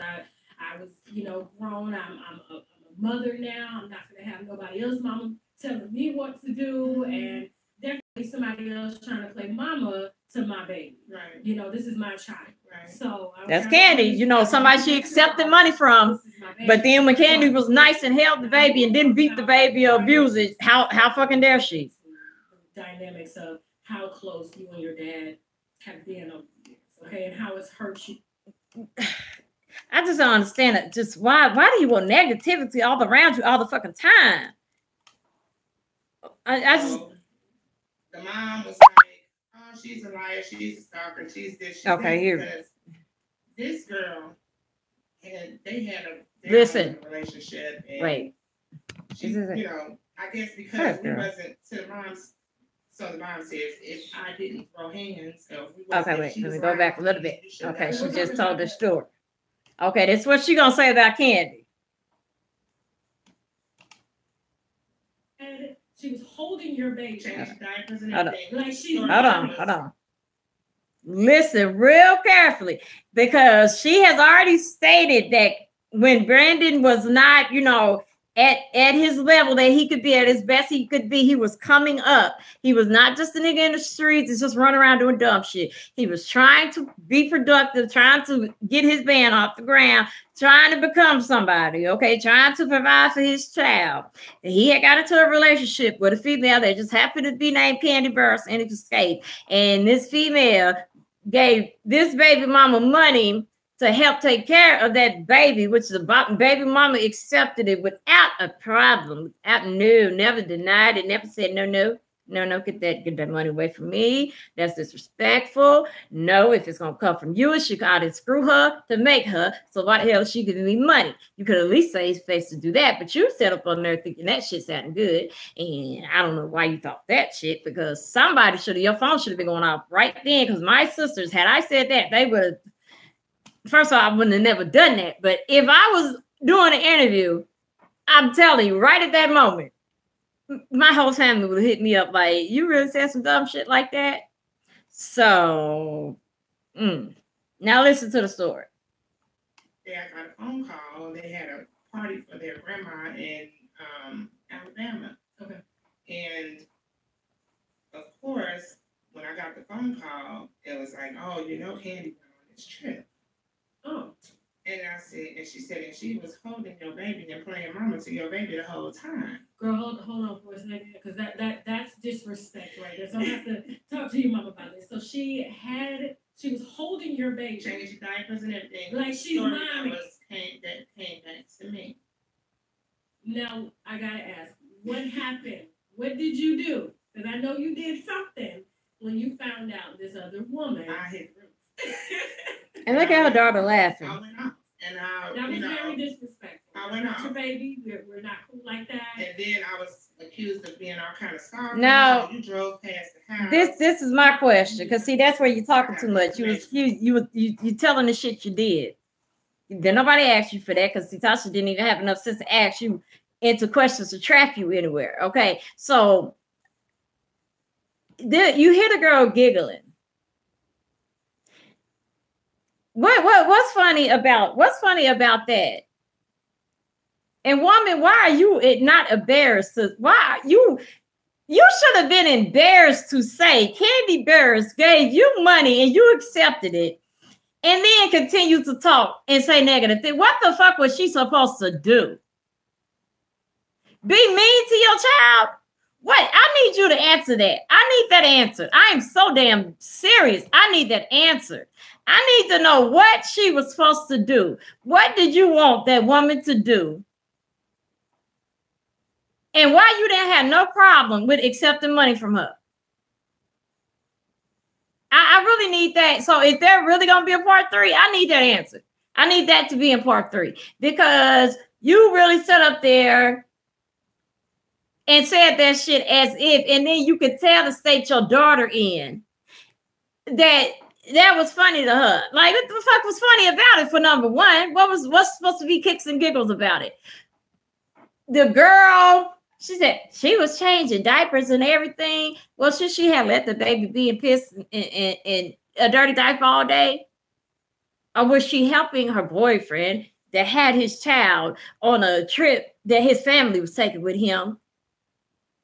I was, you know, grown. I'm a mother now. I'm not gonna have nobody else mama telling me what to do, and definitely somebody else trying to play mama to my baby.
Right.
You know, this is my child. Right. So
that's Candy. You know, somebody she accepted money from, but then when Candy was nice and held the baby and didn't beat the baby or abuse it, how fucking dare she?
Dynamics of how close you and your dad have been over the years, okay, and how it's hurt you.
I just don't understand it. Just why do you want negativity all around you all the fucking time? I just.
The mom was like, "Oh, she's a liar. She's a stalker. She's this." She's
okay, here.
This girl, they had a relationship. And
wait.
She, you know, I guess because we wasn't to the mom's. So the mom says, if I didn't throw hands,
okay, wait. Let me go back a little bit. Okay, she just told the story. Okay, that's what she gonna say about Candy.
And she was holding your baby.
Hold on. Listen real carefully, because she has already stated that when Brandon was not, you know, at his level that he could be, at his best he could be. He was coming up. He was not just a nigga in the streets and just running around doing dumb shit. He was trying to be productive, trying to get his band off the ground, trying to become somebody, okay, trying to provide for his child. And he had got into a relationship with a female that just happened to be named Candy Burst and escaped. And this female gave this baby mama money to help take care of that baby, which the baby mama accepted it without a problem, never denied it, never said no, get that money away from me. That's disrespectful. No, if it's gonna come from you, she got to screw her to make her. So why the hell is she giving me money? You could at least say his face to do that, but you set up on there thinking that shit sounded good. And I don't know why you thought that shit, because somebody your phone should have been going off right then. Because my sisters, had I said that, they would have. First of all, I wouldn't have never done that. But if I was doing an interview, I'm telling you, right at that moment, my whole family would hit me up like, you really said some dumb shit like that? So, now listen to the story.
Yeah, I got a phone call. They had a party for their grandma in Alabama. Okay. And, of course, when I got the phone call, it was like, oh, Candy went on this trip. Oh, and I said, and she said, and she was holding your baby and playing mama to your baby the whole time.
Girl, hold on for a second, because that's disrespect right there. So I have to talk to your mom about this. So she was holding your baby,
changed diapers and everything,
like she's mommy.
That came back to me.
Now I gotta ask, what happened? What did you do? Because I know you did something when you found out this other woman.
I hit the roof.
And look at her daughter laughing.
I went off. And
that was very disrespectful.
I went off.
Your baby, we're not cool like that.
And then I was accused of being all kind of scarred.
No,
you drove past the house.
This is my question, because see, that's where you're talking too much. You telling the shit you did. Then nobody asked you for that, because Tasha didn't even have enough sense to ask you into questions to trap you anywhere. Okay, so you hear the girl giggling. What's funny about that? And woman, why are you not embarrassed? You should have been embarrassed to say Candy Burst gave you money and you accepted it, and then continue to talk and say negative things. What the fuck was she supposed to do? Be mean to your child? What? I need you to answer that. I need that answer. I am so damn serious. I need that answer. I need to know what she was supposed to do. What did you want that woman to do? And why you didn't have no problem with accepting money from her? I really need that. So if they're really going to be a part 3, I need that answer. I need that to be in part 3, because you really sat up there and said that shit as if, and then you could tell the state your daughter in that was funny to her. Like, what the fuck was funny about it? For number one, what's supposed to be kicks and giggles about it? The girl, she said she was changing diapers and everything. Well, should she have let the baby be in piss in a dirty diaper all day? Or was she helping her boyfriend that had his child on a trip that his family was taking with him?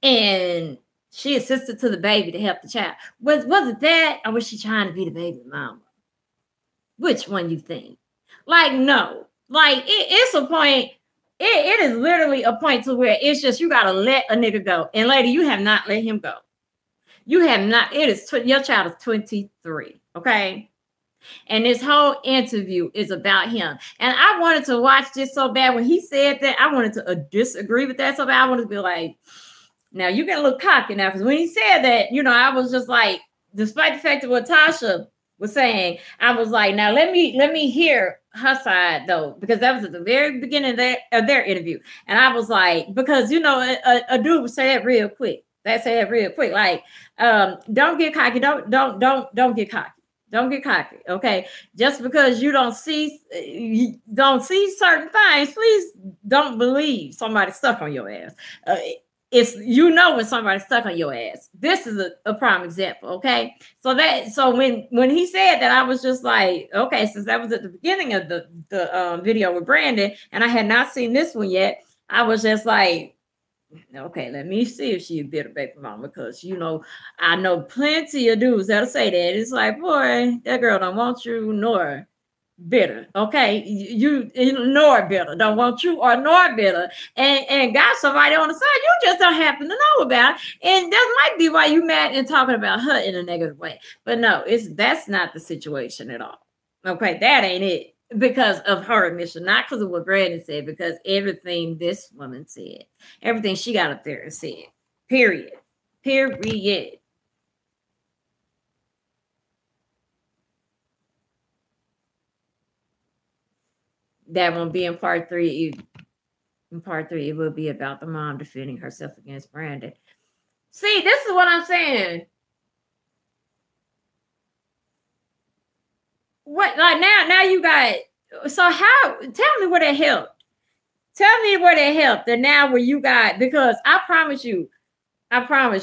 And she assisted to the baby to help the child. Was it that, or was she trying to be the baby mama? Which one you think? Like, no. Like, it's a point. It is literally a point to where it's just you got to let a nigga go. And lady, you have not let him go. You have not. Your child is 23, okay? And this whole interview is about him. And I wanted to watch this so bad. When he said that, I wanted to disagree with that so bad. I wanted to be like, now you get a little cocky now, because when he said that, I was just like, despite the fact of what Tasha was saying, I was like, now let me hear her side though, because that was at the very beginning of their interview, and I was like, because a dude would say that real quick. Like, don't get cocky, don't get cocky. Don't get cocky, okay? Just because you don't see certain things, please don't believe somebody stuck on your ass. It's when somebody's stuck on your ass. This is a prime example, okay? So when he said that, I was just like, okay, since that was at the beginning of the video with Brandon, and I had not seen this one yet, I was just like, okay, let me see if she a bitter baby mama, because you know, I know plenty of dudes that'll say that. It's like, boy, that girl don't want you nor bitter. Okay, you nor bitter, don't want you or nor bitter, and got somebody on the side you just don't happen to know about, and that might be why you mad and talking about her in a negative way. But no, that's not the situation at all. Okay, that ain't it. Because of her admission, not because of what Brandon said, because everything this woman said, everything she got up there and said, period. That won't be in part 3. In part 3, it will be about the mom defending herself against Brandon. See, this is what I'm saying. What, like now you got, so how, tell me where that helped. Tell me where that helped. And now where you got, because I promise you, I'm gonna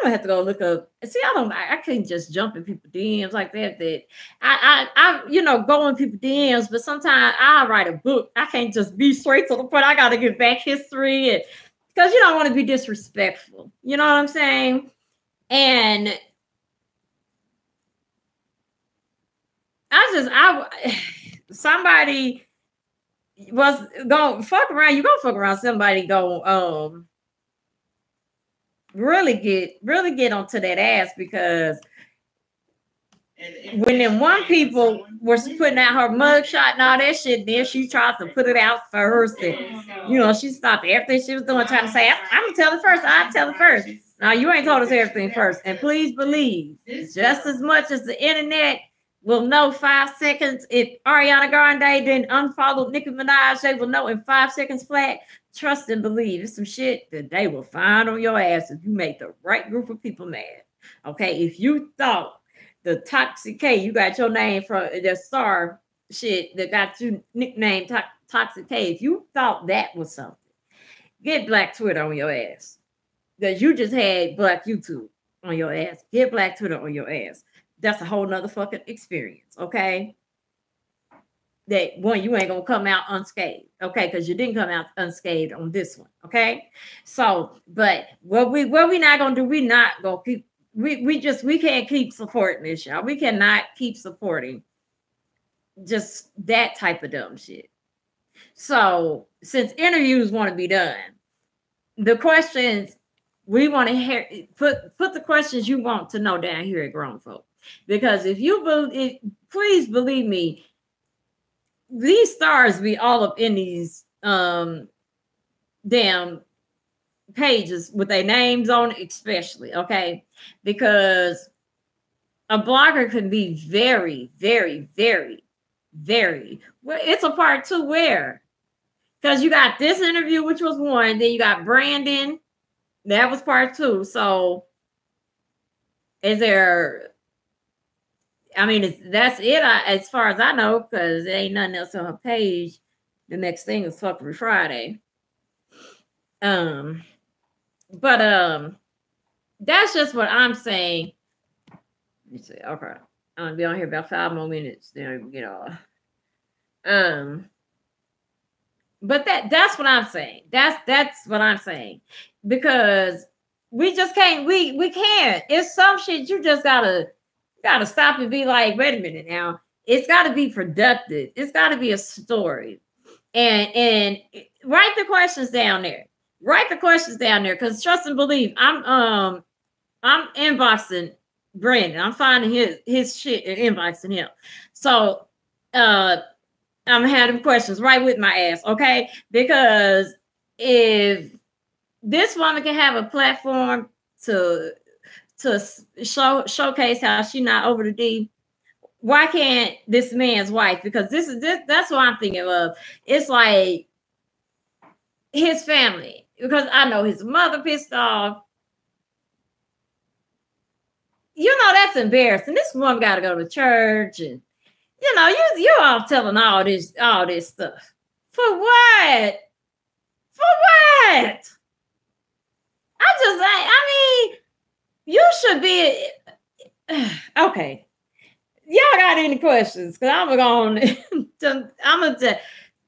have to go look up. See, I can't just jump in people's DMs like that. I go in people's DMs, but sometimes I write a book. I can't just be straight to the point. I gotta get back history, and because you don't want to be disrespectful. You know what I'm saying? And somebody was gonna fuck around. You gonna fuck around somebody go really get onto that ass, because when them one people were putting out her mugshot and all that shit, then she tried to put it out first, and she stopped everything she was doing, trying to say, I'm gonna tell it first. I'll tell it first. Now you ain't told us everything first, and please believe, just as much as the internet will know 5 seconds. If Ariana Grande didn't unfollow Nicki Minaj, they will know in 5 seconds flat. Trust and believe. It's some shit that they will find on your ass if you make the right group of people mad. Okay, if you thought the Toxic K, you got your name from the star shit that got you nicknamed Toxic K. If you thought that was something, get Black Twitter on your ass. Because you just had Black YouTube on your ass. Get Black Twitter on your ass. That's a whole nother fucking experience, okay? That one, you ain't gonna come out unscathed, okay? Because you didn't come out unscathed on this one, okay? So, but what we not gonna do, we not gonna keep, we can't keep supporting this, y'all. We cannot keep supporting just that type of dumb shit. So, since interviews want to be done, the questions we want to hear, put the questions you want to know down here at Grown Folk. Because if you believe, please believe me, these stars be all up in these damn pages with their names on it, especially, okay? Because a blogger can be very, very, very, very, well, it's a part 2 where, because you got this interview, which was 1, then you got Brandon, that was part 2. So is there, I mean, that's it as far as I know, because there ain't nothing else on her page. The next thing is Fuckery Friday. But that's just what I'm saying. Let me see. Okay, I'm gonna be on here about 5 more minutes. Then we get off. But that's what I'm saying. That's what I'm saying, because we just can't. We can't. It's some shit you just gotta stop and be like, wait a minute now. It's got to be productive. It's got to be a story, and write the questions down there. Write the questions down there, because trust and believe, I'm inboxing Brandon. I'm finding his shit and inboxing him. So I'm having questions right with my ass, okay? Because if this woman can have a platform to showcase how she not over the D, why can't this man's wife? Because that's what I'm thinking of. It's like his family, because I know his mother pissed off. That's embarrassing. This woman got to go to church, and you all telling all this stuff for what? For what? I mean, you should be okay. Y'all got any questions? Because I'm gonna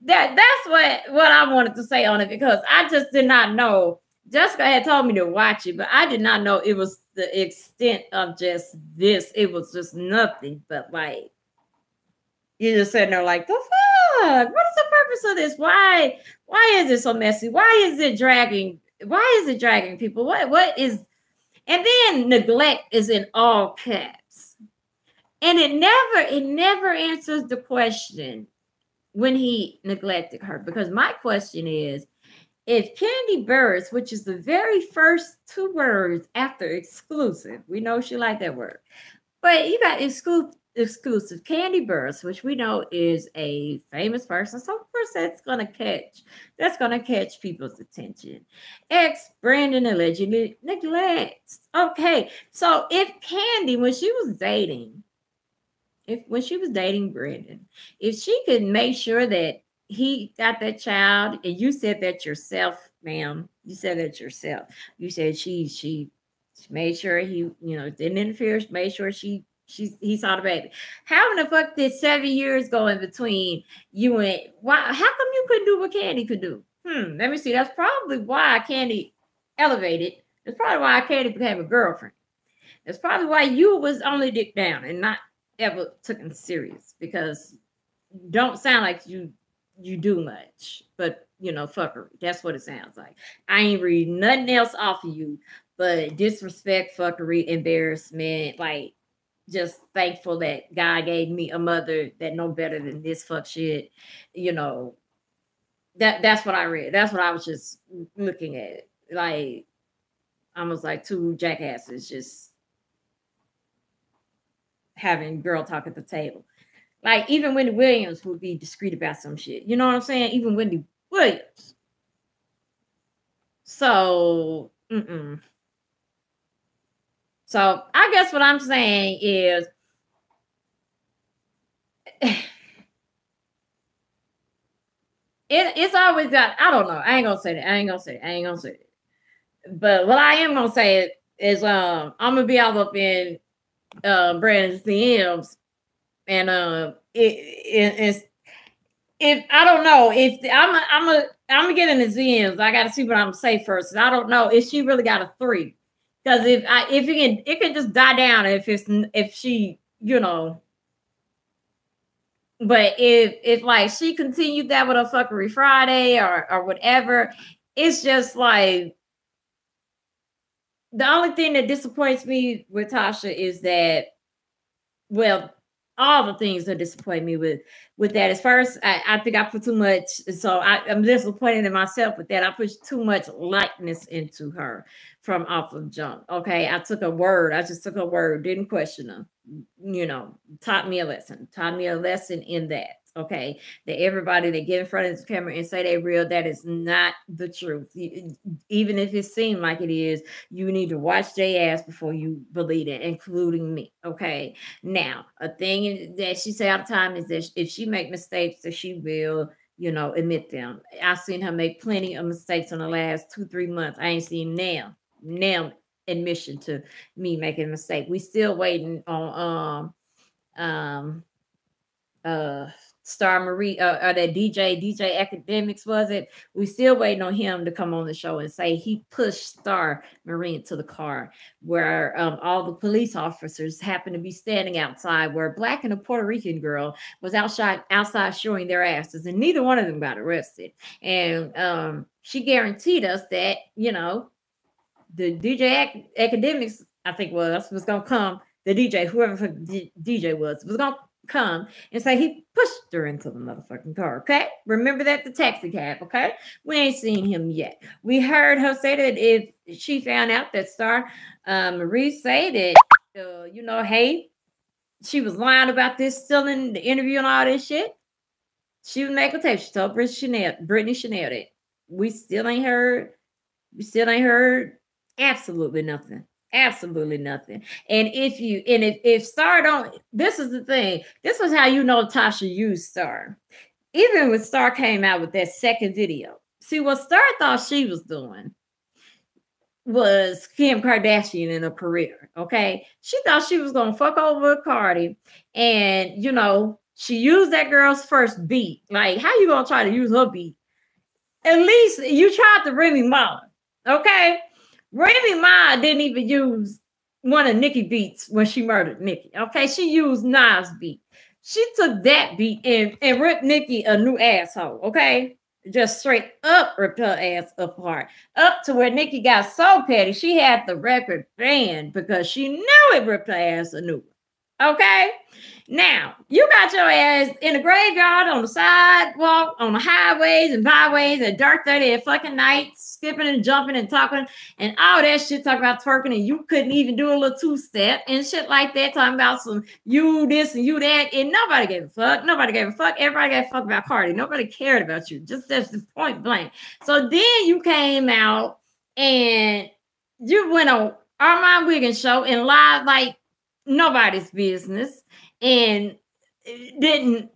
that's what I wanted to say on it, because I just did not know. Jessica had told me to watch it, but I did not know it was the extent of just this. It was just nothing but like, you're just sitting there like, the fuck? What is the purpose of this? Why is it so messy? Why is it dragging? Why is it dragging people? What is? And then neglect is in all caps, and it never answers the question when he neglected her. Because my question is, if Kandi Burruss, which is the very first two words after exclusive, we know she liked that word, but you got exclusive Kandi Burruss, which we know is a famous person, so of course that's gonna catch people's attention. Ex Brandon allegedly neglects. Okay, so if Kandi, when she was dating Brandon, if she could make sure that he got that child, and you said that yourself, ma'am. You said that yourself. You said she made sure he, didn't interfere. Made sure he saw the baby. How in the fuck did 7 years go in between you and why? How come you couldn't do what Kandi could do? Let me see. That's probably why Kandi elevated. That's probably why Kandi became a girlfriend. That's probably why you was only dick down and not ever took him serious, because don't sound like you do much, but fuckery. That's what it sounds like. I ain't reading nothing else off of you but disrespect, fuckery, embarrassment. Like, just thankful that God gave me a mother that know better than this fuck shit. That's what I read. That's what I was just looking at. Like, almost like two jackasses just having girl talk at the table. Like, even Wendy Williams would be discreet about some shit. You know what I'm saying? Even Wendy Williams. So, So, I guess what I'm saying is, it's always got, I don't know. I ain't gonna say that. But what I am gonna say is, I'm gonna be all up in Brandon's DMs. And if I don't know, if I'm gonna get in his DMs, I gotta see what I'm gonna say first. I don't know if she really got a 3, because if it can just die down if she, but if like she continued that with a fuckery Friday or whatever, it's just like, the only thing that disappoints me with Tasha is that, well, all the things that disappoint me with that. As first, I think I put too much, so I'm disappointed in myself with that. I put too much likeness into her from off of jump. Okay, I just took her word, didn't question her. Taught me a lesson in that. Okay, that everybody that get in front of this camera and say they're real, that is not the truth. Even if it seemed like it is, you need to watch their ass before you believe it, including me. Okay, now a thing that she say all the time is that if she make mistakes, that she will, admit them. I've seen her make plenty of mistakes in the last 2-3 months. I ain't seen now admission to me making a mistake. We still waiting on Star Marie, that DJ Academics, was it? We still waiting on him to come on the show and say he pushed Star Marie into the car where all the police officers happened to be standing outside, where a Black and a Puerto Rican girl was outside showing their asses, and neither one of them got arrested. And she guaranteed us that, the DJ Academics, I think was gonna come, the DJ, whoever the DJ was gonna come and say he pushed her into the motherfucking car. Okay, remember that, the taxi cab. Okay, we ain't seen him yet. We heard her say that if she found out that Star Marie say that hey, she was lying about this, still in the interview and all this shit, she would make a tape. She told Brittany Chanel that. We still ain't heard absolutely nothing. Absolutely nothing. And if Star don't, this is the thing. This was how Tasha used Star. Even when Star came out with that second video. See, what Star thought she was doing was Kim Kardashian in a career. Okay. She thought she was gonna fuck over Cardi and She used that girl's first beat. Like, how you gonna try to use her beat? At least you tried to Remy Ma. Okay, Remy Ma didn't even use one of Nicki beats when she murdered Nicki. Okay, she used Nas beat. She took that beat and ripped Nicki a new asshole. Okay, just straight up ripped her ass apart, up to where Nicki got so petty she had the record banned because she knew it ripped her ass a new one. Okay, now you got your ass in the graveyard, on the sidewalk, on the highways and byways at dark 30 at fucking night, skipping and jumping and talking and all that shit, talking about twerking, and you couldn't even do a little two-step and shit like that, talking about some you this and you that, and nobody gave a fuck. Nobody gave a fuck. Everybody gave a fuck about Cardi. Nobody cared about you. Just that's the point blank. So then you came out and you went on Armand Wiggins show and lied like nobody's business and didn't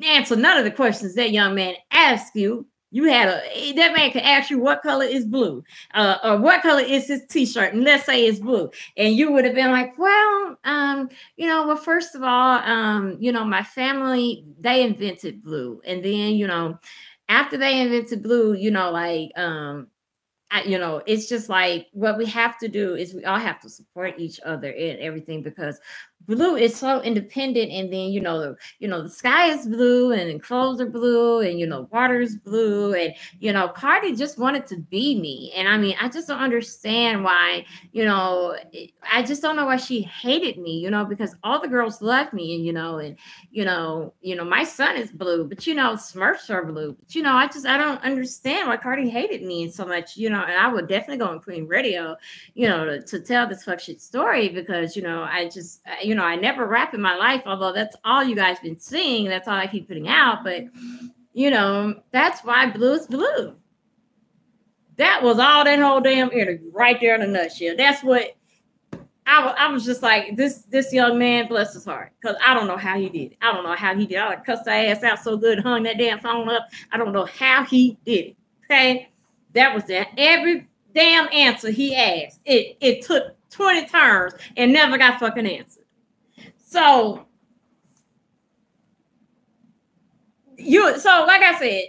answer none of the questions that young man asked you. You had that man could ask you what color is blue, or what color is his t-shirt, and let's say it's blue, and you would have been like, well, you know, well, first of all, you know, my family, they invented blue, and then, you know, after they invented blue, you know, like, you know, it's just like what we have to do is we all have to support each other in everything, because blue is so independent. And then, you know, the sky is blue and clothes are blue and, you know, water is blue. And, you know, Cardi just wanted to be me. And I mean, I just don't understand why, you know, I just don't know why she hated me, you know, because all the girls loved me. And, you know, my son is blue, but, you know, Smurfs are blue. But, you know, I don't understand why Cardi hated me so much, you know, and I would definitely go on Queen Radio, you know, to tell this fuck shit story, because, you know, you know, I never rap in my life, although that's all you guys been seeing. That's all I keep putting out. But, you know, that's why blue is blue. That was all that whole damn interview right there in a nutshell. That's what I was just like, this young man, bless his heart, because I don't know how he did it. I don't know how he did it. I cussed her ass out so good, hung that damn phone up. I don't know how he did it. Okay? That was that. Every damn answer he asked, it took 20 turns and never got fucking answered. So like I said,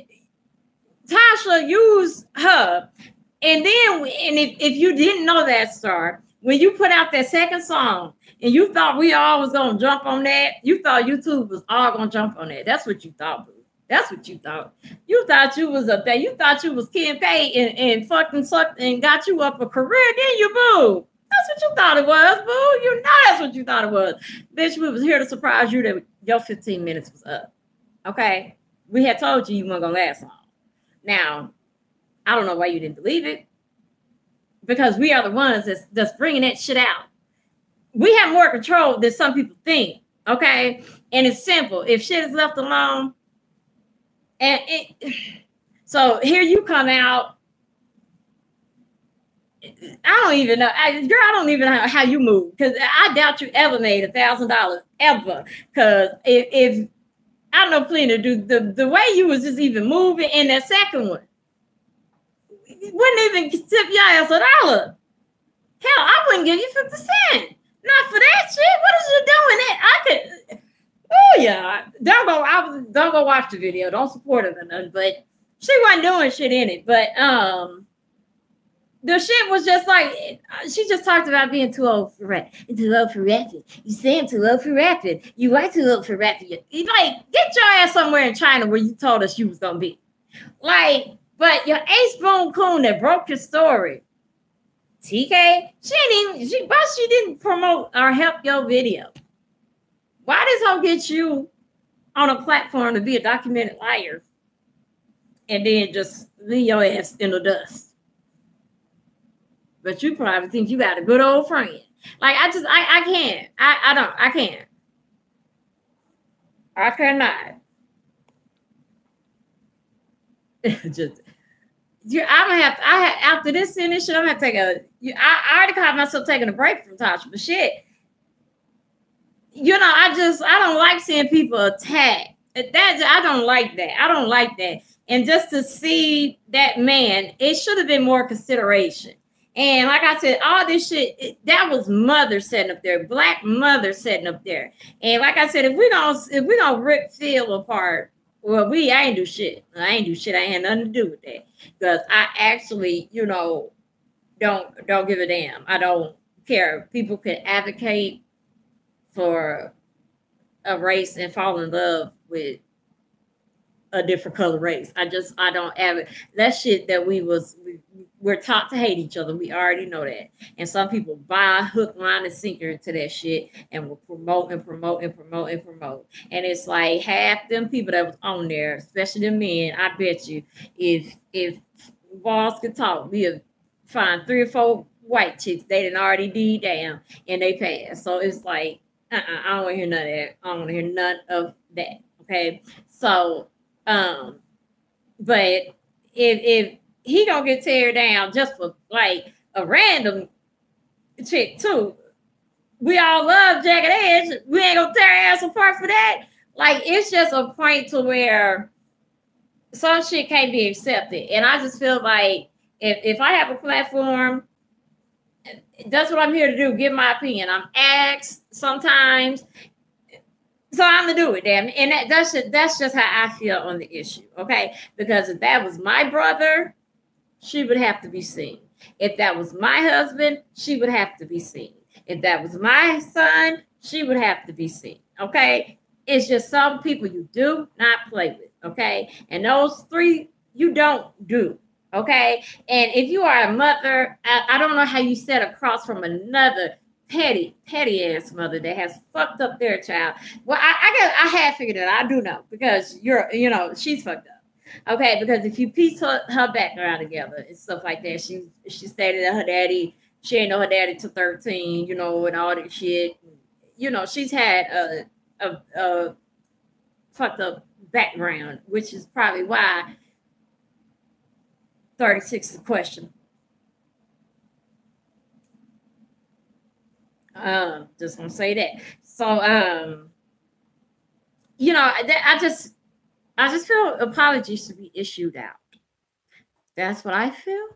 Tasha used her, and then if you didn't know that, Star, when you put out that second song and you thought we all was gonna jump on that, you thought YouTube was all gonna jump on that. That's what you thought, boo. That's what you thought. You thought you was up there. You thought you was Kim K and fucking sucked and got you up a career, didn't you, boo? That's what you thought it was, boo. You know that's what you thought it was. Bitch, we was here to surprise you that your 15 minutes was up. Okay? We had told you weren't going to last long. Now, I don't know why you didn't believe it, because we are the ones that's bringing that shit out. We have more control than some people think, okay? And it's simple. If shit is left alone, so here you come out. I don't even know, girl. I don't even know how you move, because I doubt you ever made $1,000 ever. Because if I know plenty to do the way you was just even moving in that second one, wouldn't even tip your ass $1. Hell, I wouldn't give you 50 cents. Not for that shit. What is you doing? That I could. Oh yeah, don't go watch the video. Don't support it or nothing. But she wasn't doing shit in it. But the shit was just like, she just talked about being too old for rap. Too old for rapping. You say I'm too old for rapping. You are too old for rapping. You like, get your ass somewhere in China where you told us you was gonna be. Like, but your Ace Boon Coon that broke your story, TK, she didn't promote or help your video. Why does hoe get you on a platform to be a documented liar and then just leave your ass in the dust? But you probably think you got a good old friend. Like, I can't. I can't. I cannot. Just, I'm gonna have to, after this finish, I'm gonna take I already caught myself taking a break from Tasha, but shit. You know, I don't like seeing people attack. I don't like that. I don't like that. And just to see that man, it should have been more consideration. And like I said, all this shit, that was mother sitting up there, black mother sitting up there. And like I said, if we gonna rip Phil apart, well, I ain't do shit. I ain't had nothing to do with that. Because I actually, don't give a damn. I don't care. People can advocate for a race and fall in love with a different color race. I don't have it. That shit that we're taught to hate each other. We already know that. And some people buy hook, line, and sinker into that shit and will promote and promote and promote and promote. And it's like half them people that was on there, especially the men, I bet you, if balls could talk, we'll find 3 or 4 white chicks they didn't already D down and they pass. So it's like, I don't want to hear none of that. I don't want to hear none of that. Okay. So but if he gonna get teared down just for like a random chick too, we all love Jagged Edge. We ain't gonna tear our ass apart for that. Like, it's just a point to where some shit can't be accepted. And I just feel like if I have a platform, that's what I'm here to do, give my opinion. I'm asked sometimes. So I'm gonna do it, damn. And that's just how I feel on the issue, okay? Because if that was my brother, she would have to be seen. If that was my husband, she would have to be seen. If that was my son, she would have to be seen, okay? It's just some people you do not play with, okay? And those 3 you don't do, okay? And if you are a mother, I don't know how you sit across from another petty ass mother that has fucked up their child. Well, I have figured it out. I do know, because she's fucked up. Okay, because if you piece her background together and stuff like that, she stated that her daddy, she ain't know her daddy till 13, and all that shit. She's had a fucked up background, which is probably why 36 is a question. Just gonna say that. So I just feel apologies should be issued out. That's what I feel.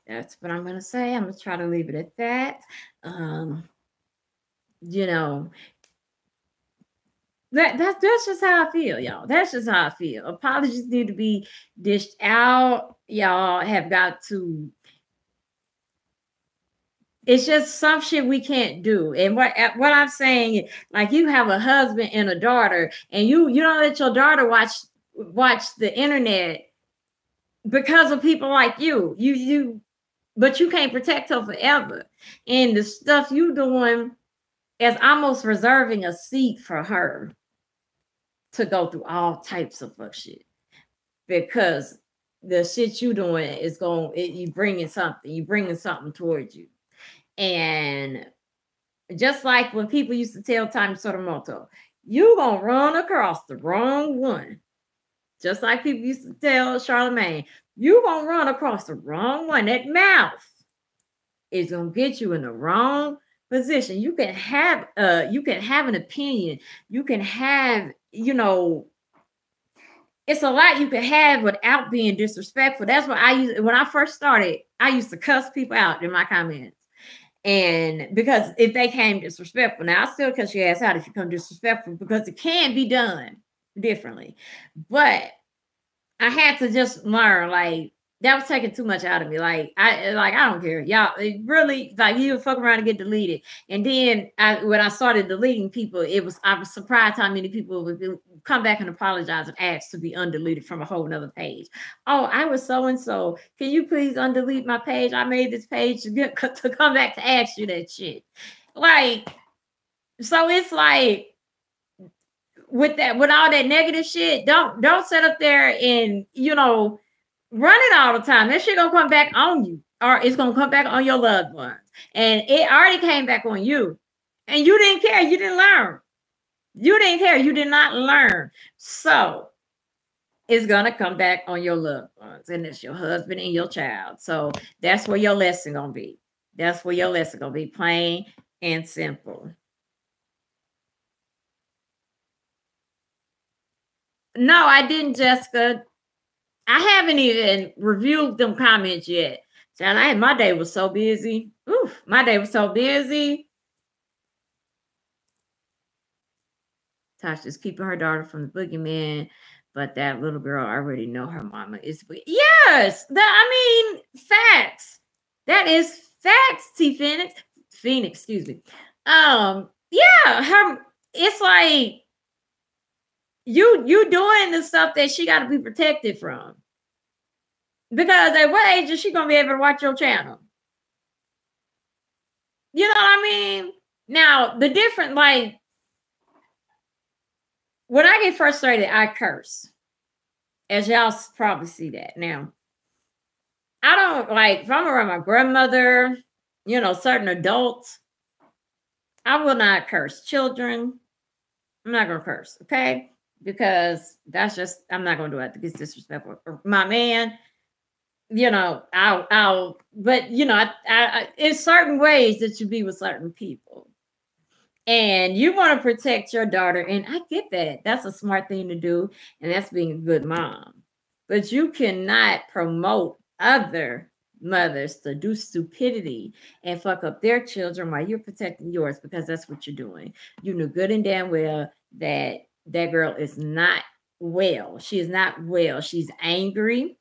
That's what I'm gonna say. I'm gonna try to leave it at that. That's just how I feel, y'all. That's just how I feel. Apologies need to be dished out. Y'all have got to. It's just some shit we can't do. And what I'm saying, like, you have a husband and a daughter, and you don't let your daughter watch the internet because of people like you. But you can't protect her forever. And the stuff you doing is almost reserving a seat for her to go through all types of fuck shit. Because the shit you doing is you bringing something towards you. And just like when people used to tell Tommy Sotomayor, you gonna run across the wrong one. Just like people used to tell Charlemagne, you gonna run across the wrong one. That mouth is gonna get you in the wrong position. You can have an opinion. You can have, it's a lot you can have without being disrespectful. That's what when I first started, I used to cuss people out in my comments. And because if they came disrespectful, now I still cuss your ass out if you come disrespectful, because it can be done differently. But I had to just learn, like, that was taking too much out of me. Like I don't care. Y'all, it really, like, you fuck around and get deleted. And then when I started deleting people, I was surprised how many people would come back and apologize and ask to be undeleted from a whole nother page. Oh, I was so-and-so. Can you please undelete my page? I made this page to come back to ask you that shit. Like, so it's like, with all that negative shit, don't sit up there and, run it all the time. That shit gonna come back on you, or it's gonna come back on your loved ones. And it already came back on you. And you didn't care. You didn't learn. You didn't care. You did not learn. So it's gonna come back on your loved ones. And it's your husband and your child. So that's where your lesson gonna be. That's where your lesson gonna be, plain and simple. No, I didn't, Jessica. I haven't even reviewed them comments yet. And my day was so busy. Oof, my day was so busy. Tasha's keeping her daughter from the boogeyman, but that little girl already know her mama is. Yes, facts. That is facts. T Phoenix, excuse me. Yeah, it's like you doing the stuff that she got to be protected from. Because at what age is she gonna be able to watch your channel? You know what I mean? Now the different, like, when I get frustrated, I curse. As y'all probably see that. Now, I don't, like, if I'm around my grandmother, you know, certain adults, I will not curse. Children, I'm not gonna curse, okay? Because that's just, I'm not gonna do it. It's disrespectful. My man, you know, but you know, I in certain ways that you be with certain people. And you want to protect your daughter, and I get that. That's a smart thing to do, and that's being a good mom. But you cannot promote other mothers to do stupidity and fuck up their children while you're protecting yours, because that's what you're doing. You know good and damn well that that girl is not well. She is not well. She's angry.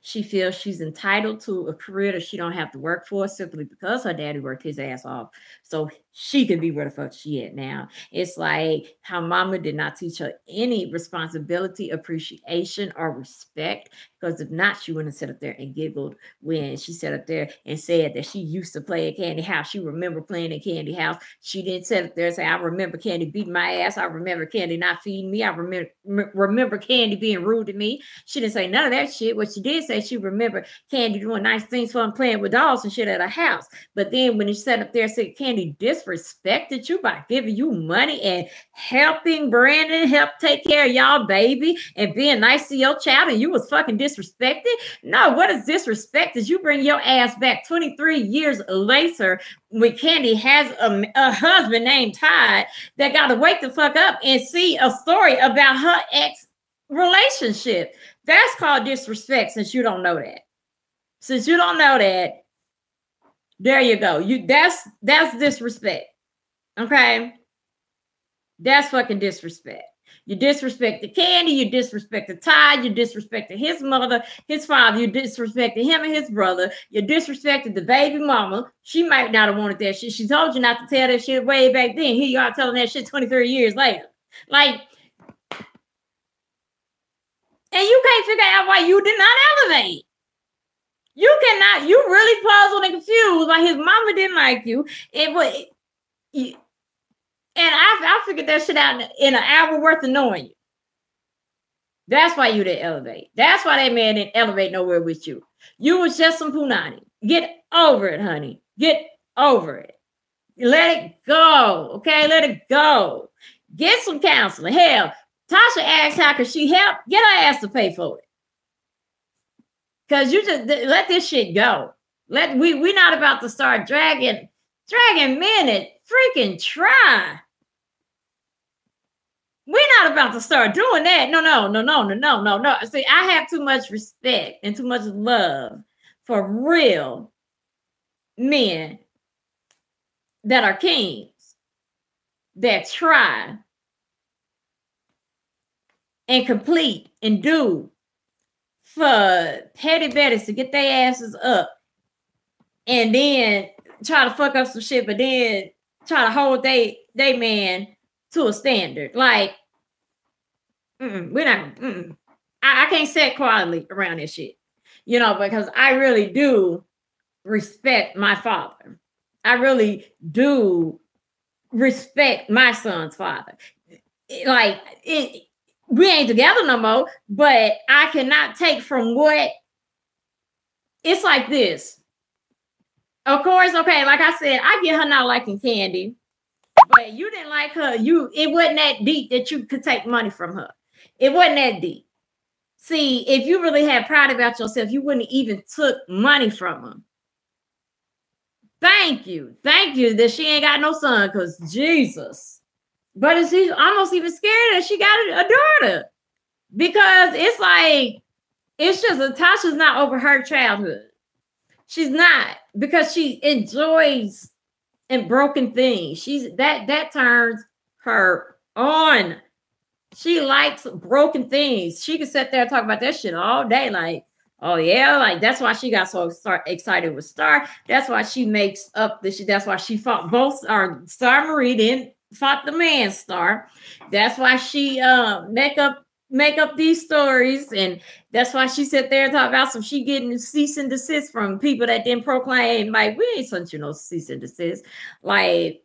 She feels she's entitled to a career that she don't have to work for simply because her daddy worked his ass off. So she can be where the fuck she at now. It's like how mama did not teach her any responsibility, appreciation, or respect. Because if not, she wouldn't have sat up there and giggled when she sat up there and said that she used to play at Candy House. She remember playing at Candy House. She didn't sit up there and say, I remember Candy beating my ass. I remember Candy not feeding me. I remember Candy being rude to me. She didn't say none of that shit. What she did say, she remembered Candy doing nice things for him, playing with dolls and shit at her house. But then when he sat up there and said Candy disrespected you by giving you money and helping Brandon help take care of y'all baby and being nice to your child, and you was fucking disrespected. No, what is disrespect is you bring your ass back 23 years later when Candy has a husband named Todd that got to wake the fuck up and see a story about her ex relationship. That's called disrespect, since you don't know that. Since you don't know that, there you go. That's disrespect. Okay? That's fucking disrespect. You disrespected Candy, you disrespected Ty, you disrespected his mother, his father, you disrespected him and his brother, you disrespected the baby mama. She might not have wanted that shit. She told you not to tell that shit way back then. Here you are telling that shit 23 years later. Like, and you can't figure out why you did not elevate. You cannot, you really puzzled and confused why his mama didn't like you. And I figured that shit out in an hour worth of knowing you. That's why you didn't elevate. That's why that man didn't elevate nowhere with you. You was just some punani. Get over it, honey. Get over it. Let it go. Okay, let it go. Get some counseling. Hell, Tasha asked how could she help? Get her ass to pay for it. Because you just let this shit go. We're not about to start dragging men at freaking try. We're not about to start doing that. No. See, I have too much respect and too much love for real men that are kings, that try and complete and do for petty betties to get their asses up and then try to fuck up some shit, but then try to hold they man to a standard. Like, we're not. I can't sit quietly around this shit, you know, because I really do respect my father. I really do respect my son's father. Like, we ain't together no more, but I cannot take from what. It's like this. Of course, okay, like I said, I get her not liking Candy, but you didn't like her. It wasn't that deep that you could take money from her. It wasn't that deep. See, if you really had pride about yourself, you wouldn't even took money from her. Thank you that she ain't got no son, because Jesus. But she's almost even scared that she got a daughter, because it's like, it's just Tasha's not over her childhood. She's not, because she enjoys and broken things. She's that turns her on. She likes broken things. She can sit there and talk about that shit all day. Like, oh yeah, like that's why she got so excited with Star. That's why she makes up the shit. That's why she fought both our Star Marie, then fought the man Star. That's why she make up these stories, and that's why she sit there and talk about some she getting cease and desist from people that didn't proclaim, like, we ain't sent you no cease and desist. Like,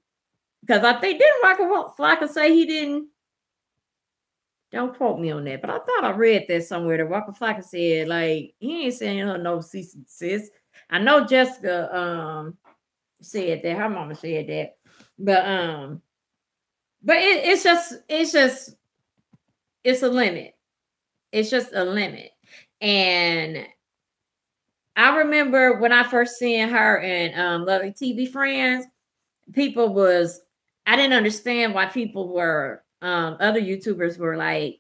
because I think didn't Waka Flocka say he didn't. Don't quote me on that, but I thought I read that somewhere that Waka Flocka said, like, he ain't saying no cease and desist. I know Jessica said that, her mama said that, but it's a limit. It's just a limit. And I remember when I first seen her in Lovely TV Friends, I didn't understand why people were other YouTubers were like,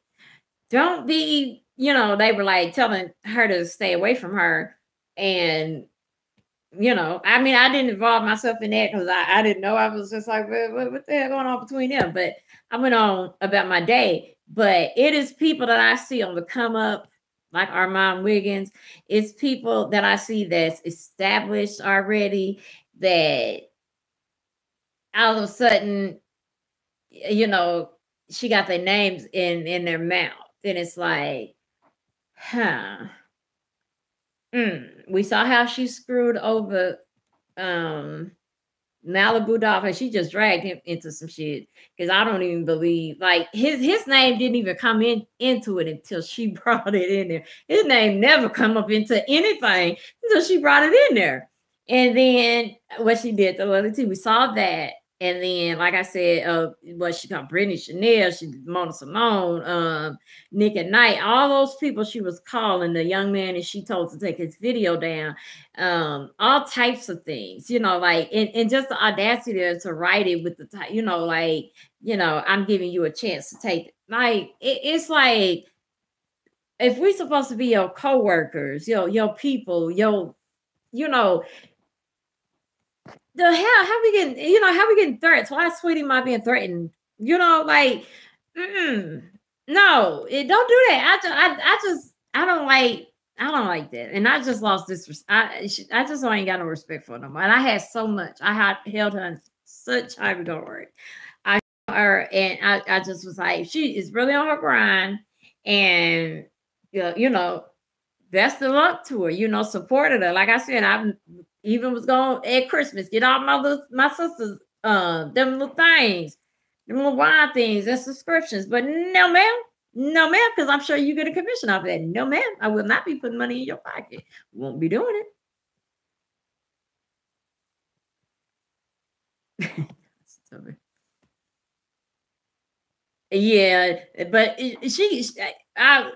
don't be, they were like telling her to stay away from her. And, I mean, I didn't involve myself in that because I didn't know. I was just like, what the hell going on between them? But I went on about my day. But it is people that I see on the come up, like Armand Wiggins. It's people that I see that's established already, that all of a sudden, she got their names in their mouth. And it's like, we saw how she screwed over Malibu Dolphin. She just dragged him into some shit, because I don't even believe, like, his name didn't even come into it until she brought it in there. His name never come up into anything until she brought it in there. And then what she did the other two, we saw that. And then, like I said, what she called Brittany Chanel, she did Mona Simone, Nick at Night, all those people she was calling the young man, and she told to take his video down, all types of things, like, and just the audacity to write it with the, I'm giving you a chance to take it. Like, it's like, if we're supposed to be your co-workers, your people, the hell, how we getting threats? Why is Sweetie Mai being threatened? Like, no, don't do that. I don't like that. And I just lost this. I just ain't got no respect for them. And I had so much. I held her in such high regard. I just was like, she is really on her grind, and best of luck to her. Supported her. Like I said, I even was going at Christmas, get all my sisters them little things, them little wine things and subscriptions. But no, ma'am, because I'm sure you get a commission off of that. No, ma'am, I will not be putting money in your pocket. Won't be doing it. Yeah, but I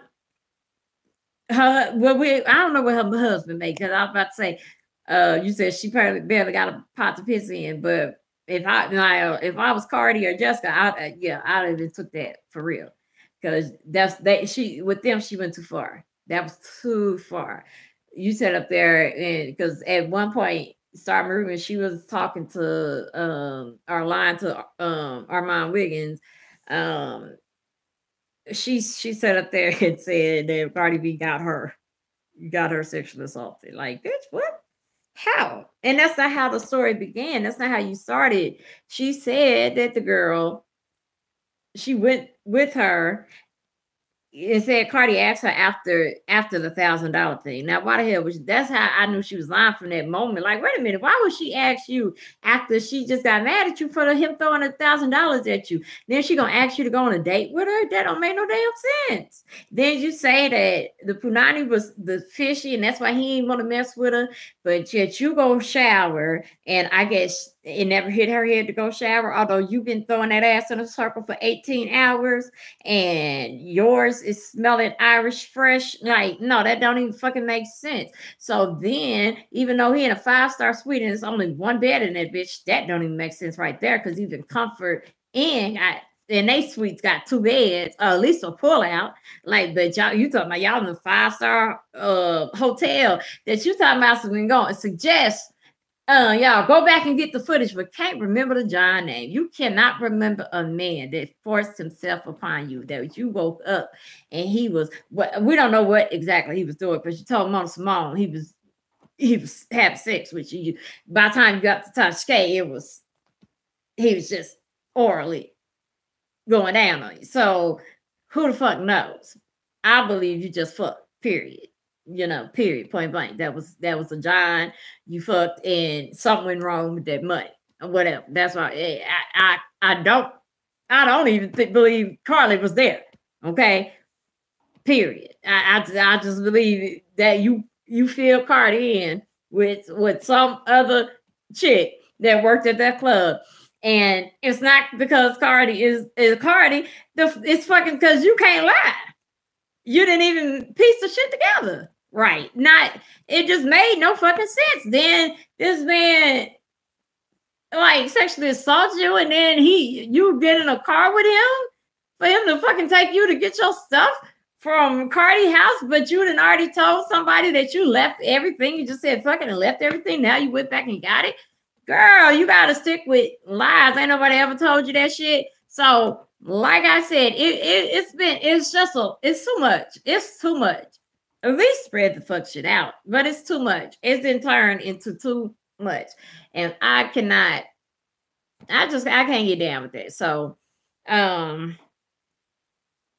don't know what her husband made, because I was about to say, you said she barely got a pot to piss in. But if I was Cardi or Jessica, I'd have took that for real, because she went too far. That was too far. You sat up there, and because at one point, Star Marie, when she was talking to Armand Wiggins, she sat up there and said that Cardi B got her sexually assaulted. Like, bitch, what? How? And that's not how the story began. That's not how you started. She said that the girl, she went with her and said Cardi asked her after the $1,000 thing. Now, why the hell that's how I knew she was lying from that moment. Like, wait a minute, why would she ask you after she just got mad at you for him throwing $1,000 at you? Then she gonna ask you to go on a date with her? That don't make no damn sense. Then you say that the Punani was the fishy, and that's why he didn't want to mess with her. But yet you go shower, and I guess it never hit her head to go shower, although you've been throwing that ass in a circle for 18 hours, and yours is smelling Irish fresh. Like, no, that don't even fucking make sense. So then, even though he in a 5-star suite and there's only one bed in that bitch, that don't even make sense right there, because even comfort and got and they suites got 2 beds, at least a pull out. Like, but y'all, you talking about y'all in a 5-star hotel that you talking about something going to suggest. Y'all go back and get the footage, but can't remember the John name. You cannot remember a man that forced himself upon you, that you woke up and he was what we don't know what exactly he was doing, but you told Mona Simone he was having sex with you. By the time you got to Tashke, he was just orally going down on you. So who the fuck knows? I believe you just fucked, period. You know, period, point blank. That was a John. You fucked and something went wrong with that money or whatever. That's why I don't even believe Carly was there. Okay, period. I just believe that you filled Cardi in with some other chick that worked at that club. And it's not because Cardi is Cardi. It's fucking because you can't lie. You didn't even piece the shit together. Right. It just made no fucking sense. Then this man like sexually assaults you, and then you get in a car with him for him to fucking take you to get your stuff from Cardi house, but you had already told somebody that you left everything. You just said fucking and left everything. Now you went back and got it. Girl, you gotta stick with lies. Ain't nobody ever told you that shit. So, like I said, it's too much. It's too much. At least spread the fuck shit out, but it's too much. It's been turned into too much, and I can't get down with that. So, I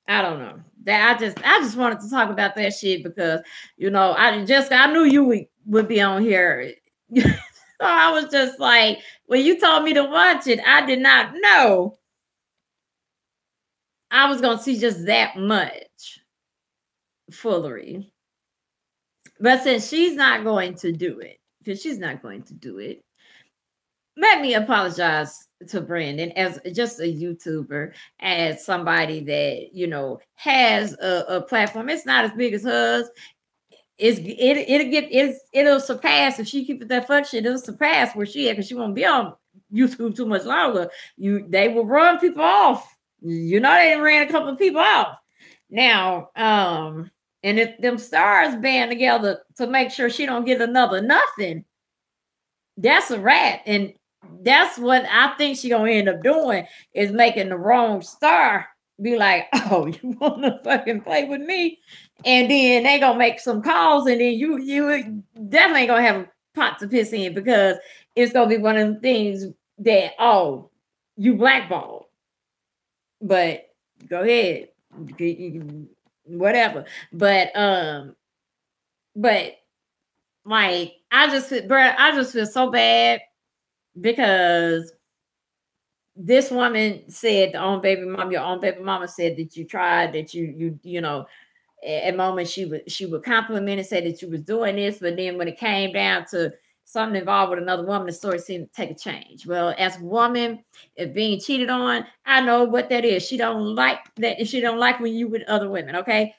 don't know. That I just wanted to talk about that shit because I knew you would be on here. So I was just like, when you told me to watch it, I did not know I was gonna see just that much foolery. But since she's not going to do it, let me apologize to Brandon as just a YouTuber, as somebody that has a platform. It's not as big as hers. It'll surpass if she keeps that fuck shit. It'll surpass where she at because she won't be on YouTube too much longer. They will run people off. They ran a couple of people off. Now, and if them stars band together to make sure she don't get another nothing, that's a rat. And that's what I think she gonna end up doing, is making the wrong star be like, oh, you want to fucking play with me? And then they gonna make some calls, and then you definitely ain't gonna have a pot to piss in, because it's gonna be one of the things that, oh, you blackballed. But go ahead, whatever. But like, I just feel so bad because this woman said, your own baby mama said that you tried, that at moments she would compliment and say that you was doing this, but then when it came down to something involved with another woman, the story seemed to take a change. Well, as a woman, if being cheated on, I know what that is. She don't like that. She don't like when you with other women. Okay,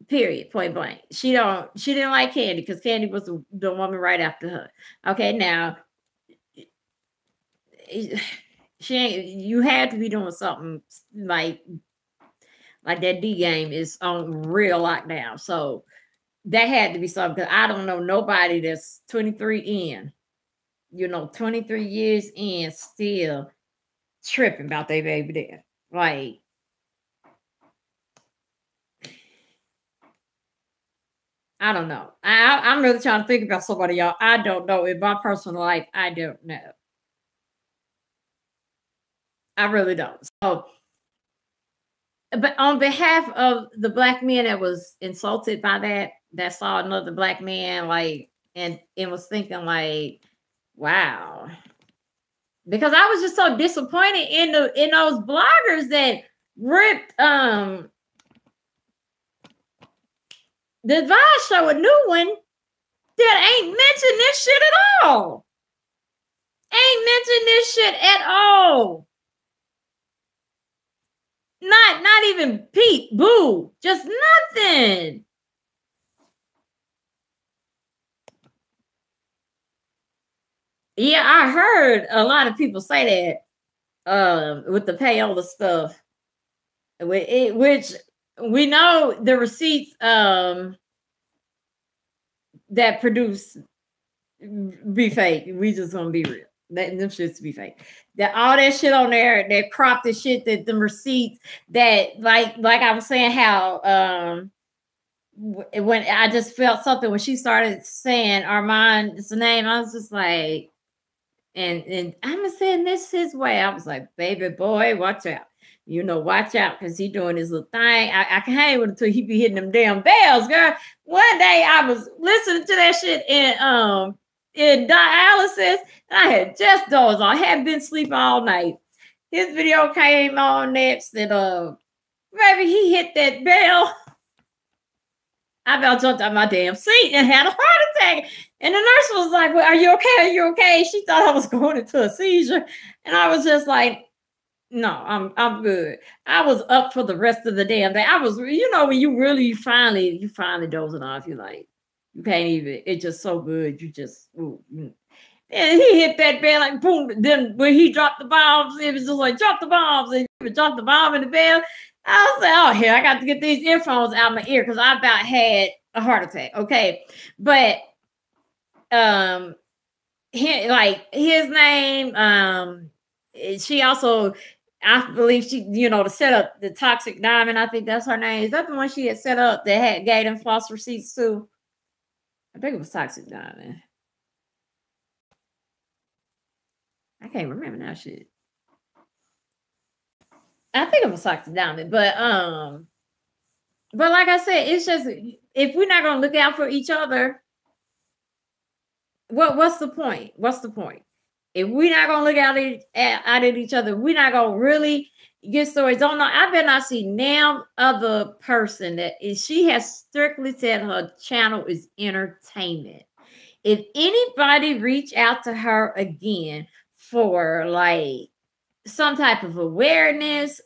period, point blank. She didn't like Kandi because Kandi was the woman right after her. Okay, now you had to be doing something like that. D game is on real lockdown, so that had to be something, because I don't know nobody that's 23 in, 23 years in, still tripping about their baby there. Like, I don't know. I'm really trying to think about somebody, y'all. I don't know. In my personal life, I don't know. I really don't. So, but on behalf of the black men that was insulted by that saw another black man, like, and was thinking like, wow. Because I was just so disappointed in those bloggers that ripped the Vice show, a new one, that ain't mentioned this shit at all. Ain't mentioned this shit at all. Not even peep, boo, just nothing. Yeah, I heard a lot of people say with the payola stuff, which we know the receipts that produce be fake. We just gonna be real. Them shits be fake. That all that shit on there, that cropped the shit, that the receipts, that like I was saying, how when I just felt something when she started saying Armand, it's the name, I was just like, and I'm saying this his way. I was like, baby boy, watch out. You know, watch out, because he doing his little thing. I can hang with him until he be hitting them damn bells, girl. One day I was listening to that shit in dialysis, and I had just dozed off. I hadn't been sleeping all night. His video came on next, and baby, he hit that bell. I about jumped out my damn seat and had a heart attack. And the nurse was like, well, are you okay? Are you okay? She thought I was going into a seizure. And I was just like, no, I'm good. I was up for the rest of the damn day. I was, you know, when you finally dozing off, you're like, you can't even, it's just so good. You just, ooh. And he hit that bell like boom. Then when he dropped the bombs, it was just like, drop the bombs. And he dropped the bomb in the bell. I was like, oh, here, I got to get these earphones out of my ear because I about had a heart attack. Okay. But his name, she also, I believe she, you know, to set up the Toxic Diamond, I think that's her name. Is that the one she had set up that had gave them false receipts to? I think it was Toxic Diamond. I can't remember now, shit. I think it was Toxic Diamond, but like I said, it's just, if we're not gonna look out for each other, what's the point? What's the point? If we're not gonna look out at each other, we're not gonna really get stories. Don't know. I better not see now other person that is. She has strictly said her channel is entertainment. If anybody reach out to her again for like some type of awareness,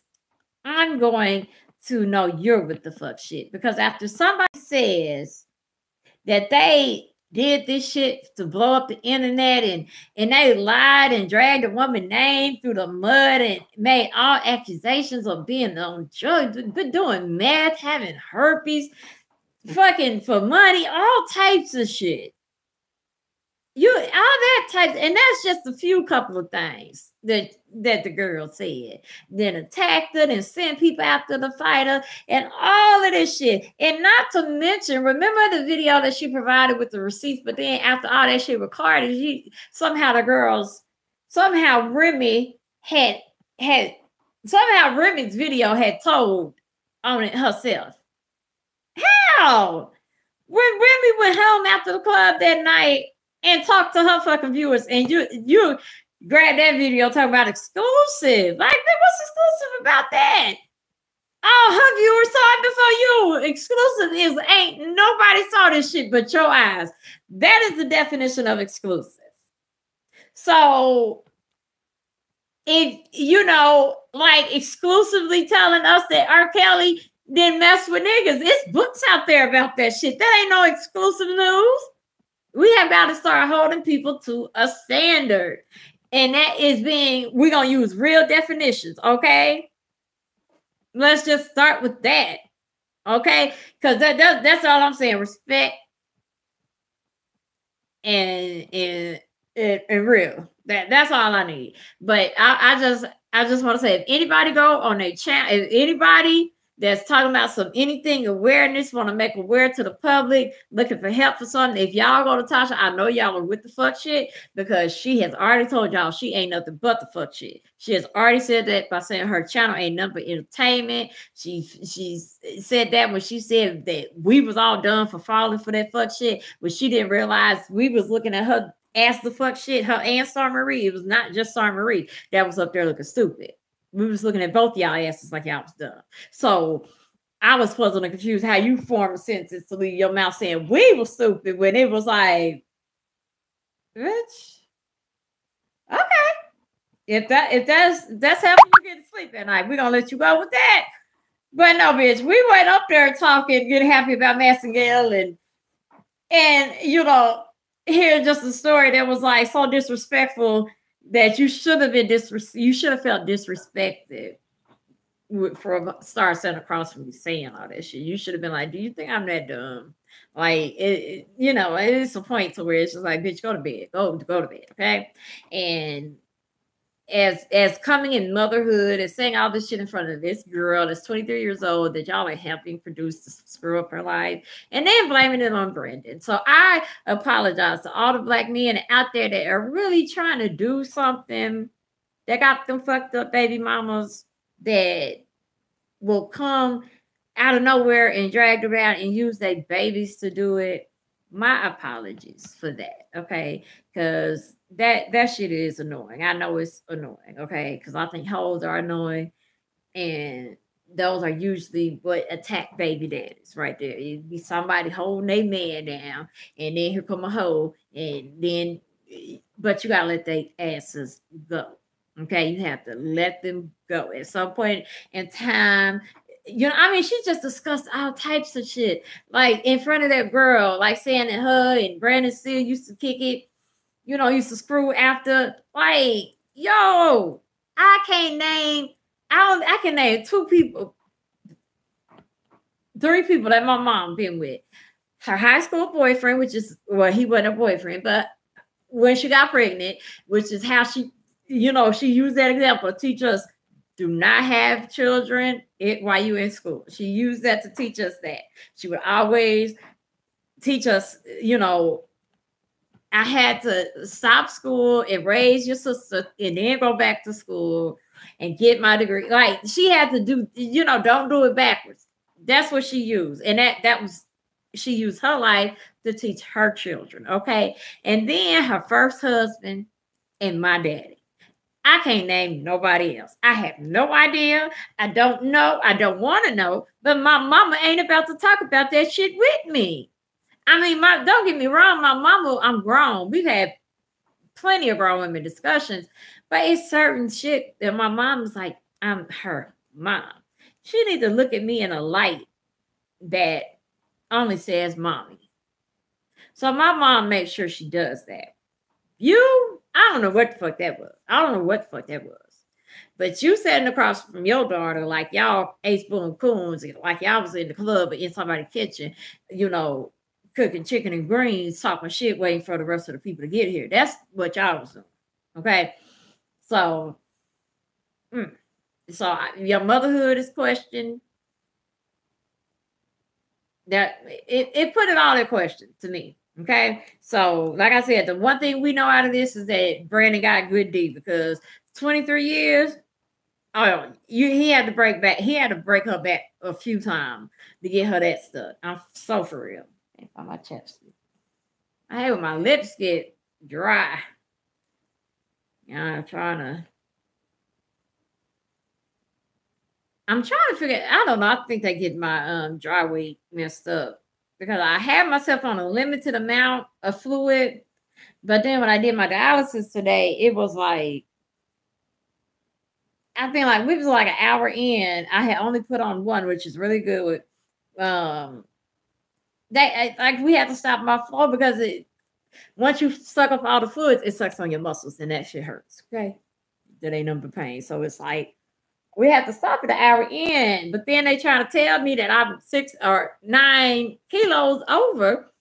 I'm going to know you're with the fuck shit. Because after somebody says that they did this shit to blow up the internet and they lied and dragged a woman's name through the mud and made all accusations of being on drugs, doing meth, having herpes, fucking for money, all types of shit. All that type, and that's just a few couple of things that the girl said. Then attacked her and sent people after the fighter and all of this shit. And not to mention, remember the video that she provided with the receipts, but then after all that shit recorded, Remy Remy's video had told on it herself. How? When Remy went home after the club that night and talk to her fucking viewers, and you grab that video talking about exclusive. Like, what's exclusive about that? All her viewers saw it before you. Exclusive ain't nobody saw this shit but your eyes. That is the definition of exclusive. So if you know, like exclusively telling us that R. Kelly didn't mess with niggas, it's books out there about that shit. That ain't no exclusive news. We have got to start holding people to a standard. And that is we're going to use real definitions, okay? Let's just start with that, okay? Because that's all I'm saying. Respect and real. That's all I need. But I just want to say, if anybody go on their channel, if anybody that's talking about anything awareness, want to make aware to the public, looking for help for something, if y'all go to Tasha, I know y'all are with the fuck shit, because she has already told y'all she ain't nothing but the fuck shit. She has already said that by saying her channel ain't nothing but entertainment. She said that when she said that we was all done for falling for that fuck shit, but she didn't realize we was looking at her ass the fuck shit, her and Star Marie. It was not just Star Marie that was up there looking stupid. We was looking at both y'all asses like y'all was dumb. So I was puzzled and confused how you form a sentence to leave your mouth saying we were stupid when it was like, bitch. Okay. If that's helping you get to sleep at night, we're gonna let you go with that. But no, bitch, we went up there talking, getting happy about Massengale and you know, hear just a story that was like so disrespectful that you should have been you should have felt disrespected for a star sitting across from you saying all that shit. You should have been like, do you think I'm that dumb? Like, you know, it's a point to where it's just like, bitch, go to bed. Go to bed, okay? And as coming in motherhood and saying all this shit in front of this girl that's 23 years old that y'all are helping produce to screw up her life, and then blaming it on Brandon. So I apologize to all the Black men out there that are really trying to do something that got them fucked up baby mamas that will come out of nowhere and drag them out and use their babies to do it. My apologies for that, okay? Because that shit is annoying. I know it's annoying, okay? Because I think hoes are annoying, and those are usually what attack baby daddies right there. It'd be somebody holding their man down, and then here come a hoe, and then, but you gotta let their asses go. Okay, you have to let them go at some point in time. You know, I mean, she just discussed all types of shit, like in front of that girl, like saying that her and Brandon still used to kick it, you know, used to screw after. Like, yo, I can name 2 people, 3 people that my mom been with. Her high school boyfriend, which is, well, he wasn't a boyfriend, but when she got pregnant, which is how she, you know, she used that example to teach us, do not have children while you're in school. She used that to teach us that. She would always teach us, you know, I had to stop school and raise your sister and then go back to school and get my degree. Like, she had to do, you know, don't do it backwards. That's what she used. And that was, she used her life to teach her children, okay? And then her first husband and my daddy. I can't name nobody else. I have no idea. I don't know. I don't want to know. But my mama ain't about to talk about that shit with me. I mean, don't get me wrong. My mama, I'm grown. We've had plenty of grown women discussions. But it's certain shit that my mom's like, I'm her mom. She needs to look at me in a light that only says mommy. So my mom makes sure she does that. I don't know what the fuck that was. I don't know what the fuck that was. But you sitting across from your daughter like y'all ace boom coons, like y'all was in the club or in somebody's kitchen, you know, cooking chicken and greens, talking shit, waiting for the rest of the people to get here. That's what y'all was doing. Okay. So, your motherhood is questioned. That it put it all in question to me. Okay, so like I said, the one thing we know out of this is that Brandon got good D, because 23 years, he had to break back. He had to break her back a few times to get her that stuff. I'm so for real. Can't find my chapstick. I hate when my lips get dry. I'm trying to figure. I don't know. I think they get my dry weight messed up. Because I had myself on a limited amount of fluid. But then when I did my dialysis today, it was like, I think like we was like an hour in. I had only put on 1, which is really good. We had to stop my flow because once you suck up all the fluids, it sucks on your muscles and that shit hurts. Okay. That ain't nothing but pain. So it's like, we had to stop at the hour in, but then they trying to tell me that I'm 6 or 9 kilos over.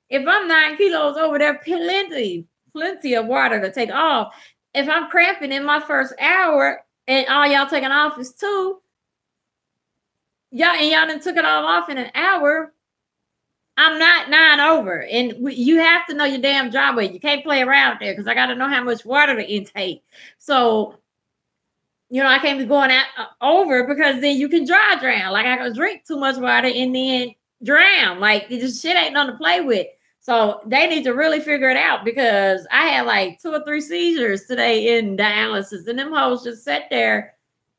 If I'm 9 kilos over, there's plenty of water to take off. If I'm cramping in my first hour and all y'all taking off is 2, y'all done took it all off in an hour, I'm not 9 over. And you have to know your damn dry weight. You can't play around there because I got to know how much water to intake. So, you know, I can't be going out over because then you can dry drown. Like I can drink too much water and then drown. Like this shit ain't nothing to play with. So they need to really figure it out because I had like 2 or 3 seizures today in dialysis, and them hoes just sat there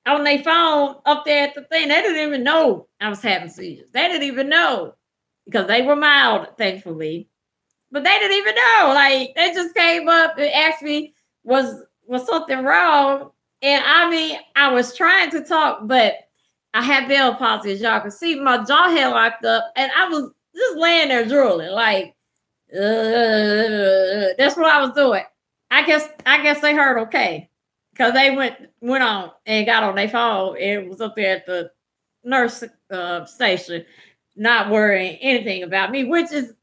on their phone up there at the thing. They didn't even know I was having seizures. They didn't even know because they were mild, thankfully. But they didn't even know. Like they just came up and asked me was something wrong. And I mean, I was trying to talk, but I had Bell palsy, as y'all can see. My jaw had locked up, and I was just laying there drooling, like, that's what I was doing. I guess they heard okay. Because they went on and got on their phone and was up there at the nurse station, not worrying anything about me, which is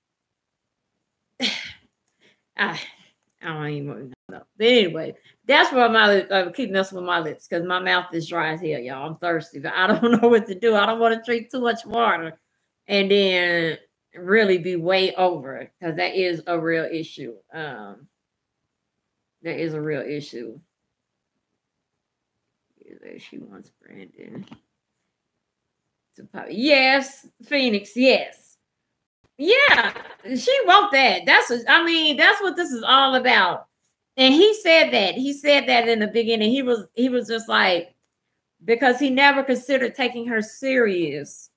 I don't even know. But anyway, that's why my lips, I keep messing with my lips because my mouth is dry as hell, y'all. I'm thirsty, but I don't know what to do. I don't want to drink too much water and then really be way over because that is a real issue. That is a real issue. She wants Brandon to pop. Yes, Phoenix. Yes, yeah. She wrote that. That's what this is all about. And he said that. He said that in the beginning. He was just like, because he never considered taking her serious.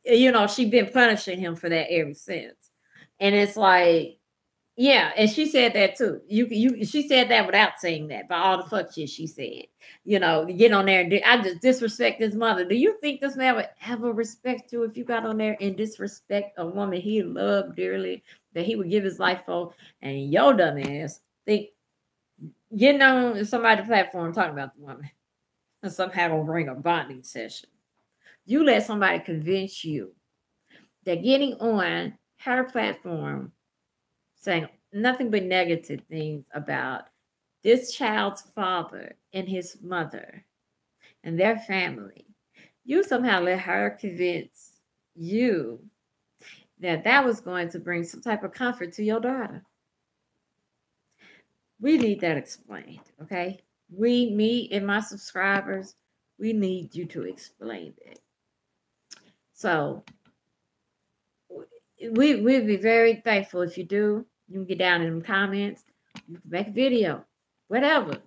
You know, she'd been punishing him for that ever since. And it's like, yeah, and she said that too. She said that without saying that, by all the fuck shit she said. You know, get on there and I just disrespect his mother. Do you think this man would ever respect you if you got on there and disrespect a woman he loved dearly, that he would give his life for? And your dumb ass think getting on somebody's platform talking about the woman and somehow gonna bring a bonding session. You let somebody convince you that getting on her platform saying nothing but negative things about this child's father and his mother and their family, you somehow let her convince you that that was going to bring some type of comfort to your daughter. We need that explained, okay? Me and my subscribers, we need you to explain it. So we'd be very thankful if you do. You can get down in the comments. You can make a video, whatever.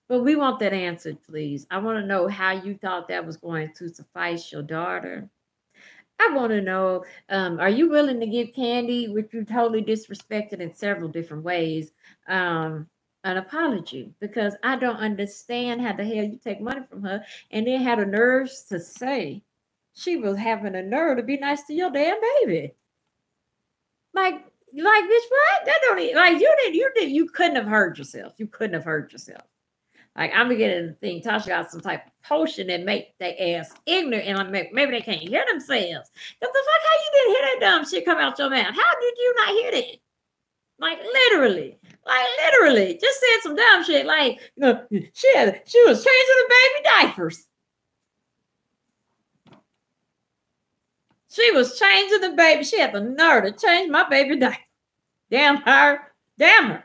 But we want that answered, please. I want to know how you thought that was going to suffice your daughter. I want to know, are you willing to give Kandi, which you totally disrespected in several different ways, an apology? Because I don't understand how the hell you take money from her and then had the nerves to say she was having a nerve to be nice to your damn baby. Like, bitch, what? That don't even, like, you couldn't have hurt yourself. You couldn't have hurt yourself. Like, I'm beginning to think Tasha got some type of potion that make their ass ignorant and maybe they can't hear themselves. What the fuck? How you didn't hear that dumb shit come out your mouth? How did you not hear that? Like, literally, just said some dumb shit. Like, you know, she was changing the baby diapers. She was changing the baby. She had the nerve to change my baby diaper. Damn her. Damn her.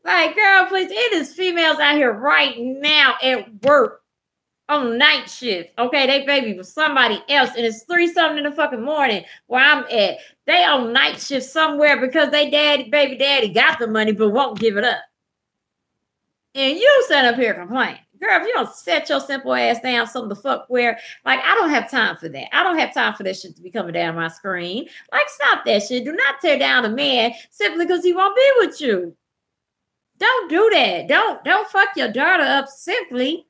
Like, girl, please. It is females out here right now at work on night shift. Okay, they baby with somebody else. And it's 3-something in the fucking morning where I'm at. They on night shift somewhere because they baby daddy got the money but won't give it up. And you sit up here complaining. Girl, if you don't set your simple ass down something the fuck where, like, I don't have time for that. I don't have time for that shit to be coming down my screen. Like, stop that shit. Do not tear down a man simply because he won't be with you. Don't do that. Don't fuck your daughter up simply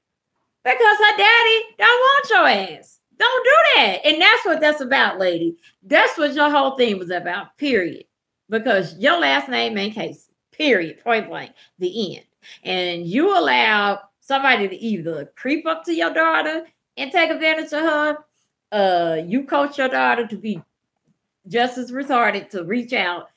because her daddy don't want your ass. Don't do that. And that's what that's about, lady. That's what your whole thing was about, period. Because your last name ain't Casey, period, point blank, the end. And you allow somebody to either creep up to your daughter and take advantage of her. You coach your daughter to be just as retarded to reach out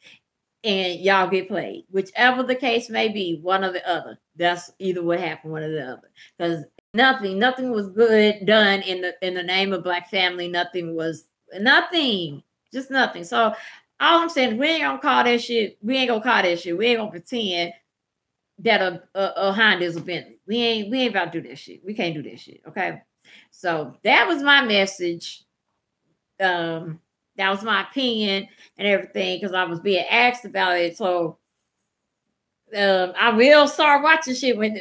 and y'all get played. Whichever the case may be, one or the other. That's either what happened, one or the other. Because nothing was good done in the name of Black family. Nothing. Just nothing. So all I'm saying is we ain't gonna call that shit. We ain't gonna pretend that a Honda is a Bentley. We ain't about to do that shit. We can't do that shit. Okay. So that was my message. That was my opinion and everything because I was being asked about it. So I will start watching shit when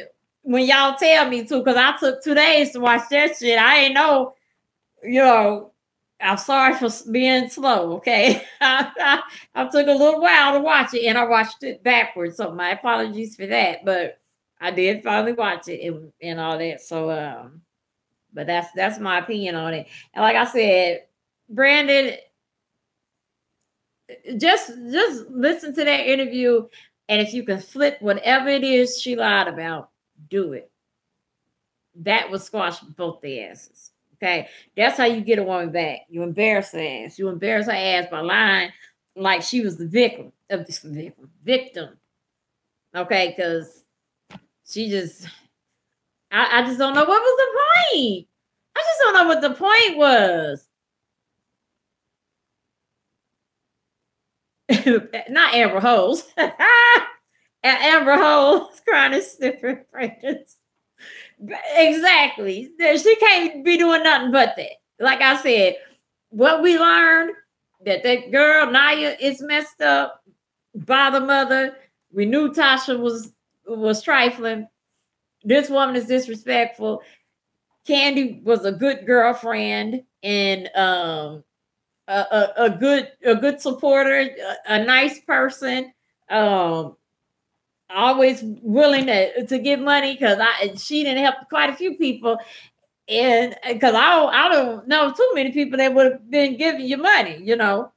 y'all tell me to, because I took 2 days to watch that shit. I ain't know, you know. I'm sorry for being slow, okay? I took a little while to watch it, and I watched it backwards, so my apologies for that. But I did finally watch it and all that. So, but that's my opinion on it. And like I said, Brandon, just listen to that interview, and if you can flip whatever it is she lied about, do it. That will squash both their asses. Okay, that's how you get a woman back. You embarrass her ass. You embarrass her ass by lying like she was the victim of this victim. Okay, because she just, I just don't know what was the point. I just don't know what the point was. Not Amber Holes. Amber Holes crying and sniffing friends. Exactly. She can't be doing nothing but that. Like I said, what we learned, that girl Naya is messed up by the mother. We knew Tasha was trifling. This woman is disrespectful. Candy was a good girlfriend and a good supporter, a nice person, always willing to give money because she didn't help quite a few people, and because I don't know too many people that would have been giving you money, you know.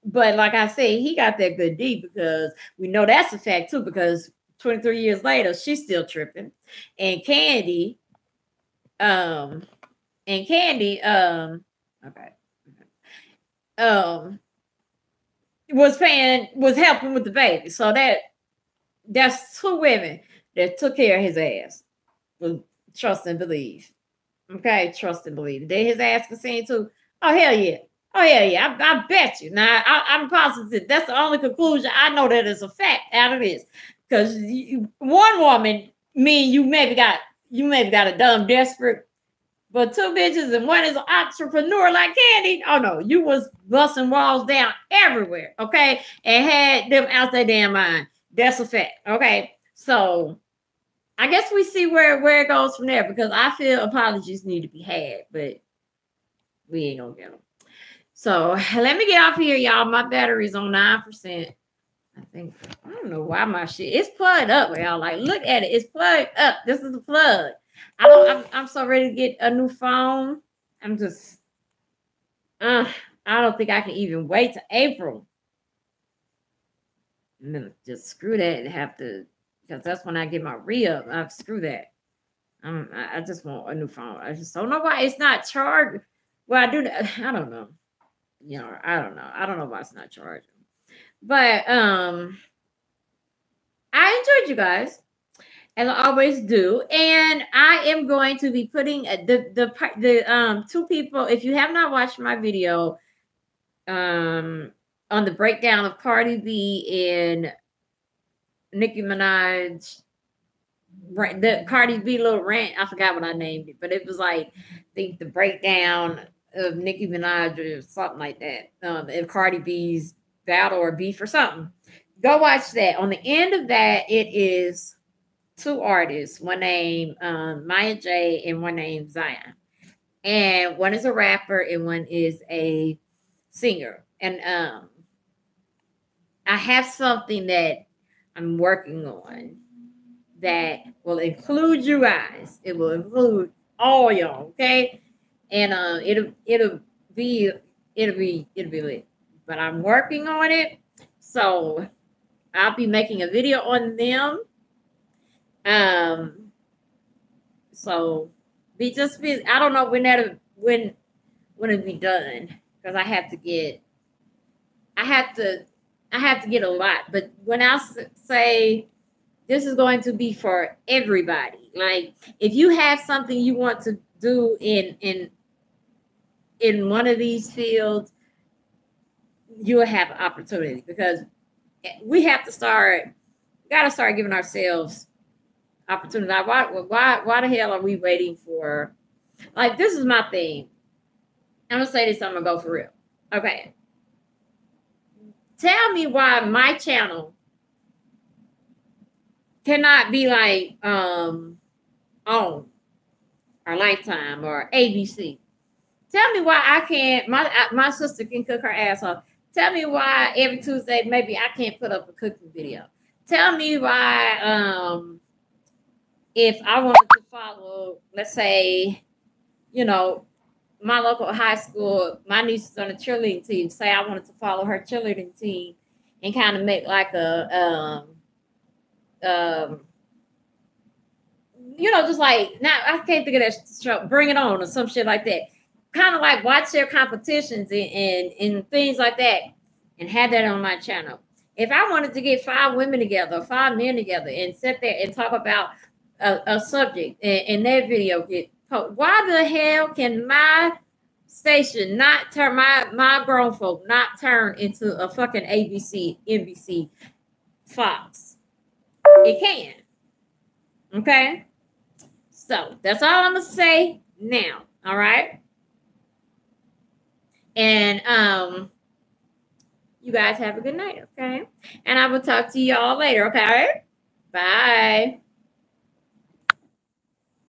But like I say, he got that good D because we know that's a fact too, because 23 years later, she's still tripping. And Candy, okay. Was helping with the baby. So that's two women that took care of his ass. Trust and believe. Okay, trust and believe. Did his ass consent too? Oh hell yeah. Oh yeah. I bet you. Now I'm positive. That's the only conclusion I know that is a fact out of this. Because one woman mean you maybe got a dumb desperate, but two bitches and one is an entrepreneur like Candy. Oh no, you was busting walls down everywhere, okay, and had them out their damn mind. That's a fact, okay. So I guess we see where it goes from there, because I feel apologies need to be had, but we ain't gonna get them. So let me get off here, y'all. My battery's on 9%. I think, I don't know why my shit, it's plugged up, y'all. Like, look at it. It's plugged up. This is the plug. I'm so ready to get a new phone. I'm just, I don't think I can even wait till April. I'm gonna just screw that and have to, because that's when I get my re-up. I've screw that. I just want a new phone. I just don't know why it's not charged. Well, I do that. I don't know. You know, I don't know. I don't know why it's not charging. But I enjoyed you guys, as I always do, and I am going to be putting the two people. If you have not watched my video on the breakdown of Cardi B and Nicki Minaj, the Cardi B little rant, I forgot what I named it, but it was like, I think the breakdown of Nicki Minaj or something like that, and Cardi B's battle or beef or something. Go watch that. On the end of that, it is two artists, one named Maya J and one named Zion, and one is a rapper and one is a singer. And I have something that I'm working on that will include you guys. It will include all y'all, okay? And it'll be lit. But I'm working on it, so I'll be making a video on them. So I don't know when it'll be done, because I have to get a lot. But when I say this is going to be for everybody, like if you have something you want to do in one of these fields, you will have an opportunity, because we got to start giving ourselves opportunity. Like, why the hell are we waiting for? Like, this is my thing. I'm gonna say this. I'm gonna go for real. Okay. Tell me why my channel cannot be like OWN or Lifetime or ABC. Tell me why I can't. My sister can cook her ass off. Tell me why every Tuesday maybe I can't put up a cooking video. Tell me why if I wanted to follow, let's say, you know, my local high school, my niece is on a cheerleading team, say I wanted to follow her cheerleading team and kind of make like a you know, just like now I can't think of that show, Bring It On or some shit like that. Kind of like watch their competitions and things like that, and have that on my channel. If I wanted to get 5 women together, 5 men together, and sit there and talk about a subject, and that video get posted, why the hell can my station not turn my grown folk not turn into a fucking ABC, NBC, Fox? It can. Okay. So that's all I'm gonna say now. All right. And you guys have a good night, okay? And I will talk to y'all later, okay? Bye.